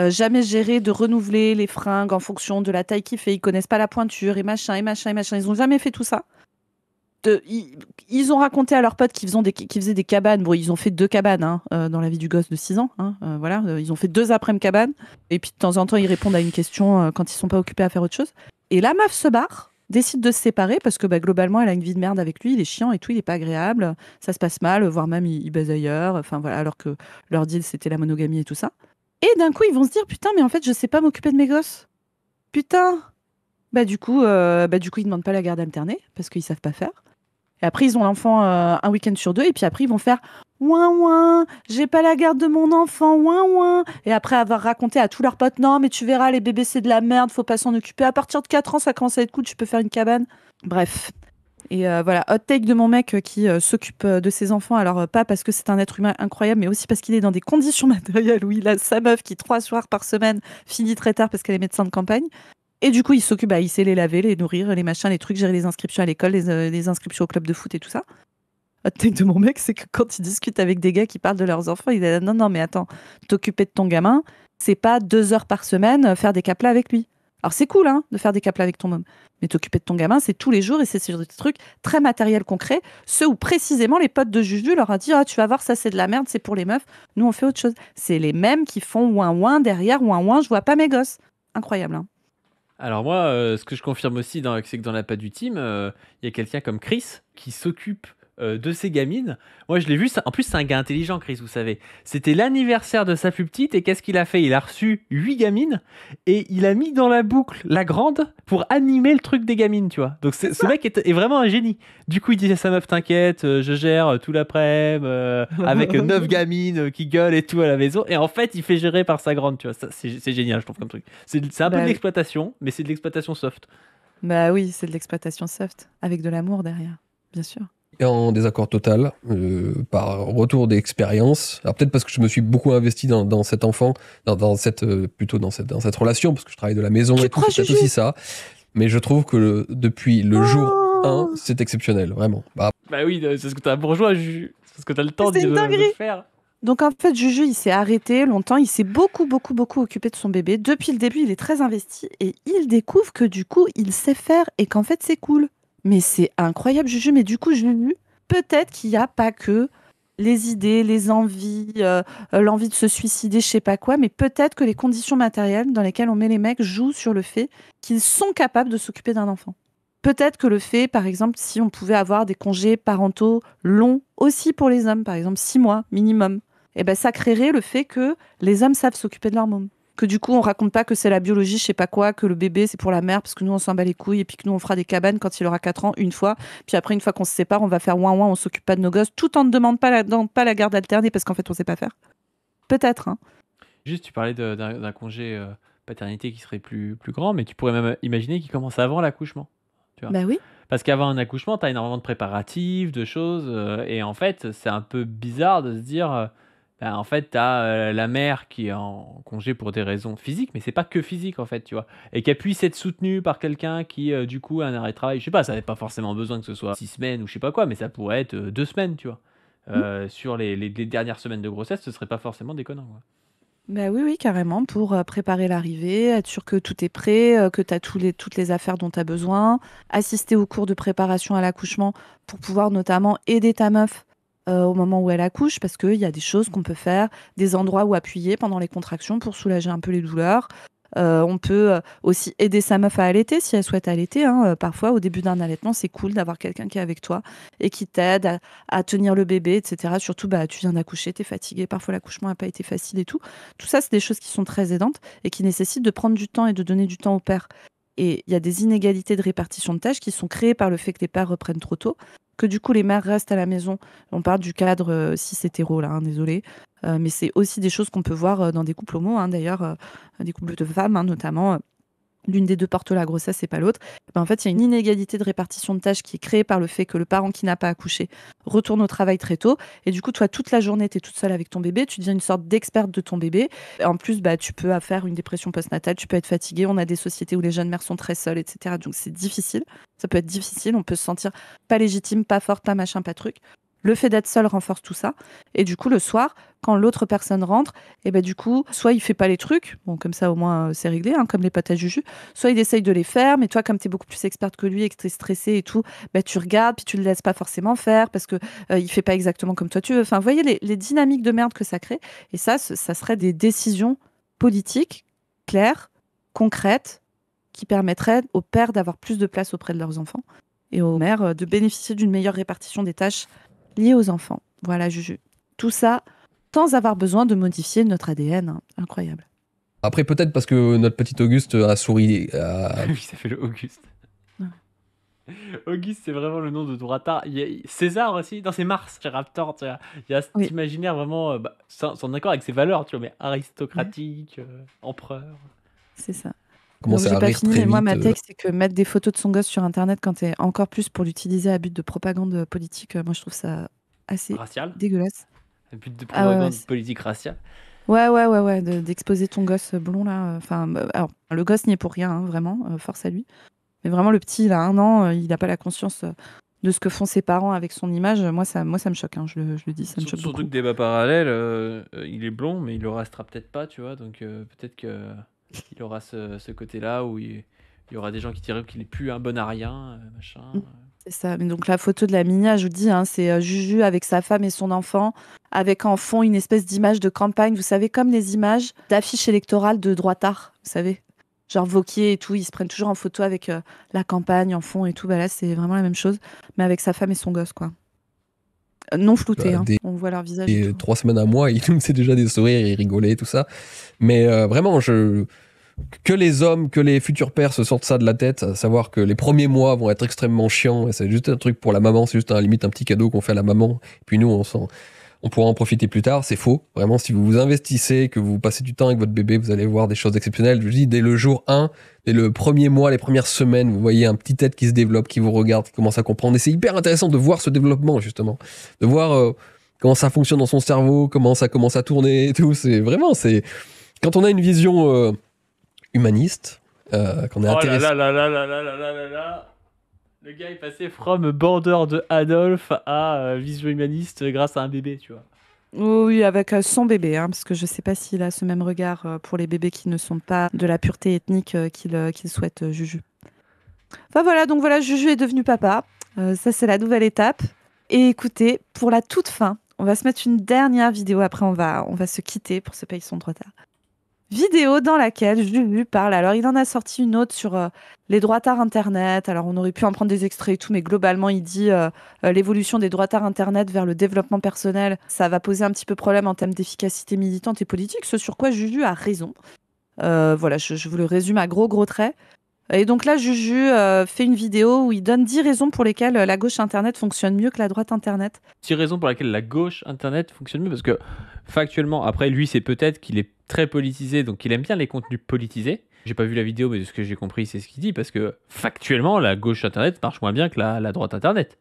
jamais géré de renouveler les fringues en fonction de la taille qu'il fait. Ils connaissent pas la pointure et machin, et machin, et machin. Ils ont jamais fait tout ça. Ils ont raconté à leurs potes qu'ils faisaient des cabanes. Bon, ils ont fait 2 cabanes hein, dans la vie du gosse de 6 ans. Hein, voilà, ils ont fait 2 après-midi cabanes. Et puis de temps en temps, ils répondent à une question quand ils sont pas occupés à faire autre chose. Et la meuf se barre, décide de se séparer parce que globalement, elle a une vie de merde avec lui. Il est chiant et tout, il est pas agréable. Ça se passe mal, voire même il baise ailleurs. Enfin voilà, alors que leur deal c'était la monogamie et tout ça. Et d'un coup, ils vont se dire putain, mais en fait, je sais pas m'occuper de mes gosses. Putain. Du coup, ils demandent pas la garde alternée parce qu'ils savent pas faire. Et après, ils ont l'enfant un week-end sur 2, et puis après, ils vont faire ouin ouin, j'ai pas la garde de mon enfant, ouin ouin. Et après avoir raconté à tous leurs potes, non, mais tu verras, les bébés, c'est de la merde, faut pas s'en occuper. À partir de 4 ans, ça commence à être cool, tu peux faire une cabane. Bref. Et voilà, hot take de mon mec qui s'occupe de ses enfants. Alors, pas parce que c'est un être humain incroyable, mais aussi parce qu'il est dans des conditions matérielles où il a sa meuf qui, 3 soirs par semaine, finit très tard parce qu'elle est médecin de campagne. Et du coup, il s'occupe, il sait les laver, les nourrir, les machins, les trucs, gérer les inscriptions à l'école, les inscriptions au club de foot et tout ça. Hot take de mon mec, c'est que quand il discute avec des gars qui parlent de leurs enfants, il est là, non, mais attends, t'occuper de ton gamin, c'est pas 2 heures par semaine faire des caplas avec lui. Alors c'est cool de faire des caplas avec ton môme, mais t'occuper de ton gamin, c'est tous les jours et c'est sur des trucs très matériels, concrets, ceux où précisément les potes de Juju leur a dit tu vas voir, ça c'est de la merde, c'est pour les meufs, nous on fait autre chose. C'est les mêmes qui font ouin ouin derrière, ouin ouin, je vois pas mes gosses. Incroyable. Alors moi, ce que je confirme aussi, c'est que dans la pas du team, il y a quelqu'un comme Chris qui s'occupe de ses gamines. Moi, je l'ai vu. En plus, c'est un gars intelligent, Chris, vous savez. C'était l'anniversaire de sa plus petite et qu'est-ce qu'il a fait? Il a reçu 8 gamines et il a mis dans la boucle la grande pour animer le truc des gamines, tu vois. Donc ce mec est vraiment un génie. Du coup, il dit à sa meuf, t'inquiète, je gère tout l'après-midi avec 9 gamines qui gueulent et tout à la maison. Et en fait, il fait gérer par sa grande, tu vois. Ça, c'est génial, je trouve, comme truc. C'est un peu de l'exploitation, mais c'est de l'exploitation soft. Bah oui, c'est de l'exploitation soft, avec de l'amour derrière, bien sûr. Et en désaccord total, par retour d'expérience. Alors peut-être parce que je me suis beaucoup investi dans cet enfant, dans cette relation, parce que je travaille de la maison et tout, c'est peut-être aussi ça. Mais je trouve que depuis le jour 1, c'est exceptionnel, vraiment. Bah oui, c'est ce que t'as bourgeois, Juju. C'est ce que t'as le temps de faire. Donc en fait, Juju, il s'est arrêté longtemps, il s'est beaucoup occupé de son bébé. Depuis le début, il est très investi et il découvre que du coup, il sait faire et qu'en fait, c'est cool. Mais c'est incroyable, Juju. Mais du coup, Juju, peut-être qu'il n'y a pas que les idées, les envies, l'envie de se suicider, je sais pas quoi, mais peut-être que les conditions matérielles dans lesquelles on met les mecs jouent sur le fait qu'ils sont capables de s'occuper d'un enfant. Peut-être que le fait, par exemple, si on pouvait avoir des congés parentaux longs aussi pour les hommes, par exemple 6 mois minimum, ça créerait le fait que les hommes savent s'occuper de leur môme. Que du coup, on raconte pas que c'est la biologie, je sais pas quoi, que le bébé, c'est pour la mère, parce que nous, on s'en bat les couilles, et puis que nous, on fera des cabanes quand il aura 4 ans, une fois. Puis après, une fois qu'on se sépare, on va faire ouin ouin, on s'occupe pas de nos gosses, tout en ne demandant pas la garde alternée, parce qu'en fait, on sait pas faire. Peut-être, Juste, tu parlais d'un congé paternité qui serait plus grand, mais tu pourrais même imaginer qu'il commence avant l'accouchement. Tu vois. Bah oui. Parce qu'avant un accouchement, tu as énormément de préparatifs, de choses, et en fait, c'est un peu bizarre de se dire... en fait, tu as la mère qui est en congé pour des raisons physiques, mais c'est pas que physique en fait, tu vois. Et qu'elle puisse être soutenue par quelqu'un qui, du coup, a un arrêt de travail. Je sais pas, ça n'avait pas forcément besoin que ce soit 6 semaines ou je sais pas quoi, mais ça pourrait être 2 semaines, tu vois. Sur les dernières semaines de grossesse, ce serait pas forcément déconnant. Quoi. Bah oui, carrément, pour préparer l'arrivée, être sûr que tout est prêt, que tu as toutes les affaires dont tu as besoin, assister aux cours de préparation à l'accouchement pour pouvoir notamment aider ta meuf au moment où elle accouche, parce qu'il y a des choses qu'on peut faire, des endroits où appuyer pendant les contractions pour soulager un peu les douleurs. On peut aussi aider sa meuf à allaiter si elle souhaite allaiter. Parfois, au début d'un allaitement, c'est cool d'avoir quelqu'un qui est avec toi et qui t'aide à tenir le bébé, etc. Surtout, tu viens d'accoucher, tu es fatigué, parfois l'accouchement n'a pas été facile et tout. Tout ça, c'est des choses qui sont très aidantes et qui nécessitent de prendre du temps et de donner du temps au père. Et il y a des inégalités de répartition de tâches qui sont créées par le fait que les pères reprennent trop tôt, que du coup les mères restent à la maison. On parle du cadre cis-hétéro là, désolé. Mais c'est aussi des choses qu'on peut voir dans des couples homo, d'ailleurs, des couples de femmes notamment. L'une des deux porte la grossesse et pas l'autre. En fait, il y a une inégalité de répartition de tâches qui est créée par le fait que le parent qui n'a pas accouché retourne au travail très tôt. Et du coup, toi, toute la journée, tu es toute seule avec ton bébé. Tu deviens une sorte d'experte de ton bébé. Et en plus, tu peux faire une dépression postnatale, tu peux être fatiguée. On a des sociétés où les jeunes mères sont très seules, etc. Donc, c'est difficile. Ça peut être difficile. On peut se sentir pas légitime, pas forte, pas machin, pas truc. Le fait d'être seul renforce tout ça. Et du coup, le soir, quand l'autre personne rentre, du coup, soit il fait pas les trucs, bon, comme ça au moins c'est réglé, comme les pâtes à Juju, soit il essaye de les faire, mais toi, comme tu es beaucoup plus experte que lui et que tu es stressée et tout, tu regardes, puis tu le laisses pas forcément faire parce que il fait pas exactement comme toi tu veux. Enfin, vous voyez les dynamiques de merde que ça crée. Et ça serait des décisions politiques, claires, concrètes, qui permettraient aux pères d'avoir plus de place auprès de leurs enfants et aux mères de bénéficier d'une meilleure répartition des tâches liées aux enfants. Voilà, Juju. Tout ça sans avoir besoin de modifier notre ADN. Incroyable. Après, peut-être parce que notre petit Auguste a souri. Oui, ça fait le Auguste. Auguste, c'est vraiment le nom de droitard. Il y a César aussi, non, c'est Mars chez Raptor. Tu vois. Il y a cet Oui. imaginaire vraiment, sans accord avec ses valeurs, tu vois, mais aristocratique, empereur. C'est ça. Commence Donc, à j'ai pas rire fini, très mais moi, vite. ma take, c'est que mettre des photos de son gosse sur Internet quand t'es encore plus pour l'utiliser à but de propagande politique, moi, je trouve ça assez Racial. dégueulasse. Un but de Ah ouais, propagande ouais, politique raciale. ouais, d'exposer ton gosse blond, là. Enfin, alors, le gosse n'y est pour rien, hein, vraiment, force à lui. Mais vraiment, le petit, il a 1 an, il n'a pas la conscience de ce que font ses parents avec son image. Moi, ça me choque, hein, je le dis, ça me choque Surtout beaucoup. que débat parallèle, il est blond, mais il le restera peut-être pas, tu vois. Donc peut-être qu'il aura ce côté-là où il y aura des gens qui diront qu'il est plus un bon arien, machin. C'est ça. Mais donc la photo de la Minia, je vous dis, hein, c'est Juju avec sa femme et son enfant, avec en fond une espèce d'image de campagne, vous savez, comme les images d'affiches électorales de droitards, vous savez. Genre Wauquiez et tout, ils se prennent toujours en photo avec la campagne en fond et tout. Bah là, c'est vraiment la même chose, mais avec sa femme et son gosse, quoi. Non flouté, Bah, hein. des- On voit leur visage et Et tout. 3 semaines à moi, il nous faisait déjà des sourires, il rigolait, tout ça. Mais vraiment, que les hommes, que les futurs pères se sortent ça de la tête, à savoir que les premiers mois vont être extrêmement chiants, et c'est juste un truc pour la maman, c'est juste limite un petit cadeau qu'on fait à la maman, et puis nous, on pourra en profiter plus tard, c'est faux. Vraiment, si vous vous investissez, que vous passez du temps avec votre bébé, vous allez voir des choses exceptionnelles. Je vous dis, dès le jour 1, dès le premier mois, les premières semaines, vous voyez un petit tête qui se développe, qui vous regarde, qui commence à comprendre. Et c'est hyper intéressant de voir ce développement, justement. De voir comment ça fonctionne dans son cerveau, comment ça commence à tourner et tout. C'est vraiment, quand on a une vision humaniste, qu'on est Oh là intéressé. là là là là là là là là là. Le gars est passé from border de Adolf à vision humaniste grâce à un bébé, tu vois. Oui, avec son bébé, hein, parce que je sais pas s'il a ce même regard pour les bébés qui ne sont pas de la pureté ethnique qu'il souhaite, Juju. Enfin voilà, donc voilà, Juju est devenu papa. Ça, c'est la nouvelle étape. Et écoutez, pour la toute fin, on va se mettre une dernière vidéo. Après, on va se quitter pour ce pays son droit tard. Vidéo dans laquelle Juju parle. Alors, il en a sorti une autre sur les droitards Internet. Alors, on aurait pu en prendre des extraits et tout, mais globalement, il dit l'évolution des droitards Internet vers le développement personnel, ça va poser un petit peu problème en termes d'efficacité militante et politique, ce sur quoi Juju a raison. Voilà, je vous le résume à gros traits. Et donc là, Juju fait une vidéo où il donne 10 raisons pour lesquelles la gauche Internet fonctionne mieux que la droite Internet. C'est raison pour laquelle la gauche Internet fonctionne mieux, parce que factuellement, après lui, c'est peut-être qu'il est très politisé, donc il aime bien les contenus politisés. J'ai pas vu la vidéo, mais de ce que j'ai compris, c'est ce qu'il dit, parce que factuellement, la gauche Internet marche moins bien que la droite Internet.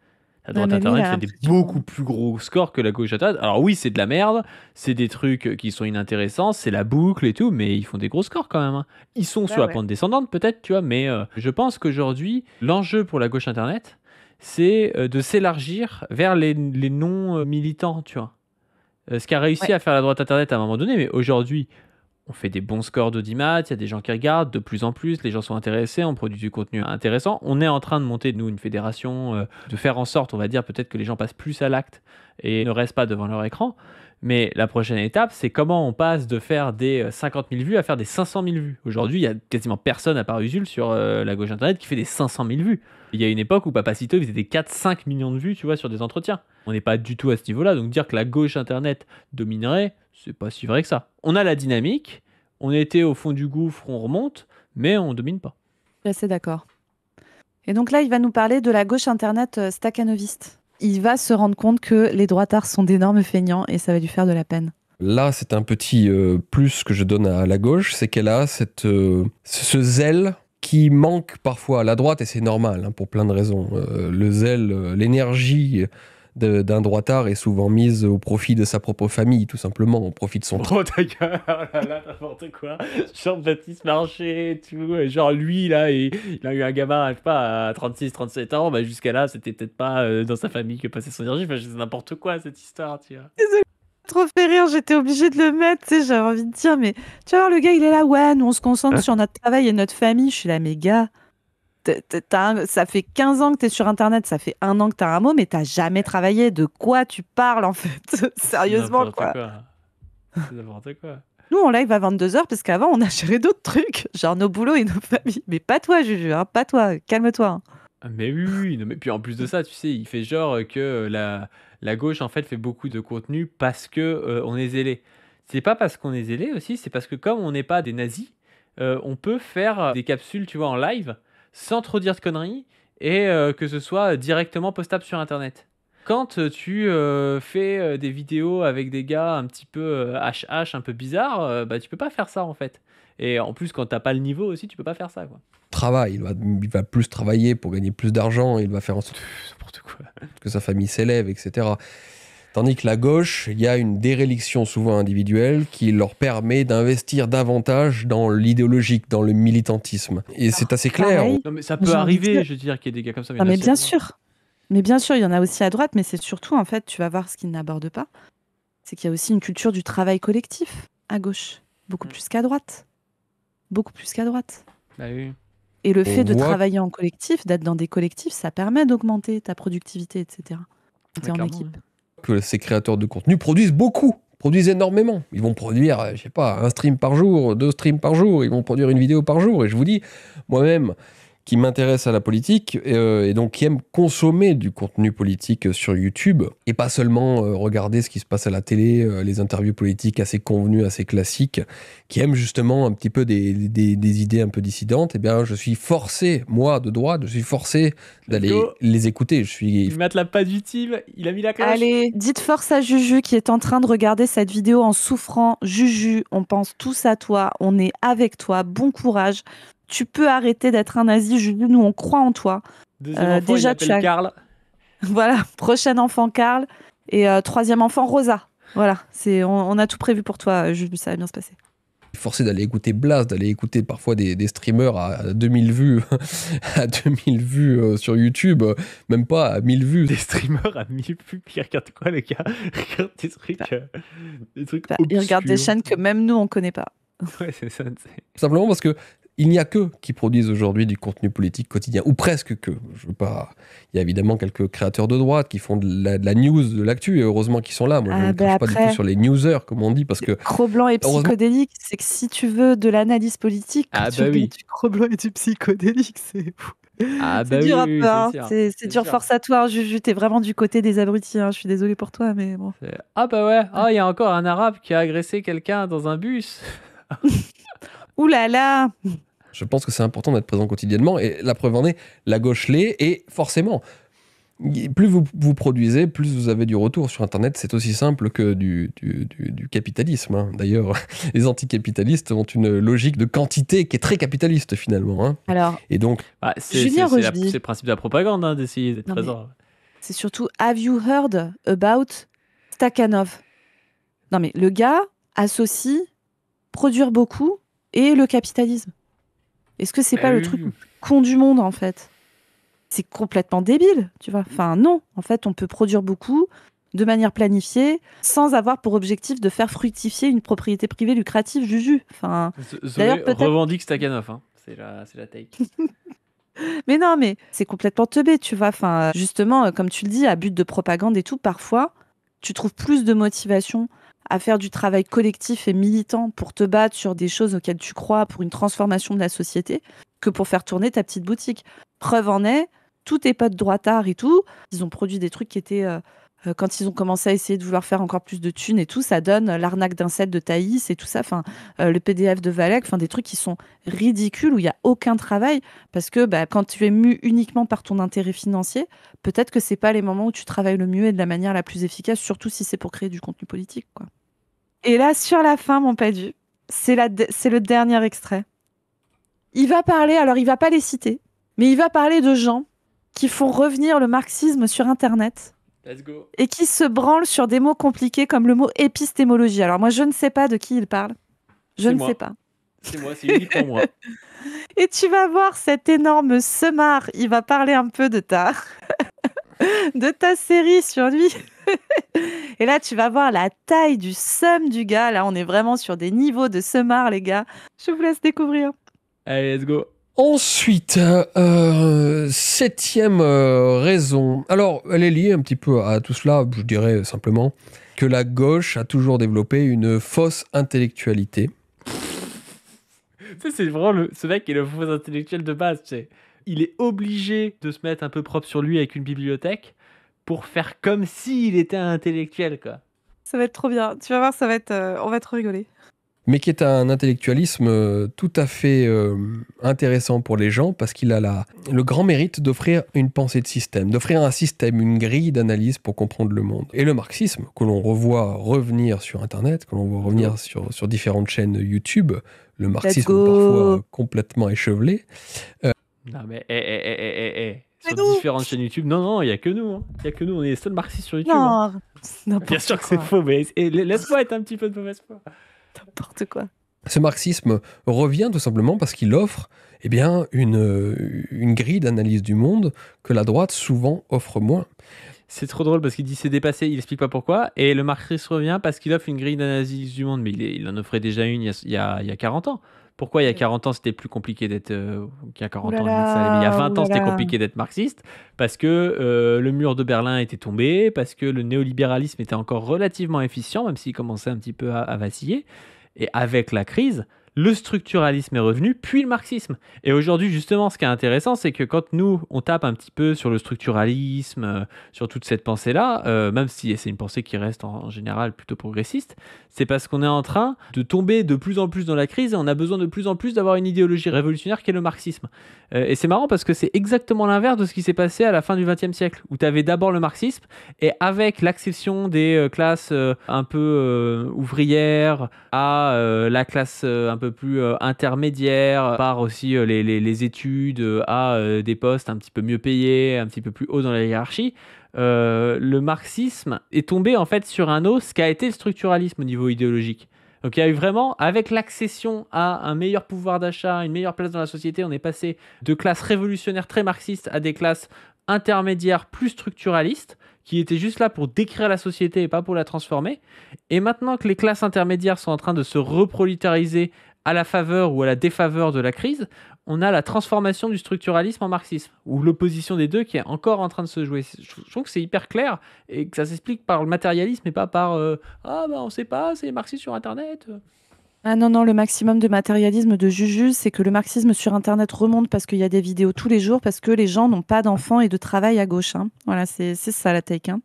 La droite mais lui, il Internet a fait des l'impression- beaucoup plus gros scores que la gauche Internet. Alors oui, c'est de la merde, c'est des trucs qui sont inintéressants, c'est la boucle et tout, mais ils font des gros scores quand même, hein. Ils sont sur la ouais. pente descendante peut-être, tu vois, mais je pense qu'aujourd'hui, l'enjeu pour la gauche Internet, c'est de s'élargir vers les non-militants, tu vois. Ce qu'a réussi Ouais. à faire la droite Internet à un moment donné, mais aujourd'hui, on fait des bons scores d'audimat, il y a des gens qui regardent de plus en plus, les gens sont intéressés, on produit du contenu intéressant. On est en train de monter, nous, une fédération, de faire en sorte, on va dire, peut-être que les gens passent plus à l'acte et ne restent pas devant leur écran. Mais la prochaine étape, c'est comment on passe de faire des 50 000 vues à faire des 500 000 vues. Aujourd'hui, il y a quasiment personne à part Usul sur la gauche Internet qui fait des 500 000 vues. Il y a une époque où Papacito faisait des 4-5 millions de vues, tu vois, sur des entretiens. On n'est pas du tout à ce niveau-là, donc dire que la gauche Internet dominerait, c'est pas si vrai que ça. On a la dynamique, on était au fond du gouffre, on remonte, mais on domine pas. Je suis assez d'accord. Et donc là, il va nous parler de la gauche Internet stakhanoviste. Il va se rendre compte que les droitards sont d'énormes feignants et ça va lui faire de la peine. Là, c'est un petit plus que je donne à la gauche, c'est qu'elle a ce zèle qui manque parfois à la droite, et c'est normal, hein, pour plein de raisons. Le zèle, l'énergie d'un droitard est souvent mise au profit de sa propre famille, tout simplement, au profit de son Oh ta gueule, oh là là, n'importe quoi. Jean-Baptiste Marché et tout. Et genre lui, là, il a eu un gamin, je sais pas, à 36-37 ans. Bah, jusqu'à là, c'était peut-être pas dans sa famille que passait son énergie. Enfin, c'est n'importe quoi cette histoire, tu vois. Trop fait rire, j'étais obligée de le mettre, tu sais, j'avais envie de dire, mais tu vas voir, le gars, il est là, ouais, nous on se concentre sur notre travail et notre famille. Je suis là, mais gars, ça fait 15 ans que t'es sur Internet, ça fait 1 an que t'as un mot, mais t'as jamais travaillé. De quoi tu parles, en fait? Sérieusement, N'importe quoi. C'est n'importe quoi. Nous, on live à 22h parce qu'avant, on a géré d'autres trucs, genre nos boulots et nos familles. Mais pas toi, Juju, hein, pas toi, calme-toi. Hein. Ah, mais oui, non, mais puis en plus de ça, tu sais, il fait genre que la gauche, en fait, fait beaucoup de contenu parce que on est zélé. C'est pas parce qu'on est zélé aussi, c'est parce que comme on n'est pas des nazis, on peut faire des capsules, tu vois, en live, sans trop dire de conneries, et que ce soit directement postable sur internet. Quand tu fais des vidéos avec des gars un petit peu HH, un peu bizarres, bah tu peux pas faire ça en fait. Et en plus, quand t'as pas le niveau aussi, tu peux pas faire ça, quoi. Travail, il va plus travailler pour gagner plus d'argent, il va faire en sorte N'importe quoi. que sa famille s'élève, etc. Tandis que la gauche, il y a une déréliction souvent individuelle qui leur permet d'investir davantage dans l'idéologique, dans le militantisme. Et c'est assez clair. Pareil. Non, mais ça J'ai peut envie de arriver, dire- je veux dire, qu'il y ait des gars comme ça. Non, mais bien sûr. Mais bien sûr, il y en a aussi à droite, mais c'est surtout, en fait, tu vas voir ce qu'ils n'abordent pas. C'est qu'il y a aussi une culture du travail collectif à gauche. Beaucoup plus qu'à droite. Beaucoup plus qu'à droite. Bah oui. Et le On fait de voit- travailler en collectif, d'être dans des collectifs, ça permet d'augmenter ta productivité, etc. Quand t'es en clairement, équipe. Que ces créateurs de contenu produisent beaucoup, produisent énormément. Ils vont produire, je sais pas, un stream par jour, 2 streams par jour, ils vont produire une vidéo par jour. Et je vous dis, moi-même, qui m'intéresse à la politique et donc qui aime consommer du contenu politique sur YouTube et pas seulement regarder ce qui se passe à la télé, les interviews politiques assez convenues, assez classiques, qui aime justement un petit peu des idées un peu dissidentes, eh bien je suis forcé, moi de droite, je suis forcé d'aller Go. les écouter. Je suis Il mate la pas du team, il a mis la cloche. Allez, dites force à Juju qui est en train de regarder cette vidéo en souffrant. Juju, on pense tous à toi, on est avec toi, bon courage. Tu peux arrêter d'être un nazi, Juju, nous on croit en toi. Deuxième enfant, déjà, il appelle tu as- Karl. Voilà, prochain enfant Karl et troisième enfant Rosa. Voilà, on a tout prévu pour toi, Juju, ça va bien se passer. forcé d'aller écouter Blast, d'aller écouter parfois des streamers à 2000 vues, à 2000 vues sur YouTube, même pas à 1000 vues. Des streamers à 1000 vues, puis ils regardent quoi, les gars? Ils regardent des trucs. Des trucs Bah, ils regardent des obscurs. chaînes que même nous on connaît pas. Ouais, c'est ça. c'est- Simplement parce que il n'y a que qui produisent aujourd'hui du contenu politique quotidien, ou presque que. Je veux pas. Il y a évidemment quelques créateurs de droite qui font de la news, de l'actu, et heureusement qu'ils sont là. Moi, je Ah, ne bah crache pas du après- tout sur les newsers, comme on dit, parce que Cro-Blanc et Heureusement- psychodélique, c'est que si tu veux de l'analyse politique, quand Ah, tu bah regardes oui. du Cro-Blanc et du psychodélique, c'est fou. Ah, C'est bah dur oui, un oui, peu, hein. c'est sûr. C'est C'est dur, sûr. force à toi, Juju, t'es vraiment du côté des abrutis, hein. Je suis désolée pour toi, mais bon. Ah, bah ouais. Ah, il y a encore un arabe qui a agressé quelqu'un dans un bus. Ouh là là. je pense que c'est important d'être présent quotidiennement, et la preuve en est, la gauche l'est, et forcément, plus vous produisez, plus vous avez du retour sur Internet. C'est aussi simple que du capitalisme, hein. D'ailleurs, les anticapitalistes ont une logique de quantité qui est très capitaliste finalement, hein. Alors, Et donc, Bah, c'est Julien c'est Rochdy. le principe de la propagande, hein, d'essayer d'être Non, mais- présent. c'est surtout, have you heard about Stakhanov? Non mais le gars associe produire beaucoup et le capitalisme. Est-ce que c'est Bah pas le oui, truc oui. con du monde en fait? C'est complètement débile, tu vois. Enfin non, en fait on peut produire beaucoup de manière planifiée sans avoir pour objectif de faire fructifier une propriété privée lucrative, Juju. Enfin, Zoé D'ailleurs, peut-être- revendique Stakhanov, hein. C'est la take. mais non, mais c'est complètement teubé, tu vois. Enfin, justement, comme tu le dis, à but de propagande et tout, parfois, tu trouves plus de motivation à faire du travail collectif et militant pour te battre sur des choses auxquelles tu crois, pour une transformation de la société, que pour faire tourner ta petite boutique. Preuve en est, tous tes potes droitards et tout, ils ont produit des trucs qui étaient... quand ils ont commencé à essayer de vouloir faire encore plus de thunes et tout, ça donne l'arnaque d'un set de Thaïs et tout ça, enfin, le PDF de Valek, enfin, des trucs qui sont ridicules, où il n'y a aucun travail, parce que bah, quand tu es mu uniquement par ton intérêt financier, peut-être que c'est pas les moments où tu travailles le mieux et de la manière la plus efficace, surtout si c'est pour créer du contenu politique, quoi. Et là, sur la fin, mon Padu, c'est le dernier extrait. Il va parler, alors il va pas les citer, mais il va parler de gens qui font revenir le marxisme sur Internet Let's go. et qui se branlent sur des mots compliqués comme le mot épistémologie. Alors moi, je ne sais pas de qui il parle. Je C'est ne moi. sais pas. C'est moi, c'est uniquement moi. Et tu vas voir cet énorme semard. Il va parler un peu de ta, de ta série sur lui. Et là, tu vas voir la taille du seum du gars. Là, on est vraiment sur des niveaux de semard, les gars. Je vous laisse découvrir. Allez, let's go. ensuite, septième raison. Alors, elle est liée un petit peu à tout cela, je dirais simplement que la gauche a toujours développé une fausse intellectualité. Tu sais, c'est vraiment ce mec qui est le faux intellectuel de base, tu sais. Il est obligé de se mettre un peu propre sur lui avec une bibliothèque pour faire comme s'il était un intellectuel, quoi. Ça va être trop bien. Tu vas voir, ça va être, on va trop rigoler. mais qui est un intellectualisme tout à fait intéressant pour les gens, parce qu'il a le grand mérite d'offrir une pensée de système, d'offrir un système, une grille d'analyse pour comprendre le monde. Et le marxisme, que l'on revoit revenir sur Internet, que l'on voit revenir sur différentes chaînes YouTube, le marxisme parfois complètement échevelé. Non mais, sur différentes chaînes YouTube, non, il n'y a que nous. Hein. Il n'y a que nous, on est les seuls marxistes sur YouTube. Non, hein. Bien sûr que c'est faux, mais laisse-moi être un petit peu de mauvaise foi. N'importe quoi. Ce marxisme revient tout simplement parce qu'il offre une grille d'analyse du monde que la droite souvent offre moins. C'est trop drôle parce qu'il dit c'est dépassé, il explique pas pourquoi. Et le marxisme revient parce qu'il offre une grille d'analyse du monde, mais il en offrait déjà une il y a 40 ans. Pourquoi il y a 40 ans c'était plus compliqué d'être qu'il y a 40 ans, mais il y a 20 ans c'était compliqué d'être marxiste parce que le mur de Berlin était tombé, parce que le néolibéralisme était encore relativement efficient même s'il commençait un petit peu à vaciller. Et avec la crise, le structuralisme est revenu, puis le marxisme. Et aujourd'hui, justement, ce qui est intéressant, c'est que quand nous, on tape un petit peu sur le structuralisme, sur toute cette pensée-là, même si c'est une pensée qui reste en général plutôt progressiste, c'est parce qu'on est en train de tomber de plus en plus dans la crise et on a besoin de plus en plus d'avoir une idéologie révolutionnaire qui est le marxisme. Et c'est marrant parce que c'est exactement l'inverse de ce qui s'est passé à la fin du XXe siècle, où tu avais d'abord le marxisme, et avec l'accession des classes un peu ouvrières à la classe un peu plus intermédiaire, par aussi les études à des postes un petit peu mieux payés, un petit peu plus haut dans la hiérarchie, le marxisme est tombé en fait sur un os qu'a été le structuralisme au niveau idéologique. Donc il y a eu vraiment, avec l'accession à un meilleur pouvoir d'achat, une meilleure place dans la société, on est passé de classes révolutionnaires très marxistes à des classes intermédiaires plus structuralistes, qui étaient juste là pour décrire la société et pas pour la transformer. Et maintenant que les classes intermédiaires sont en train de se reprolétariser à la faveur ou à la défaveur de la crise, on a la transformation du structuralisme en marxisme, ou l'opposition des deux qui est encore en train de se jouer. Je trouve que c'est hyper clair et que ça s'explique par le matérialisme et pas par on sait pas, c'est marxiste sur Internet. Ah non, le maximum de matérialisme de Juju, c'est que le marxisme sur Internet remonte parce qu'il y a des vidéos tous les jours, parce que les gens n'ont pas d'enfants et de travail à gauche. Hein. Voilà, c'est ça la take. Hein.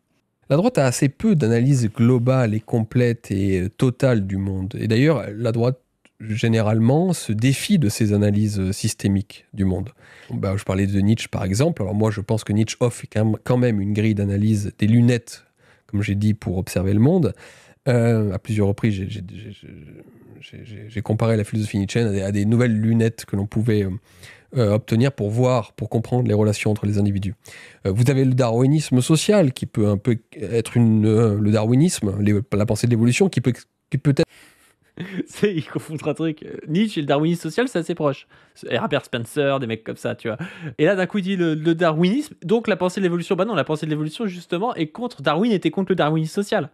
La droite a assez peu d'analyse globale et complète et totale du monde. Et d'ailleurs, la droite généralement se défie de ces analyses systémiques du monde. Je parlais de Nietzsche par exemple. Alors moi je pense que Nietzsche offre quand même une grille d'analyse, des lunettes, comme j'ai dit, pour observer le monde. À plusieurs reprises j'ai comparé la philosophie nietzschéenne à des nouvelles lunettes que l'on pouvait obtenir pour voir, pour comprendre les relations entre les individus. Vous avez le darwinisme social qui peut un peu être le darwinisme, la pensée de l'évolution qui peut être Il confondent un truc. Nietzsche et le darwinisme social, c'est assez proche. Herbert Spencer, des mecs comme ça, tu vois. Et là, d'un coup, il dit le darwinisme, donc la pensée de l'évolution. Bah non, la pensée de l'évolution, justement, est contre. Darwin était contre le darwinisme social.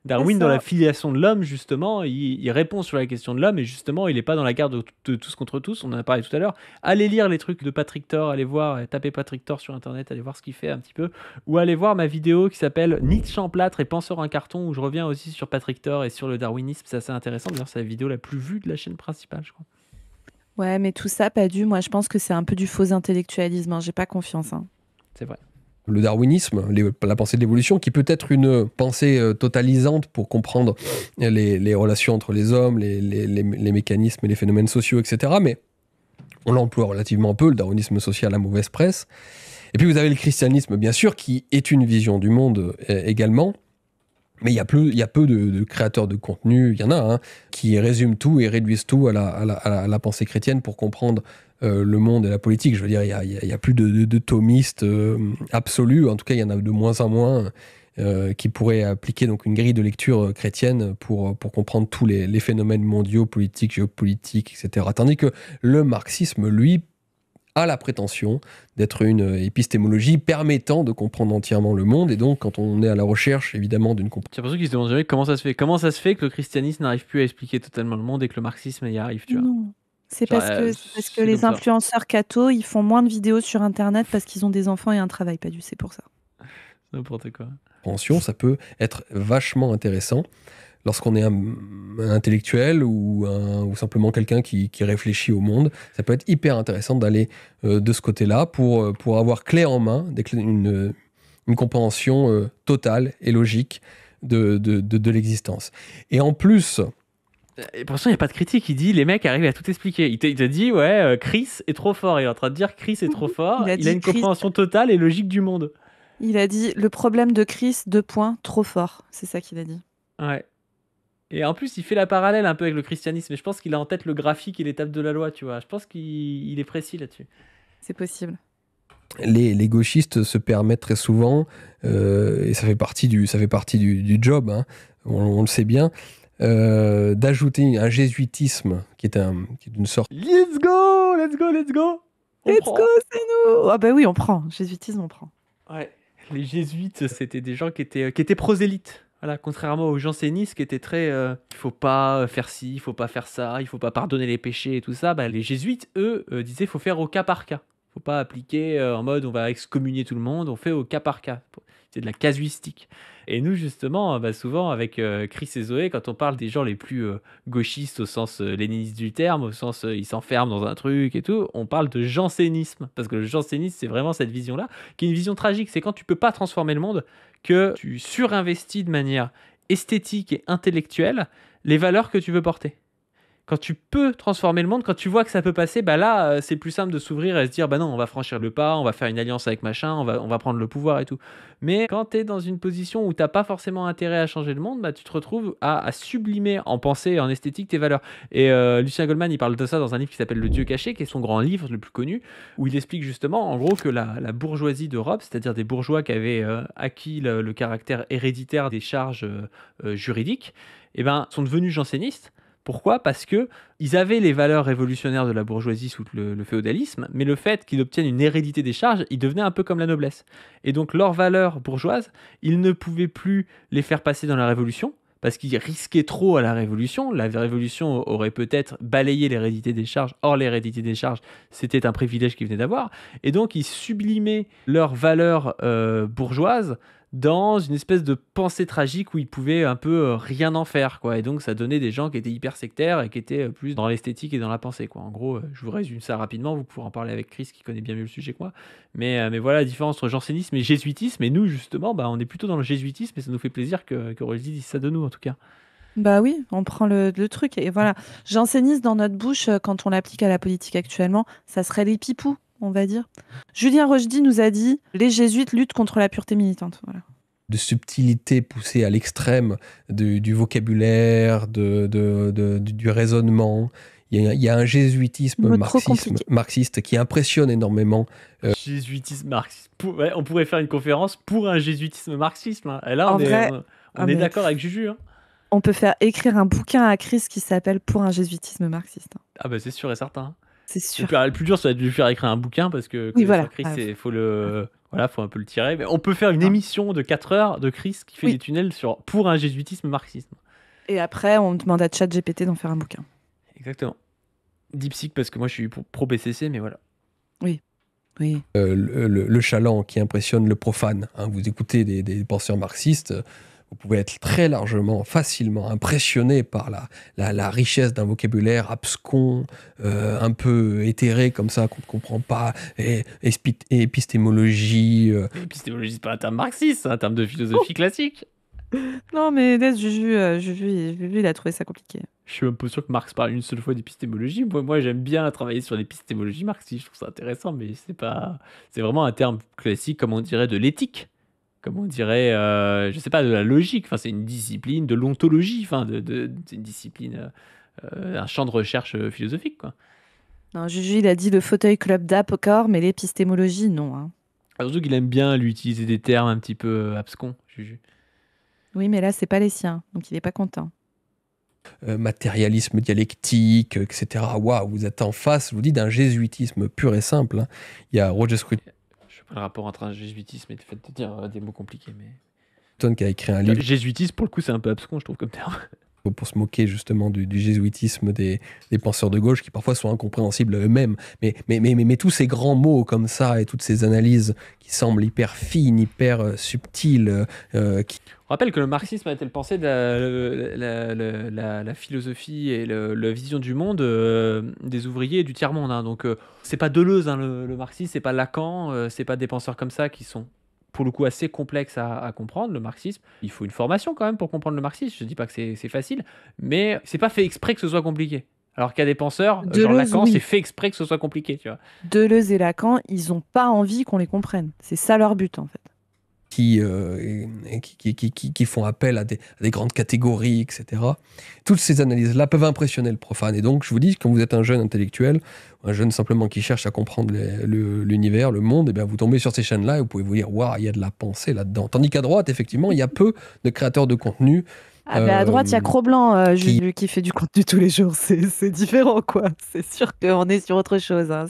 Darwin, dans la filiation de l'homme, justement, il répond sur la question de l'homme et justement, il n'est pas dans la guerre de tous contre tous. On en a parlé tout à l'heure. Allez lire les trucs de Patrick Thor, allez voir, tapez Patrick Thor sur Internet, allez voir ce qu'il fait un petit peu. Ou allez voir ma vidéo qui s'appelle Nietzsche en plâtre et penseur en carton, où je reviens aussi sur Patrick Thor et sur le darwinisme. C'est assez intéressant. D'ailleurs, c'est la vidéo la plus vue de la chaîne principale, je crois. Ouais, mais tout ça, pas dû. Moi, je pense que c'est un peu du faux intellectualisme. Hein. J'ai pas confiance. Hein. C'est vrai. Le darwinisme, la pensée de l'évolution, qui peut être une pensée totalisante pour comprendre les relations entre les hommes, les mécanismes et les phénomènes sociaux, etc. Mais on l'emploie relativement peu, le darwinisme social à mauvaise presse. Et puis vous avez le christianisme, bien sûr, qui est une vision du monde également. Mais il y a peu de créateurs de contenu, il y en a, qui résument tout et réduisent tout à la pensée chrétienne pour comprendre le monde et la politique. Je veux dire, il y a plus de thomistes absolus, en tout cas il y en a de moins en moins qui pourraient appliquer donc une grille de lecture chrétienne pour comprendre tous les phénomènes mondiaux, politiques, géopolitiques, etc. Tandis que le marxisme, lui, a la prétention d'être une épistémologie permettant de comprendre entièrement le monde, et donc quand on est à la recherche évidemment d'une compréhension. J'ai l'impression qu'ils se demandent comment ça se fait que le christianisme n'arrive plus à expliquer totalement le monde et que le marxisme y arrive, tu vois. Non. C'est parce que les influenceurs cathos, ils font moins de vidéos sur Internet parce qu'ils ont des enfants et un travail, pas du, c'est pour ça. N'importe quoi. Ça peut être vachement intéressant lorsqu'on est un intellectuel ou simplement quelqu'un qui réfléchit au monde. Ça peut être hyper intéressant d'aller de ce côté-là pour avoir clé en main une compréhension totale et logique de l'existence. Et en plus Et pour l'instant, il n'y a pas de critique. Il dit, les mecs arrivent à tout expliquer. Il te dit, ouais, Chris est trop fort. Il est en train de dire Chris est trop fort. Il a Il dit a une Chris. compréhension totale et logique du monde. Il a dit le problème de Chris, 2 points, trop fort. C'est ça qu'il a dit. Ouais. Et en plus, il fait la parallèle un peu avec le christianisme. Et je pense qu'il a en tête le graphique et l'étape de la loi, tu vois. Je pense qu'il est précis là-dessus. C'est possible. Les gauchistes se permettent très souvent, et ça fait partie du job, hein, on le sait bien, d'ajouter un jésuitisme qui est une sorte. Let's go, let's go, let's go. Let's go, c'est nous. Ah bah oui, on prend. Jésuitisme, on prend. Ouais. Les jésuites, c'était des gens qui étaient prosélytes. Voilà, contrairement aux jansénistes qui étaient très il faut pas faire ci, il faut pas faire ça, il faut pas pardonner les péchés et tout ça. Bah, les jésuites, eux, disaient faut faire au cas par cas. Faut pas appliquer en mode on va excommunier tout le monde, on fait au cas par cas. C'est de la casuistique. Et nous, justement, souvent avec Chris et Zoé, quand on parle des gens les plus gauchistes au sens léniniste du terme, au sens ils s'enferment dans un truc et tout, on parle de jansénisme. Parce que le jansénisme, c'est vraiment cette vision-là, qui est une vision tragique. C'est quand tu peux pas transformer le monde, que tu surinvestis de manière esthétique et intellectuelle les valeurs que tu veux porter. Quand tu peux transformer le monde, quand tu vois que ça peut passer, bah là, c'est plus simple de s'ouvrir et se dire, bah non, on va franchir le pas, on va faire une alliance avec machin, on va prendre le pouvoir et tout. Mais quand tu es dans une position où tu n'as pas forcément intérêt à changer le monde, bah, tu te retrouves à sublimer en pensée et en esthétique tes valeurs. Et Lucien Goldman, il parle de ça dans un livre qui s'appelle Le Dieu caché, qui est son grand livre le plus connu, où il explique justement, en gros, que la bourgeoisie d'Europe, c'est-à-dire des bourgeois qui avaient acquis le caractère héréditaire des charges juridiques, eh ben, sont devenus jansénistes. Pourquoi ? Parce qu'ils avaient les valeurs révolutionnaires de la bourgeoisie sous le féodalisme, mais le fait qu'ils obtiennent une hérédité des charges, ils devenaient un peu comme la noblesse. Et donc leurs valeurs bourgeoises, ils ne pouvaient plus les faire passer dans la révolution, parce qu'ils risquaient trop à la révolution. La révolution aurait peut-être balayé l'hérédité des charges. Or, l'hérédité des charges, c'était un privilège qu'ils venaient d'avoir. Et donc, ils sublimaient leurs valeurs bourgeoises dans une espèce de pensée tragique où ils pouvaient un peu rien en faire, quoi. Et donc ça donnait des gens qui étaient hyper sectaires et qui étaient plus dans l'esthétique et dans la pensée, quoi. En gros, je vous résume ça rapidement, vous pourrez en parler avec Chris qui connaît bien mieux le sujet que moi. Mais voilà la différence entre jansénisme et jésuitisme. Et nous, justement, on est plutôt dans le jésuitisme et ça nous fait plaisir que Rosie dise ça de nous, en tout cas. Bah oui, on prend le truc. Et voilà, jansénisme dans notre bouche, quand on l'applique à la politique actuellement, ça serait les pipous, on va dire. Julien Rochdy nous a dit « Les jésuites luttent contre la pureté militante ». Voilà. De subtilité poussée à l'extrême du vocabulaire, du raisonnement. Il y a un jésuitisme marxiste qui impressionne énormément. Jésuitisme marxiste. Ouais, on pourrait faire une conférence pour un jésuitisme marxiste. Hein. Et là, on est d'accord avec Juju. Hein. On peut faire écrire un bouquin à Chris qui s'appelle « Pour un jésuitisme marxiste ». Ah bah c'est sûr et certain. C'est sûr. Le plus dur, ça va être de lui faire écrire un bouquin parce que oui, voilà. Chris, faut un peu le tirer. Mais on peut faire une émission de 4 heures de Chris qui fait des tunnels pour un jésuitisme marxiste. Et après, on demande à ChatGPT d'en faire un bouquin. Exactement. DeepSeek parce que moi, je suis pro BCC, mais voilà. Oui. Le chaland qui impressionne le profane. Hein. Vous écoutez des penseurs marxistes, vous pouvez être très largement, facilement impressionné par la richesse d'un vocabulaire abscon, un peu éthéré comme ça, qu'on ne comprend pas, et épistémologie. Épistémologie, c'est pas un terme marxiste, c'est un terme de philosophie classique. Non, mais laisse Juju, il a trouvé ça compliqué. Je suis un peu sûr que Marx parle une seule fois d'épistémologie. Moi, j'aime bien travailler sur l'épistémologie marxiste, je trouve ça intéressant, mais c'est vraiment un terme classique, comme on dirait de l'éthique. Comme on dirait, je sais pas, de la logique. Enfin, c'est une discipline de l'ontologie. Enfin, c'est une discipline, un champ de recherche philosophique, quoi. Non, Juju, il a dit le fauteuil club d'app au corps, mais l'épistémologie, non. Hein. Surtout qu'il aime bien lui utiliser des termes un petit peu abscons, Juju. Oui, mais là, c'est pas les siens, donc il est pas content. Matérialisme dialectique, etc. Waouh, vous êtes en face, je vous dis, d'un jésuitisme pur et simple. Hein. Il y a Roger Scruton. Je sais pas le rapport entre un jésuitisme et le fait de dire des mots compliqués, mais... Qui a écrit un livre. Jésuitisme, pour le coup, c'est un peu abscon, je trouve, comme terme. Pour se moquer justement du jésuitisme des penseurs de gauche qui parfois sont incompréhensibles eux-mêmes. Mais tous ces grands mots comme ça et toutes ces analyses qui semblent hyper fines, hyper subtiles. On rappelle que le marxisme a été le pensée de la philosophie et la vision du monde des ouvriers et du tiers-monde. Hein. Donc c'est pas Deleuze, hein, le marxisme, c'est pas Lacan, c'est pas des penseurs comme ça qui sont pour le coup assez complexe à comprendre, le marxisme. Il faut une formation quand même pour comprendre le marxisme. Je ne dis pas que c'est facile, mais c'est pas fait exprès que ce soit compliqué. Alors qu'il y a des penseurs, genre Deleuze, Lacan, oui. c'est fait exprès que ce soit compliqué, tu vois. Deleuze et Lacan, ils ont pas envie qu'on les comprenne. C'est ça leur but, en fait. Qui font appel à des grandes catégories, etc. Toutes ces analyses-là peuvent impressionner le profane. Et donc, je vous dis, quand vous êtes un jeune intellectuel, un jeune simplement qui cherche à comprendre l'univers, le monde, et bien vous tombez sur ces chaînes-là et vous pouvez vous dire, waouh, il y a de la pensée là-dedans. Tandis qu'à droite, effectivement, il y a peu de créateurs de contenu. Ah bah à droite, il y a Cro-Blanc, qui fait du contenu tous les jours. C'est différent, quoi. C'est sûr qu'on est sur autre chose. Hein.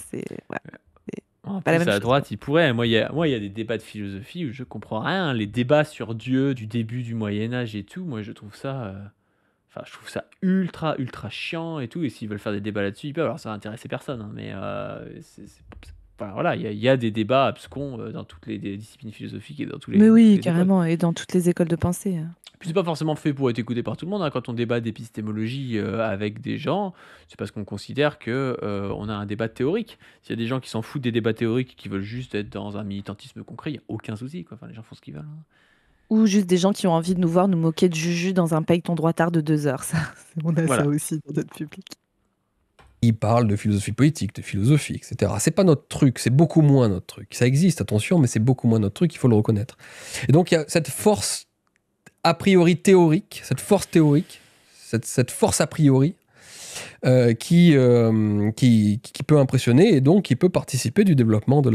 En Pas la plus, même à chose, droite, il pourrait. Moi, il y a des débats de philosophie où je comprends rien. Les débats sur Dieu du début du Moyen-Âge et tout, moi, je trouve ça. Enfin, je trouve ça ultra, ultra chiant et tout. Et s'ils veulent faire des débats là-dessus, ils peuvent. Alors, ça va intéresser personne. Hein, mais enfin, voilà, il y a des débats abscons dans toutes les disciplines philosophiques et dans tous les. Mais toutes oui, les écoles. carrément. Et dans toutes les écoles de pensée. Puis c'est pas forcément fait pour être écouté par tout le monde. Hein. Quand on débat d'épistémologie avec des gens, c'est parce qu'on considère que on a un débat théorique. S'il y a des gens qui s'en foutent des débats théoriques, qui veulent juste être dans un militantisme concret, il n'y a aucun souci. Quoi. Enfin, les gens font ce qu'ils veulent. Hein. Ou juste des gens qui ont envie de nous voir nous moquer de Juju dans un paye ton droit tard de 2 heures. Ça, on a Voilà. ça aussi dans notre public. Il parle de philosophie politique, de philosophie, etc. C'est pas notre truc, c'est beaucoup moins notre truc. Ça existe, attention, mais c'est beaucoup moins notre truc, il faut le reconnaître. Et donc il y a cette force a priori théorique, cette force théorique, cette force a priori qui peut impressionner et donc qui peut participer du développement de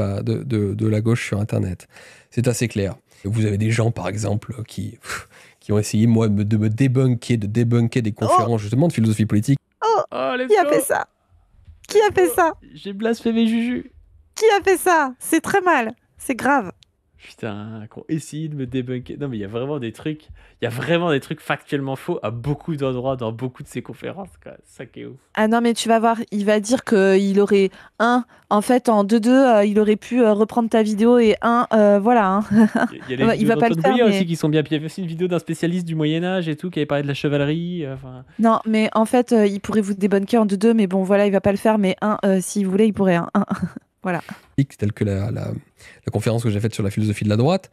la gauche sur Internet. C'est assez clair. Vous avez des gens, par exemple, qui ont essayé, moi, de me débunker des conférences, justement, de philosophie politique. Oh, let's Qui a go. fait ça? Qui a fait ça? J'ai blasphémé Juju. Qui a fait ça? C'est très mal. C'est grave. Putain, qu'on essaye de me débunker. Non, mais il y a vraiment des trucs factuellement faux à beaucoup d'endroits dans beaucoup de ces conférences. Quoi. Ça qui est ouf. Ah non, mais tu vas voir, il va dire qu'il aurait en fait, en 2-2, il aurait pu reprendre ta vidéo et voilà. Hein. Il y a les Il vidéos va pas le d'Antoine faire, Bouillat mais- aussi qui sont bien. Puis il y avait aussi une vidéo d'un spécialiste du Moyen-Âge et tout qui avait parlé de la chevalerie. Enfin, Non, mais en fait, il pourrait vous débunker en 2-2, mais bon, voilà, il va pas le faire, mais s'il voulait, il pourrait. Voilà. Telle que la conférence que j'ai faite sur la philosophie de la droite,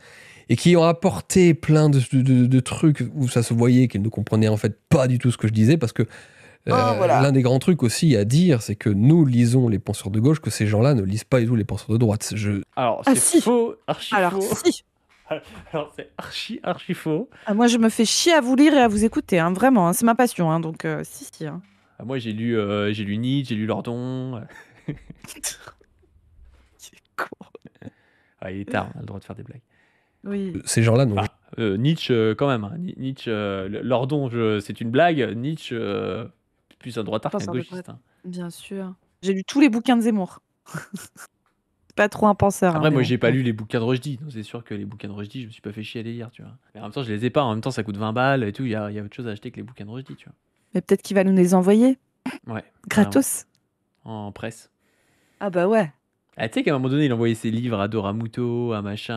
et qui ont apporté plein de trucs où ça se voyait qu'ils ne comprenaient en fait pas du tout ce que je disais, parce que voilà. l'un des grands trucs aussi à dire, c'est que nous lisons les penseurs de gauche, que ces gens-là ne lisent pas du tout les penseurs de droite. alors, Ah, c'est si. faux, archi Alors, faux. si. Alors, c'est archi faux. Ah, moi, je me fais chier à vous lire et à vous écouter, hein, vraiment, hein, c'est ma passion, hein, donc si. Hein. Ah, moi, j'ai lu Nietzsche, j'ai lu Lordon. Ah, il est tard, on a le droit de faire des blagues. Oui. Ces gens-là n'ont Nietzsche, quand même. Hein. Nietzsche, Lordon, c'est une blague. Nietzsche, plus un droitard qu'un Penseur de gauchiste. Hein. Bien sûr. J'ai lu tous les bouquins de Zemmour. Pas trop un penseur. Après, hein, moi, mais j'ai bon. pas lu les bouquins de Rushdie. Donc, c'est sûr que les bouquins de Rushdie, je me suis pas fait chier à les lire, tu vois. Mais en même temps, je les ai pas. En même temps, ça coûte 20 balles et tout. Il y a autre chose à acheter que les bouquins de Rushdie, tu Mais peut-être qu'il va nous les envoyer vois. Ouais. gratos. En presse. Ah bah ouais. Ah, tu sais qu'à un moment donné, il envoyait ses livres à Dora Muto, à machin,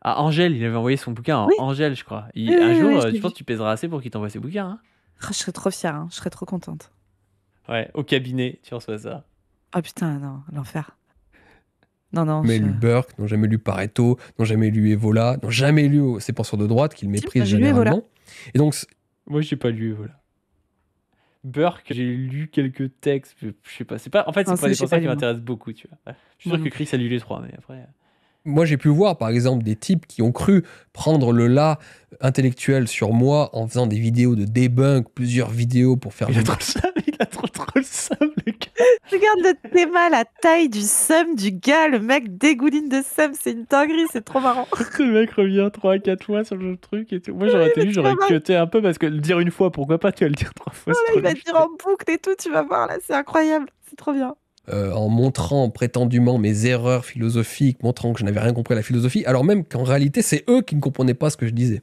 à Angèle. Il avait envoyé son bouquin à Oui. Angèle, je crois. Oui, un oui, jour, oui, je je l'ai pense vu. que tu pèseras assez pour qu'il t'envoie ses bouquins. Hein. Ah, je serais trop fière, hein, je serais trop contente. Ouais, au cabinet, tu reçois ça. Ah putain, non, l'enfer. Non. jamais lu Burke, n'ont jamais lu Pareto, n'ont jamais lu Evola, n'ont jamais lu ces penseurs de droite qu'ils méprisent j'ai lu Evola. généralement. Et donc, Moi, j'ai pas lu, voilà. Burke, j'ai lu quelques textes, je sais pas. C'est pas, en fait, Non, c'est pas des j'ai penseurs pas qui lu, moi. m'intéressent beaucoup, tu vois. Je suis Moi sûr non que Chris a lu les trois, mais après. moi, j'ai pu voir, par exemple, des types qui ont cru prendre le là intellectuel sur moi en faisant des vidéos de debunk, plusieurs vidéos pour faire Il a des- trop le seum, il a trop le seum, le gars. Regarde le théma, la taille du seum du gars, le mec dégouline de seum, c'est une dinguerie, c'est trop marrant. Le mec revient 3 à 4 fois sur le truc et tout. Moi, j'aurais été lui, j'aurais trop cuté un peu parce que le dire une fois, pourquoi pas, tu vas le dire 3 fois. c'est Là, trop il va nul. te dire en boucle et tout, tu vas voir là, c'est incroyable, c'est trop bien. en montrant prétendument mes erreurs philosophiques, montrant que je n'avais rien compris à la philosophie, alors même qu'en réalité, c'est eux qui ne comprenaient pas ce que je disais.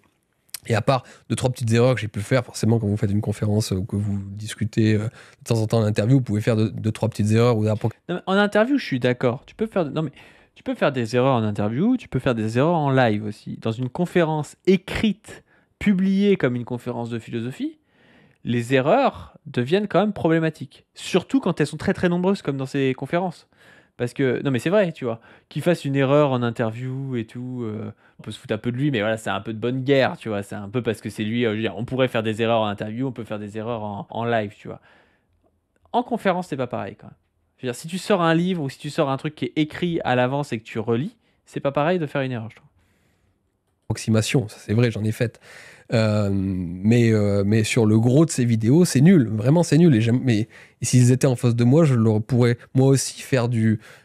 Et à part 2-3 petites erreurs que j'ai pu faire, forcément, quand vous faites une conférence ou que vous discutez de temps en temps en interview, vous pouvez faire 2-3 petites erreurs ou Non, mais en interview, je suis d'accord. Tu peux faire des erreurs en interview, tu peux faire des erreurs en live aussi. Dans une conférence écrite, publiée comme une conférence de philosophie, les erreurs deviennent quand même problématiques. Surtout quand elles sont très très nombreuses, comme dans ces conférences. Parce que, non mais c'est vrai, tu vois, qu'il fasse une erreur en interview et tout, on peut se foutre un peu de lui, mais voilà, c'est un peu de bonne guerre, tu vois, c'est un peu parce que c'est lui, je veux dire, on pourrait faire des erreurs en interview, on peut faire des erreurs en live, tu vois. En conférence, c'est pas pareil quand même. Je veux dire, si tu sors un livre ou si tu sors un truc qui est écrit à l'avance et que tu relis, c'est pas pareil de faire une erreur, je trouve. Approximation, ça c'est vrai, j'en ai fait. Mais sur le gros de ces vidéos, c'est nul. Vraiment, c'est nul. Mais s'ils étaient en face de moi, je leur pourrais moi aussi faire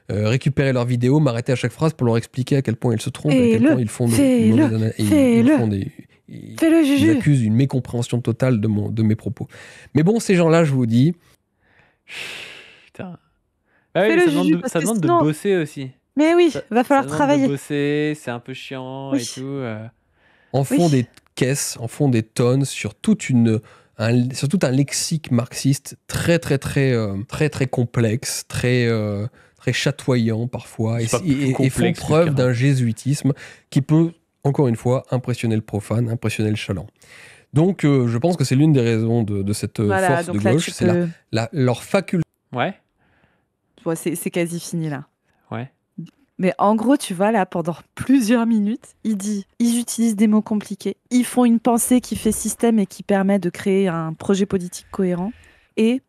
récupérer leurs vidéos, m'arrêter à chaque phrase pour leur expliquer à quel point ils se trompent, à quel point ils font ils accusent une mécompréhension totale de mes propos. Mais bon, ces gens-là, je vous dis... Putain. Ah oui, ça demande de bosser aussi. Mais oui, va falloir travailler. De bosser, c'est un peu chiant et tout. En font des caisses, en font des tonnes sur tout un lexique marxiste très complexe, très chatoyant parfois, et font preuve d'un jésuitisme qui peut, encore une fois, impressionner le profane, impressionner le chaland. Donc, je pense que c'est l'une des raisons de cette force de gauche, c'est leur faculté. Ouais. C'est quasi fini là. Ouais. Mais en gros, tu vois, là, pendant plusieurs minutes, ils utilisent des mots compliqués. Ils font une pensée qui fait système et qui permet de créer un projet politique cohérent. Et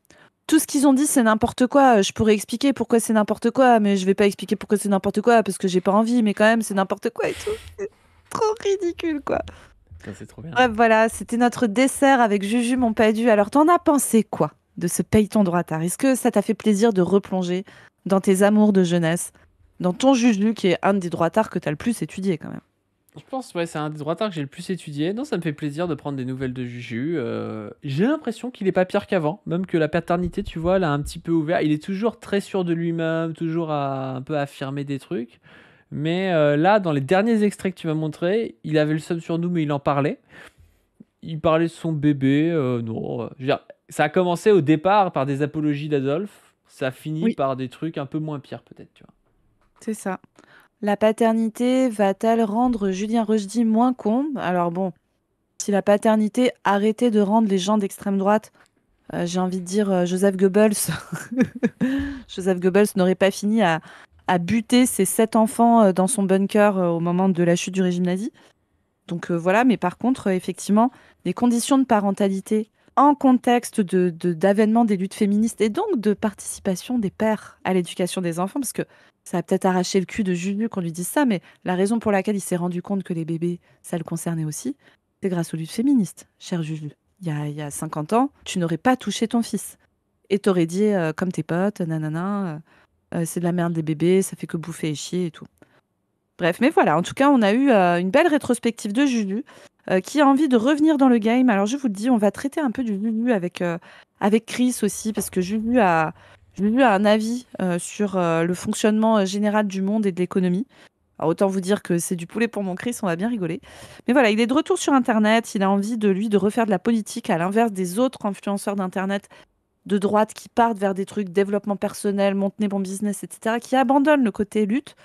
tout ce qu'ils ont dit, c'est n'importe quoi. Je pourrais expliquer pourquoi c'est n'importe quoi, mais je vais pas expliquer pourquoi c'est n'importe quoi parce que j'ai pas envie. Mais quand même, c'est n'importe quoi et tout. C'est trop ridicule, quoi. C'est trop bien. Bref, voilà, c'était notre dessert avec Juju, mon padu. Alors, t'en as pensé quoi de ce Paye-ton droitard? Est-ce que ça t'a fait plaisir de replonger dans tes amours de jeunesse, dans ton Juju, qui est un des droitards que tu as le plus étudié quand même? Je pense, ouais, c'est un des droitards que j'ai le plus étudié. Non, ça me fait plaisir de prendre des nouvelles de Juju. J'ai l'impression qu'il est pas pire qu'avant, même que la paternité, tu vois, l'a un petit peu ouvert. Il est toujours très sûr de lui-même, toujours un peu affirmer des trucs. Mais là, dans les derniers extraits que tu m'as montrés, il avait le seum sur nous, mais il en parlait. Il parlait de son bébé. Non, je veux dire, ça a commencé au départ par des apologies d'Adolphe. Ça finit par des trucs un peu moins pires, peut-être, tu vois. C'est ça. La paternité va-t-elle rendre Julien Rochdy moins con? Alors bon, si la paternité arrêtait de rendre les gens d'extrême droite, j'ai envie de dire Joseph Goebbels, Joseph Goebbels n'aurait pas fini à buter ses 7 enfants dans son bunker au moment de la chute du régime nazi. Donc voilà, mais par contre, effectivement, les conditions de parentalité en contexte d'avènement des luttes féministes et donc de participation des pères à l'éducation des enfants, parce que ça a peut-être arraché le cul de Juju qu'on lui dise ça, mais la raison pour laquelle il s'est rendu compte que les bébés, ça le concernait aussi, c'est grâce aux luttes féministes, cher Juju. Il y a 50 ans, tu n'aurais pas touché ton fils. Et t'aurais dit, comme tes potes, nanana, c'est de la merde des bébés, ça fait que bouffer et chier et tout. Bref, mais voilà, en tout cas, on a eu une belle rétrospective de Juju qui a envie de revenir dans le game. Alors, je vous le dis, on va traiter un peu du Juju avec Chris aussi, parce que Juju a un avis sur le fonctionnement général du monde et de l'économie. Alors, autant vous dire que c'est du poulet pour mon Chris, on va bien rigoler. Mais voilà, il est de retour sur Internet, il a envie de refaire de la politique à l'inverse des autres influenceurs d'Internet de droite qui partent vers des trucs développement personnel, monter bon business, etc., qui abandonnent le côté lutte.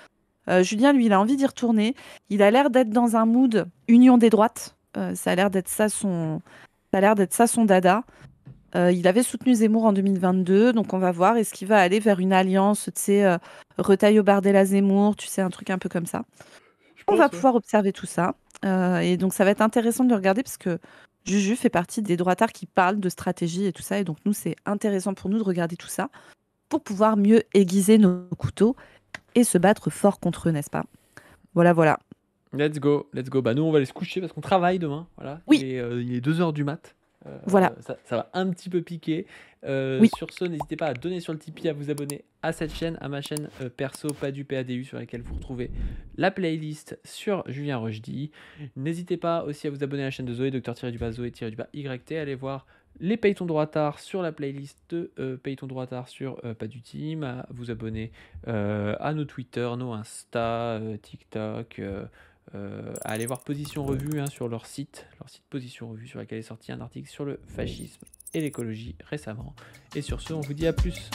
Julien, lui, il a envie d'y retourner. Il a l'air d'être dans un mood union des droites. Ça a l'air d'être ça son dada. Il avait soutenu Zemmour en 2022, donc on va voir. Est-ce qu'il va aller vers une alliance, tu sais, Retailleau Bardella Zemmour, tu sais, un truc un peu comme ça. On va pouvoir observer tout ça. Et donc ça va être intéressant de le regarder parce que Juju fait partie des droitards qui parlent de stratégie et tout ça. Et donc nous, c'est intéressant pour nous de regarder tout ça pour pouvoir mieux aiguiser nos couteaux et se battre fort contre eux, n'est-ce pas? Voilà. Let's go. Bah nous, on va aller se coucher parce qu'on travaille demain. Voilà. Oui. Il est 2h du mat. Voilà. Ça va un petit peu piquer. Sur ce, n'hésitez pas à donner sur le Tipeee, à vous abonner à cette chaîne, à ma chaîne perso, pas du PADU, sur laquelle vous retrouvez la playlist sur Julien Rochdy. N'hésitez pas aussi à vous abonner à la chaîne de Zoé, Zoé-YT. Allez voir les Paye-ton droitard sur la playlist de Paye-ton droitard sur Pas du Team, à vous abonner à nos Twitter, nos Insta, TikTok. À aller voir Position Revue sur leur site Position Revue, sur laquelle est sorti un article sur le fascisme et l'écologie récemment. Et sur ce, on vous dit à plus.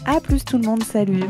À plus tout le monde, salut.